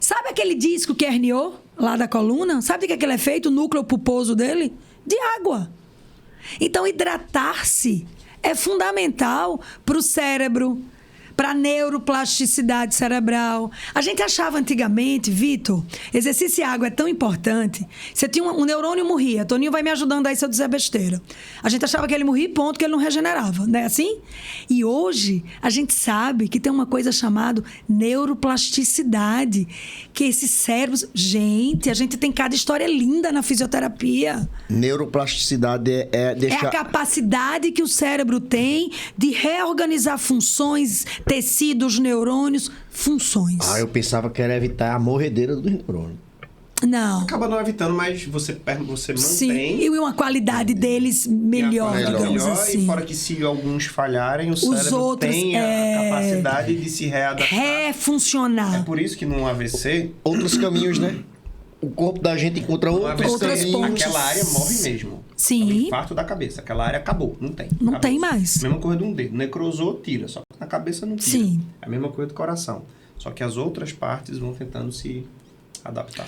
Sabe aquele disco que herniou lá da coluna? Sabe de que ele é feito, o núcleo pulposo dele? De água. Então, hidratar-se é fundamental para o cérebro, para a neuroplasticidade cerebral. A gente achava antigamente, Vitor, exercício e água é tão importante. Você tinha um neurônio morria. Toninho vai me ajudando aí se eu dizer besteira. A gente achava que ele morria, ponto, que ele não regenerava. Não é assim? E hoje, a gente sabe que tem uma coisa chamada neuroplasticidade. Que esses cérebros... Gente, a gente tem cada história linda na fisioterapia. Neuroplasticidade é deixar... É a capacidade que o cérebro tem de reorganizar funções, tecidos, neurônios, funções. Eu pensava que era evitar a morredeira dos neurônios. Não. Acaba não evitando, mas você mantém. Sim, e uma qualidade deles melhor, digamos assim. E fora que se alguns falharem, o cérebro tem a capacidade de se readaptar. Refuncionar. É por isso que num AVC... Outros caminhos, né? O corpo da gente encontra outros caminhos. Aquela área morre mesmo. Sim. É um infarto da cabeça. Aquela área acabou. Não tem. Não tem mais. A mesma coisa de um dedo. Necrosou, tira. Só que na cabeça não tira. Sim. É a mesma coisa do coração. Só que as outras partes vão tentando se adaptar.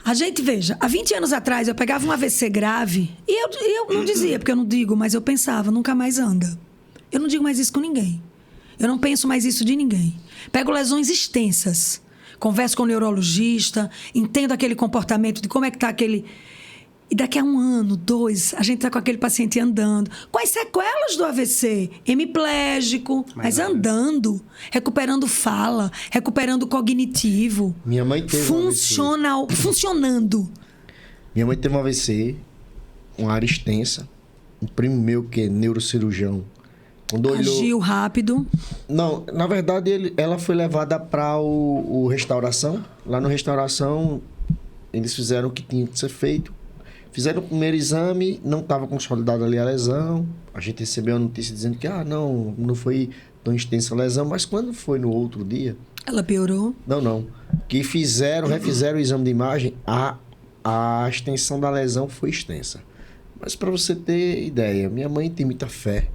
A gente, veja, há 20 anos atrás eu pegava um AVC grave e eu não dizia, porque eu não digo, mas eu pensava, nunca mais anda. Eu não digo mais isso com ninguém. Eu não penso mais isso de ninguém. Pego lesões extensas. Converso com o neurologista, entendo aquele comportamento, de como é que está aquele... E daqui a 1 ano, 2, a gente está com aquele paciente andando. Quais sequelas do AVC? Hemiplégico, mas andando, recuperando fala, recuperando cognitivo. Minha mãe teve funcionando. Minha mãe teve um AVC, uma área extensa. Um primo meu que é neurocirurgião. Agiu rápido. Não, na verdade, ela foi levada para o restauração. Lá no restauração, eles fizeram o que tinha que ser feito. Fizeram o primeiro exame, não estava consolidada ali a lesão. A gente recebeu a notícia dizendo que não foi tão extensa a lesão. Mas quando foi no outro dia... Ela piorou? Não. Que refizeram o exame de imagem, a extensão da lesão foi extensa. Mas para você ter ideia, minha mãe tem muita fé.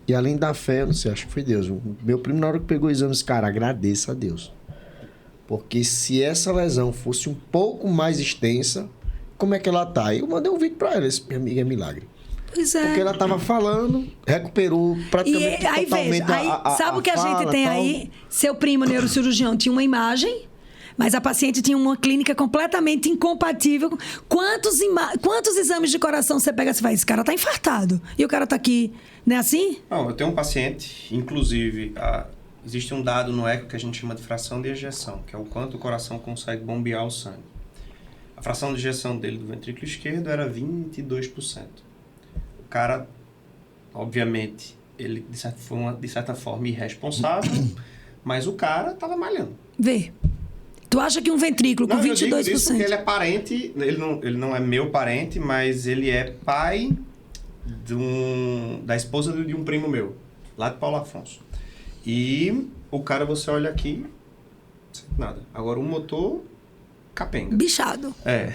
E além da fé, eu não sei, acho que foi Deus. Meu primo, na hora que pegou o exame, disse, cara, agradeça a Deus. Porque se essa lesão fosse um pouco mais extensa, como é que ela tá? Eu mandei um vídeo pra ela, esse minha amiga é milagre. Pois é. Porque ela tava falando, recuperou praticamente E aí, totalmente veja, sabe o que a gente tem aí? Seu primo neurocirurgião tinha uma imagem, mas a paciente tinha uma clínica completamente incompatível. Quantos exames de coração você pega e fala, esse cara tá infartado. E o cara tá aqui, não é assim? Não, eu tenho um paciente, inclusive, existe um dado no eco que a gente chama de fração de ejeção, que é o quanto o coração consegue bombear o sangue. A fração de ejeção dele do ventrículo esquerdo era 22%. O cara, obviamente, ele de certa forma irresponsável, mas o cara tava malhando. Vê. Tu acha que um ventrículo com 22%... Eu digo isso porque ele é parente, ele não é meu parente, mas ele é pai da esposa de um primo meu, lá de Paulo Afonso. E o cara, você olha aqui, não sente nada. Agora o motor, capenga. Bichado. É.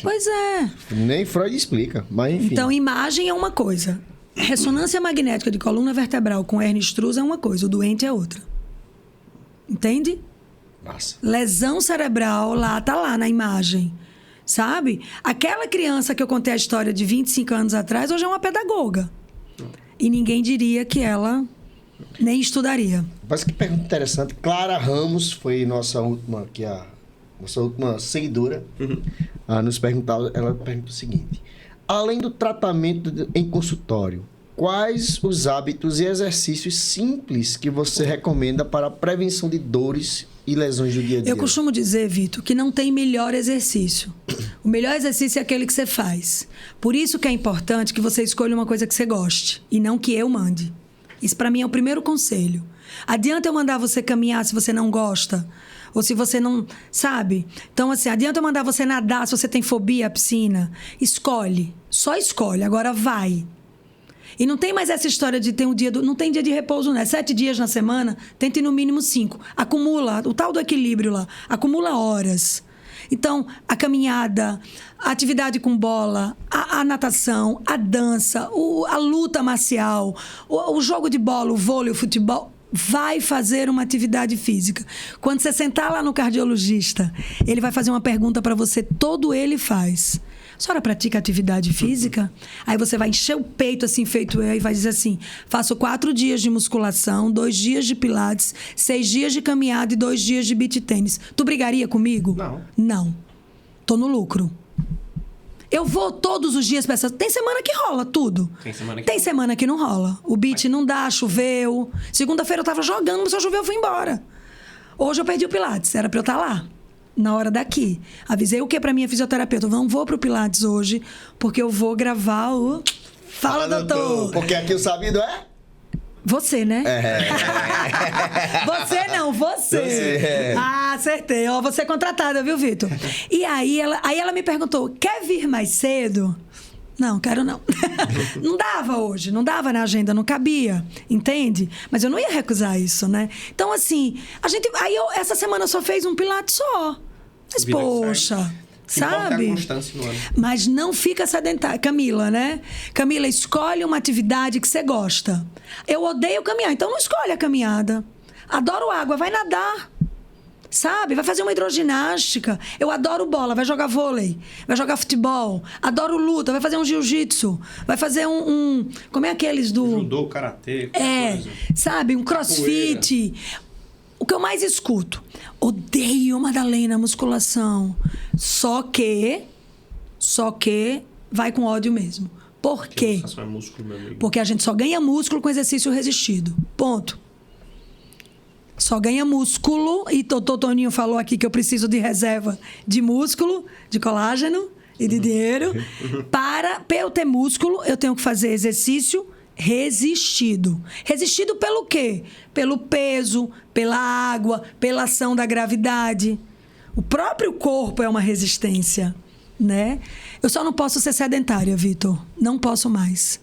Pois é. Nem Freud explica, mas enfim. Então, imagem é uma coisa. Ressonância magnética de coluna vertebral com hernia extrusa é uma coisa, o doente é outra. Entende? Massa. Lesão cerebral, tá lá na imagem. Sabe? Aquela criança que eu contei a história de 25 anos atrás, hoje é uma pedagoga. E ninguém diria que ela nem estudaria. Mas que pergunta interessante. Clara Ramos foi nossa última seguidora. Nos perguntava, ela pergunta o seguinte: além do tratamento em consultório, quais os hábitos e exercícios simples que você recomenda para a prevenção de dores e lesões do dia a dia? Eu costumo dizer, Vitor, que não tem melhor exercício. O melhor exercício é aquele que você faz. Por isso que é importante que você escolha uma coisa que você goste e não que eu mande. Isso, para mim, é o primeiro conselho. Adianta eu mandar você caminhar se você não gosta? Ou se você não... Sabe? Então, assim, adianta eu mandar você nadar se você tem fobia à piscina? Escolhe. Só escolhe. Agora vai. E não tem mais essa história de ter um dia... Não tem dia de repouso, né? 7 dias na semana, tenta ir no mínimo 5. Acumula, o tal do equilíbrio lá. Acumula horas. Então, a caminhada, a atividade com bola, a natação, a dança, a luta marcial, o jogo de bola, o vôlei, o futebol... Vai fazer uma atividade física. Quando você sentar lá no cardiologista, ele vai fazer uma pergunta para você, todo ele faz. A senhora pratica atividade física? Aí você vai encher o peito, assim, feito eu, e vai dizer assim, faço 4 dias de musculação, 2 dias de pilates, 6 dias de caminhada e 2 dias de beach tênis. Tu brigaria comigo? Não. Não. Tô no lucro. Eu vou todos os dias pra essa... Tem semana que rola tudo. Tem semana que não rola. O beat não dá, choveu. Segunda-feira eu tava jogando, mas só choveu, eu fui embora. Hoje eu perdi o Pilates, era pra eu estar lá. Na hora daqui. Avisei o que pra minha fisioterapeuta? Eu não vou pro Pilates hoje, porque eu vou gravar o... Fala, doutor! Porque aqui o sabido é... Você, né? Você não, você. Ah, acertei. Ó, você é contratada, viu, Vitor? E aí ela me perguntou, quer vir mais cedo? Não, quero não. Não dava hoje, não dava na agenda, não cabia, entende? Mas eu não ia recusar isso, né? Então, assim, essa semana só fez um Pilates só. Mas, poxa... Sabe? A constância no ano. Mas não fica sedentária. Camila, né? Camila, escolhe uma atividade que você gosta. Eu odeio caminhar, então não escolhe a caminhada. Adoro água, vai nadar. Sabe? Vai fazer uma hidroginástica. Eu adoro bola, vai jogar vôlei. Vai jogar futebol. Adoro luta, vai fazer um jiu-jitsu. Vai fazer como é aqueles do... Judô, karatê. Sabe? Um crossfit. O que eu mais escuto? Odeio Madalena, musculação. Só que vai com ódio mesmo. Por quê? É músculo, meu amigo. Porque a gente só ganha músculo com exercício resistido. Ponto. Só ganha músculo. E o Toninho falou aqui que eu preciso de reserva de músculo, de colágeno e de dinheiro. Para eu ter músculo, eu tenho que fazer exercício resistido. Resistido pelo quê? Pelo peso, pela água, pela ação da gravidade. O próprio corpo é uma resistência, né? Eu só não posso ser sedentária, Vitor. Não posso mais.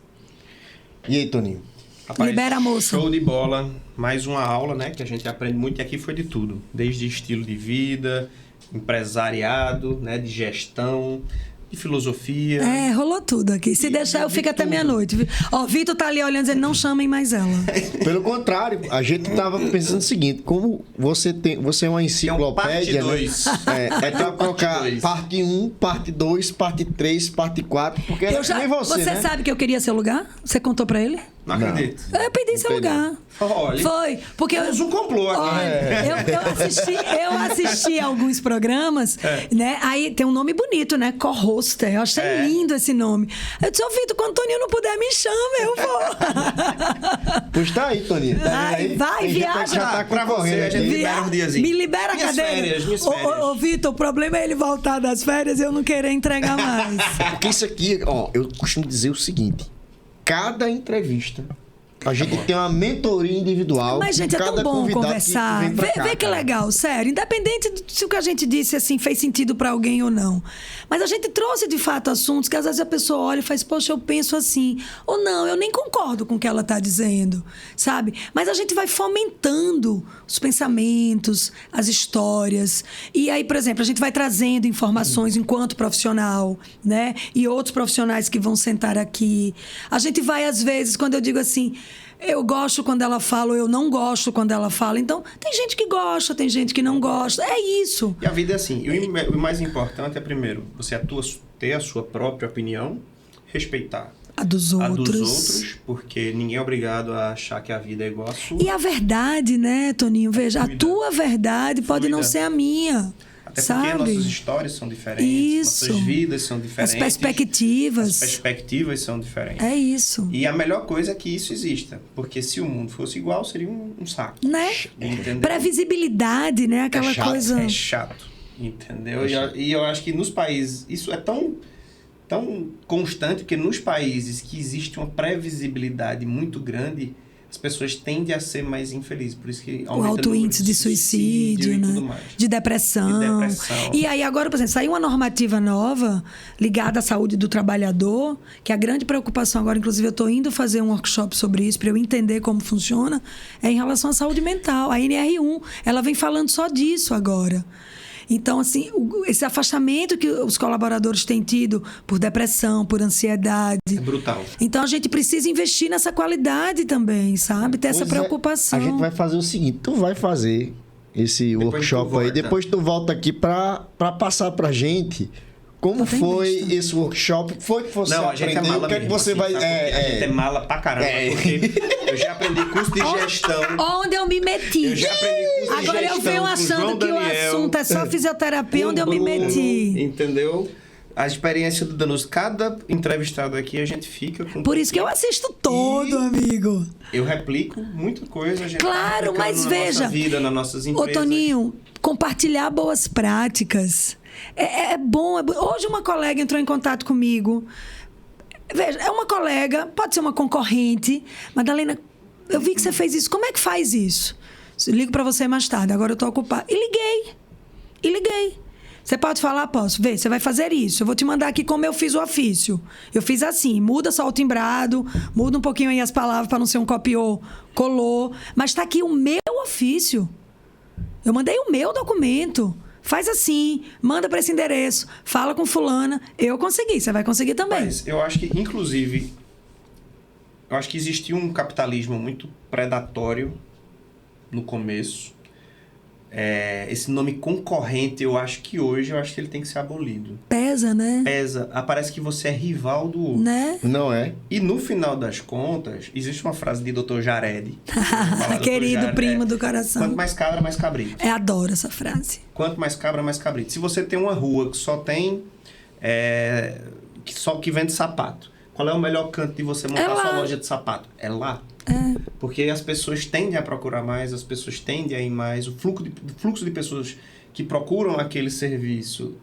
E aí, Toninho? Rapaz, libera a moça. Show de bola. Mais uma aula, né? Que a gente aprende muito. E aqui foi de tudo. Desde estilo de vida, empresariado, né? De gestão, de filosofia. Rolou tudo aqui. Se deixar, eu fico até meia-noite. Ó, Vitor tá ali olhando, dizendo, não chamem mais ela. Pelo contrário, a gente tava pensando o seguinte, como você é uma enciclopédia, parte 2. Né? Tem que colocar parte 1, parte 2, parte 3, parte 4, porque Eu já, nem você, né? sabe que eu queria seu lugar? Você contou pra ele? Não acredito. Eu pedi seu lugar. Olha, Foi. Porque temos um complô aqui. Eu assisti alguns programas, né? Aí tem um nome bonito, né? Co-hoster. Eu achei lindo esse nome. Eu disse, Vitor, quando o Toninho não puder, me chama, eu vou. Pois tá aí, Toninho. Vai, viaja. Já tá pra você, a gente libera um diazinho. Me libera a cadeira. Minhas férias. Ô, Vitor, o problema é ele voltar das férias e eu não querer entregar mais. Porque isso aqui, ó, eu costumo dizer o seguinte. Cada entrevista, a gente tem uma mentoria individual. Mas, gente, é tão bom conversar. Vê que legal, sério. Independente se o que a gente disse assim fez sentido pra alguém ou não. Mas a gente trouxe, de fato, assuntos que às vezes a pessoa olha e faz, poxa, eu penso assim. Ou não, eu nem concordo com o que ela tá dizendo, sabe? Mas a gente vai fomentando os pensamentos, as histórias. E aí, por exemplo, a gente vai trazendo informações enquanto profissional, né? E outros profissionais que vão sentar aqui. A gente vai, às vezes, quando eu digo assim... Eu gosto quando ela fala, ou eu não gosto quando ela fala. Então, tem gente que gosta, tem gente que não gosta. É isso. E a vida é assim. E o mais importante é, primeiro, você ter a sua própria opinião, respeitar a dos outros, porque ninguém é obrigado a achar que a vida é igual a sua. E a verdade, né, Toninho? Veja, a tua verdade pode não ser a minha. Até sabe? porque nossas histórias são diferentes, isso. Nossas vidas são diferentes. As perspectivas são diferentes. É isso. E a melhor coisa é que isso exista. Porque se o mundo fosse igual, seria um saco. Né? Entendeu? Previsibilidade, né? Aquela coisa... É chato, entendeu? E eu acho que nos países... Isso é tão constante, porque nos países que existe uma previsibilidade muito grande... As pessoas tendem a ser mais infelizes. Por isso que o alto índice de suicídio, né? Tudo mais. De depressão. E aí agora, por exemplo, saiu uma normativa nova ligada à saúde do trabalhador, que a grande preocupação agora, inclusive eu estou indo fazer um workshop sobre isso, para eu entender como funciona, é em relação à saúde mental. A NR1, ela vem falando só disso agora. Então, assim, esse afastamento que os colaboradores têm tido por depressão, por ansiedade... É brutal. Então, a gente precisa investir nessa qualidade também, sabe? Ter essa preocupação. A gente vai fazer o seguinte, tu vai fazer esse workshop aí, depois tu volta aqui para passar pra gente... Como foi esse workshop? Foi que você aprendeu? A gente é mala o que é que você assim, vai... A gente é mala pra caramba, porque eu já aprendi curso de gestão. Onde eu me meti. Eu já aprendi curso de gestão. Agora eu venho achando que o assunto é só fisioterapia, onde eu me meti. Entendeu? A experiência do Danuso, cada entrevistado aqui, a gente fica com... Por isso que eu assisto todo, amigo. Eu replico muita coisa. A gente claro, mas veja... Na nossa vida, nas nossas empresas. Ô, Toninho, compartilhar boas práticas... É bom. Hoje uma colega entrou em contato comigo. Veja, é uma colega, pode ser uma concorrente. Madalena, eu vi que você fez isso. Como é que faz isso? Ligo para você mais tarde, agora eu estou ocupada. E liguei. Você pode falar? Posso. Vê, você vai fazer isso. Eu vou te mandar aqui como eu fiz o ofício. Eu fiz assim, muda só o timbrado, muda um pouquinho aí as palavras para não ser um copiou, colou. Mas está aqui o meu ofício. Eu mandei o meu documento. Faz assim, manda para esse endereço, fala com fulana. Eu consegui, você vai conseguir também. Mas eu acho que, inclusive, existiu um capitalismo muito predatório no começo. Esse nome concorrente, eu acho que ele tem que ser abolido. Pesa, né? Pesa. Parece que você é rival do outro. Né? Não é? E no final das contas, existe uma frase de Dr. Jared. Querido Jared, primo do coração. Quanto mais cabra, mais cabrito. Eu adoro essa frase. Quanto mais cabra, mais cabrito. Se você tem uma rua que só tem... que vende sapato. Qual é o melhor canto de você montar sua loja de sapato? É lá. Porque as pessoas tendem a procurar mais, as pessoas tendem a ir mais. O fluxo de pessoas que procuram aquele serviço,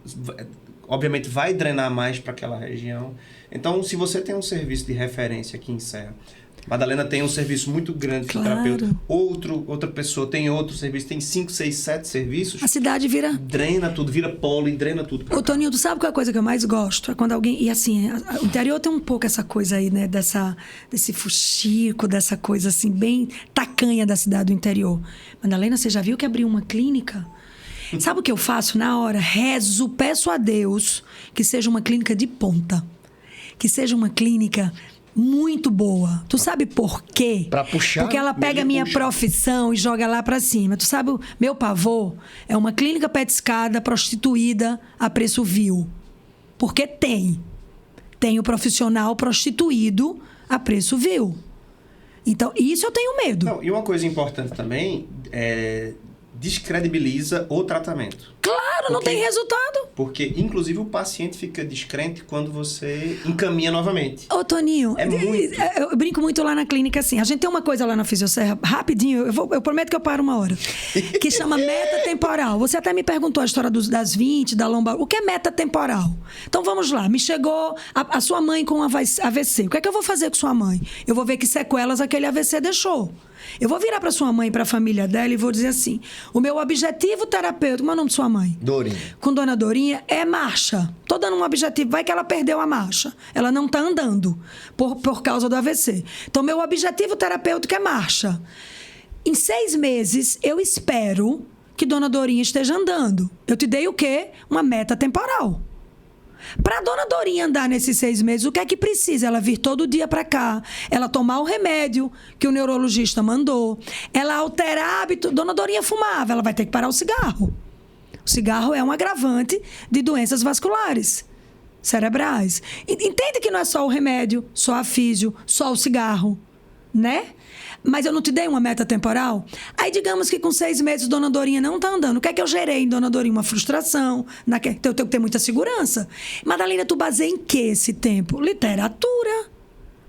obviamente, vai drenar mais para aquela região. Então, se você tem um serviço de referência aqui em Serra, Madalena tem um serviço muito grande de terapeuta, outra pessoa tem outro serviço, tem 5, 6, 7 serviços. A cidade vira... Drena tudo, vira polo e drena tudo. Ô, Toninho, tu sabe qual é a coisa que eu mais gosto? É quando alguém... E assim, o interior tem um pouco essa coisa aí, né? Desse fuxico, dessa coisa assim, bem tacanha da cidade do interior. Madalena, você já viu que abriu uma clínica? Sabe o que eu faço na hora? Rezo, peço a Deus que seja uma clínica de ponta. Que seja uma clínica muito boa. Tu sabe por quê? Pra puxar. Porque ela pega a minha profissão e joga lá pra cima. Tu sabe, meu pavor é uma clínica petiscada, prostituída a preço vil. Porque tem o profissional prostituído a preço vil. Então, isso eu tenho medo. Não, e uma coisa importante também descredibiliza o tratamento. Claro, não tem resultado. Porque, inclusive, o paciente fica descrente quando você encaminha novamente. Ô, Toninho, eu brinco muito lá na clínica assim. A gente tem uma coisa lá na Fisioserra, rapidinho, eu prometo que eu paro uma hora, que chama meta temporal. Você até me perguntou a história das 20, da lombar. O que é meta temporal? Então vamos lá. Me chegou a sua mãe com AVC. O que é que eu vou fazer com sua mãe? Eu vou ver que sequelas aquele AVC deixou. Eu vou virar para sua mãe e para a família dela e vou dizer assim: o meu objetivo terapêutico, como é o nome de sua mãe? Dorinha. Com Dona Dorinha é marcha. Tô dando um objetivo, vai que ela perdeu a marcha. Ela não tá andando por causa do AVC. Então, meu objetivo terapêutico é marcha. Em 6 meses, eu espero que Dona Dorinha esteja andando. Eu te dei o quê? Uma meta temporal. Para Dona Dorinha andar nesses 6 meses, o que é que precisa? Ela vir todo dia para cá, ela tomar o remédio que o neurologista mandou, ela alterar hábito. Dona Dorinha fumava, ela vai ter que parar o cigarro. O cigarro é um agravante de doenças vasculares cerebrais. Entende que não é só o remédio, só a físio, só o cigarro, né? Mas eu não te dei uma meta temporal? Aí, digamos que com 6 meses Dona Dorinha não tá andando. O que é que eu gerei em Dona Dorinha? Uma frustração. Então, eu tenho que ter muita segurança. Madalena, tu baseia em que esse tempo? Literatura,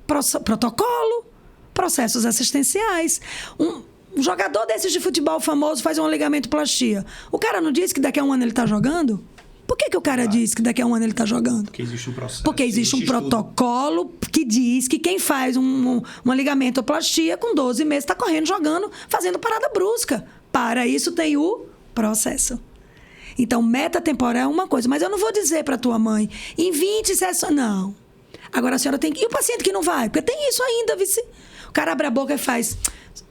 protocolo, processos assistenciais. Um jogador desses de futebol famoso faz uma ligamentoplastia. O cara não disse que daqui a um ano ele tá jogando? Por que o cara diz que daqui a um ano ele está jogando? Porque existe um processo. Porque existe um protocolo que diz que quem faz uma ligamentoplastia com 12 meses está correndo, jogando, fazendo parada brusca. Para isso tem o processo. Então, meta temporal é uma coisa. Mas eu não vou dizer para tua mãe, em 20 sessões... Não. Agora a senhora tem que... E o paciente que não vai? Porque tem isso ainda, vice. O cara abre a boca e faz...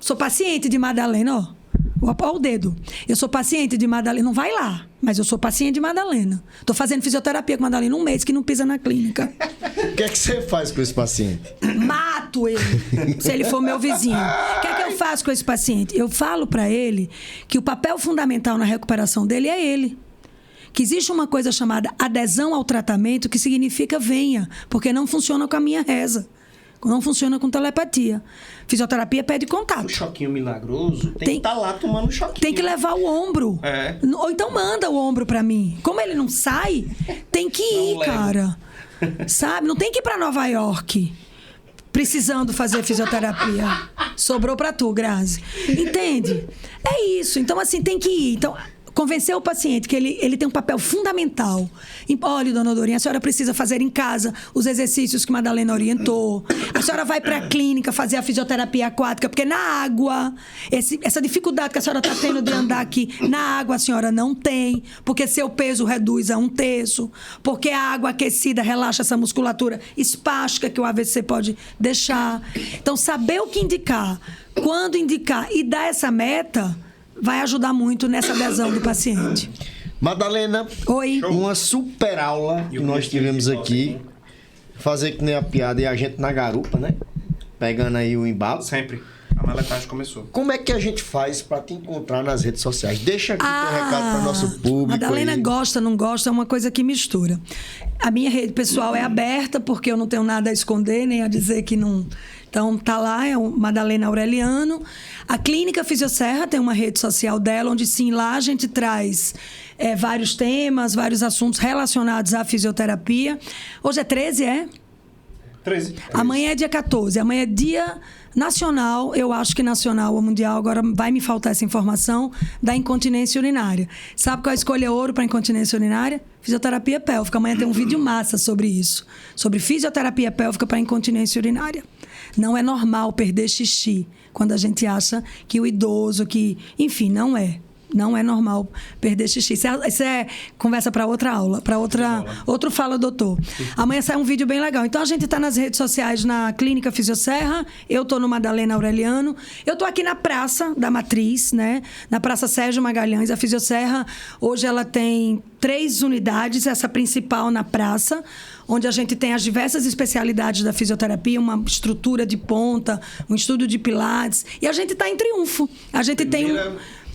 Sou paciente de Madalena, ó. Olha o dedo. Eu sou paciente de Madalena. Não vai lá, mas eu sou paciente de Madalena. Tô fazendo fisioterapia com Madalena 1 mês que não pisa na clínica. O que é que você faz com esse paciente? Mato ele, se ele for meu vizinho. O que é que eu faço com esse paciente? Eu falo para ele que o papel fundamental na recuperação dele é ele. Que existe uma coisa chamada adesão ao tratamento, que significa venha, porque não funciona com a minha reza. Não funciona com telepatia. Fisioterapia pede contato. O choquinho milagroso tem que estar lá tomando choquinho. Tem que levar o ombro. É. Ou então manda o ombro pra mim. Como ele não sai, tem que ir, cara. Sabe? Não tem que ir pra Nova York precisando fazer fisioterapia. Sobrou pra tu, Grazi. Entende? É isso. Então, assim, tem que ir. Então, convencer o paciente que ele tem um papel fundamental. Olha, Dona Dorinha, a senhora precisa fazer em casa os exercícios que Madalena orientou. A senhora vai para a clínica fazer a fisioterapia aquática, porque na água, essa dificuldade que a senhora está tendo de andar aqui, na água a senhora não tem, porque seu peso reduz a 1/3, porque a água aquecida relaxa essa musculatura espástica que o AVC pode deixar. Então, saber o que indicar, quando indicar e dar essa meta... vai ajudar muito nessa adesão do paciente. Madalena, oi. Uma super aula que nós tivemos aqui. Fazer que nem a piada e a gente na garupa, né? Pegando aí o embalo. Sempre. A maletagem começou. Como é que a gente faz para te encontrar nas redes sociais? Deixa aqui teu recado para nosso público. Madalena aí. gosta, não gosta, é uma coisa que mistura. A minha rede pessoal é aberta, porque eu não tenho nada a esconder, nem a dizer que não... Então, tá lá, é o Madalena Aureliano. A Clínica Fisioserra tem uma rede social dela, onde sim, lá a gente traz vários temas, vários assuntos relacionados à fisioterapia. Hoje é 13, é? 13. Amanhã é dia 14. Amanhã é dia nacional, eu acho que nacional ou mundial, agora vai me faltar essa informação, da incontinência urinária. Sabe qual é a escolha ouro para incontinência urinária? Fisioterapia pélvica. Amanhã tem um vídeo massa sobre isso. Sobre fisioterapia pélvica para incontinência urinária. Não é normal perder xixi quando a gente acha que o idoso, que... Enfim, não é. Não é normal perder xixi. Isso é conversa para outra aula, para outro Fala Doutor. Amanhã sai um vídeo bem legal. Então, a gente está nas redes sociais, na Clínica Fisioserra. Eu estou no Madalena Aureliano. Eu estou aqui na Praça da Matriz, né? Na Praça Sérgio Magalhães. A Fisioserra, hoje, ela tem 3 unidades. Essa principal na praça, onde a gente tem as diversas especialidades da fisioterapia, uma estrutura de ponta, um estudo de pilates. E a gente está em Triunfo. A gente tem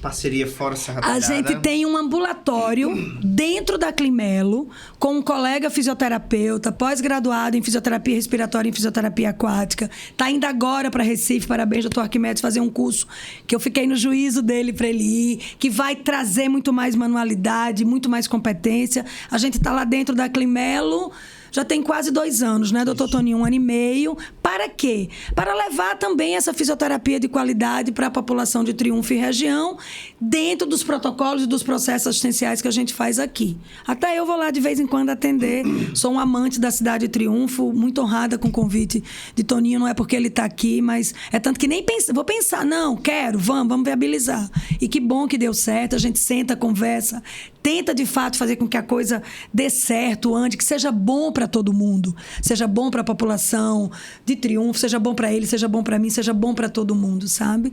parceria fora Serra Talhada. A gente tem um ambulatório dentro da Climelo, com um colega fisioterapeuta, pós-graduado em fisioterapia respiratória e em fisioterapia aquática. Está indo agora para Recife, parabéns, doutor Arquimedes, fazer um curso que eu fiquei no juízo dele para ele ir, que vai trazer muito mais manualidade, muito mais competência. A gente está lá dentro da Climelo. Já tem quase 2 anos, né, doutor Toninho? 1 ano e meio. Para quê? Para levar também essa fisioterapia de qualidade para a população de Triunfo e região, dentro dos protocolos e dos processos assistenciais que a gente faz aqui. Até eu vou lá de vez em quando atender. Sou um amante da cidade de Triunfo, muito honrada com o convite de Toninho. Não é porque ele está aqui, mas é tanto que nem vou pensar. Não, quero, vamos viabilizar. E que bom que deu certo. A gente senta, conversa, tenta de fato fazer com que a coisa dê certo, ande, que seja bom para todo mundo, seja bom para a população de Triunfo, seja bom para ele, seja bom para mim, seja bom para todo mundo, sabe?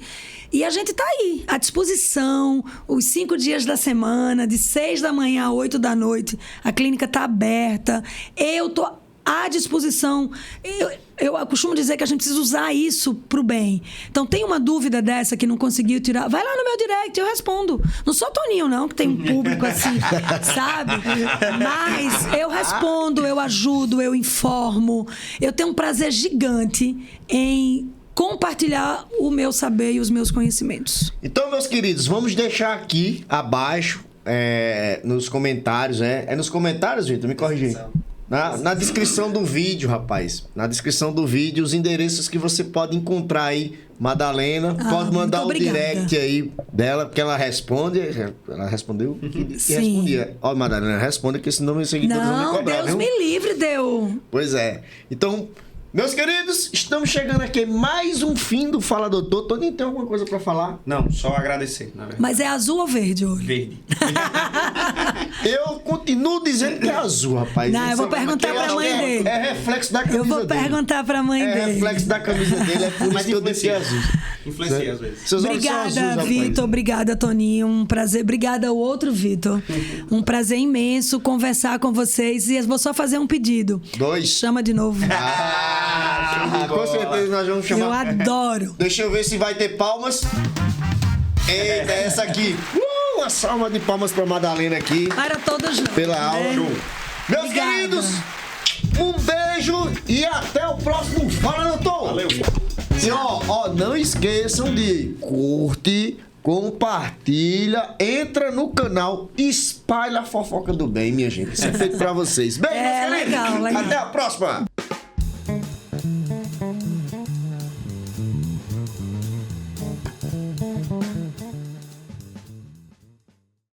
E a gente está aí, à disposição, os 5 dias da semana, de 6 da manhã a 8 da noite, a clínica está aberta, eu estou à disposição. Eu costumo dizer que a gente precisa usar isso pro bem. Então, tem uma dúvida dessa que não conseguiu tirar, vai lá no meu direct, eu respondo. Não sou Toninho, não, que tem um público assim, sabe? Mas eu respondo, eu ajudo, eu informo. Eu tenho um prazer gigante em compartilhar o meu saber e os meus conhecimentos. Então, meus queridos, vamos deixar aqui abaixo, nos comentários, É nos comentários, Vitor? Me corrigi. Na descrição do vídeo, rapaz. Na descrição do vídeo, os endereços que você pode encontrar aí. Madalena, pode mandar o direct aí dela, porque ela responde. Ela respondeu que Sim. respondia. Ó, Madalena, responde, que senão meus seguidores vão me cobrar, Deus viu? me livre, deu. Pois é. Então, meus queridos, estamos chegando aqui mais um fim do Fala Doutor. Toninho, tem alguma coisa pra falar? Não, só agradecer, na verdade. Mas é azul ou verde hoje? Verde. Eu continuo dizendo que é azul, rapaz. Não, eu vou perguntar pra mãe dele. É reflexo da camisa Eu vou dele. perguntar pra mãe É dele. reflexo da camisa dele, é por isso que eu disse que é azul. Influencia às vezes. Seus olhos são azuis, Obrigada, rapaz. Vitor. Obrigada, Toninho. Um prazer. Obrigada ao outro Vitor. Um prazer imenso conversar com vocês. E eu vou só fazer um pedido. 2. Chama de novo. Com certeza nós vamos Eu chamar. adoro. Deixa eu ver se vai ter palmas. Eita, essa aqui. Uma salva de palmas pra Madalena aqui. Para todos nós. Pela aula. né? Meus Obrigada. queridos, um beijo e até o próximo Fala Doutor. Valeu. E ó, não esqueçam de curte, compartilha, entra no canal, espalha a fofoca do bem, minha gente. Isso é feito pra vocês. Beijo, meus queridos. Legal. Até a próxima.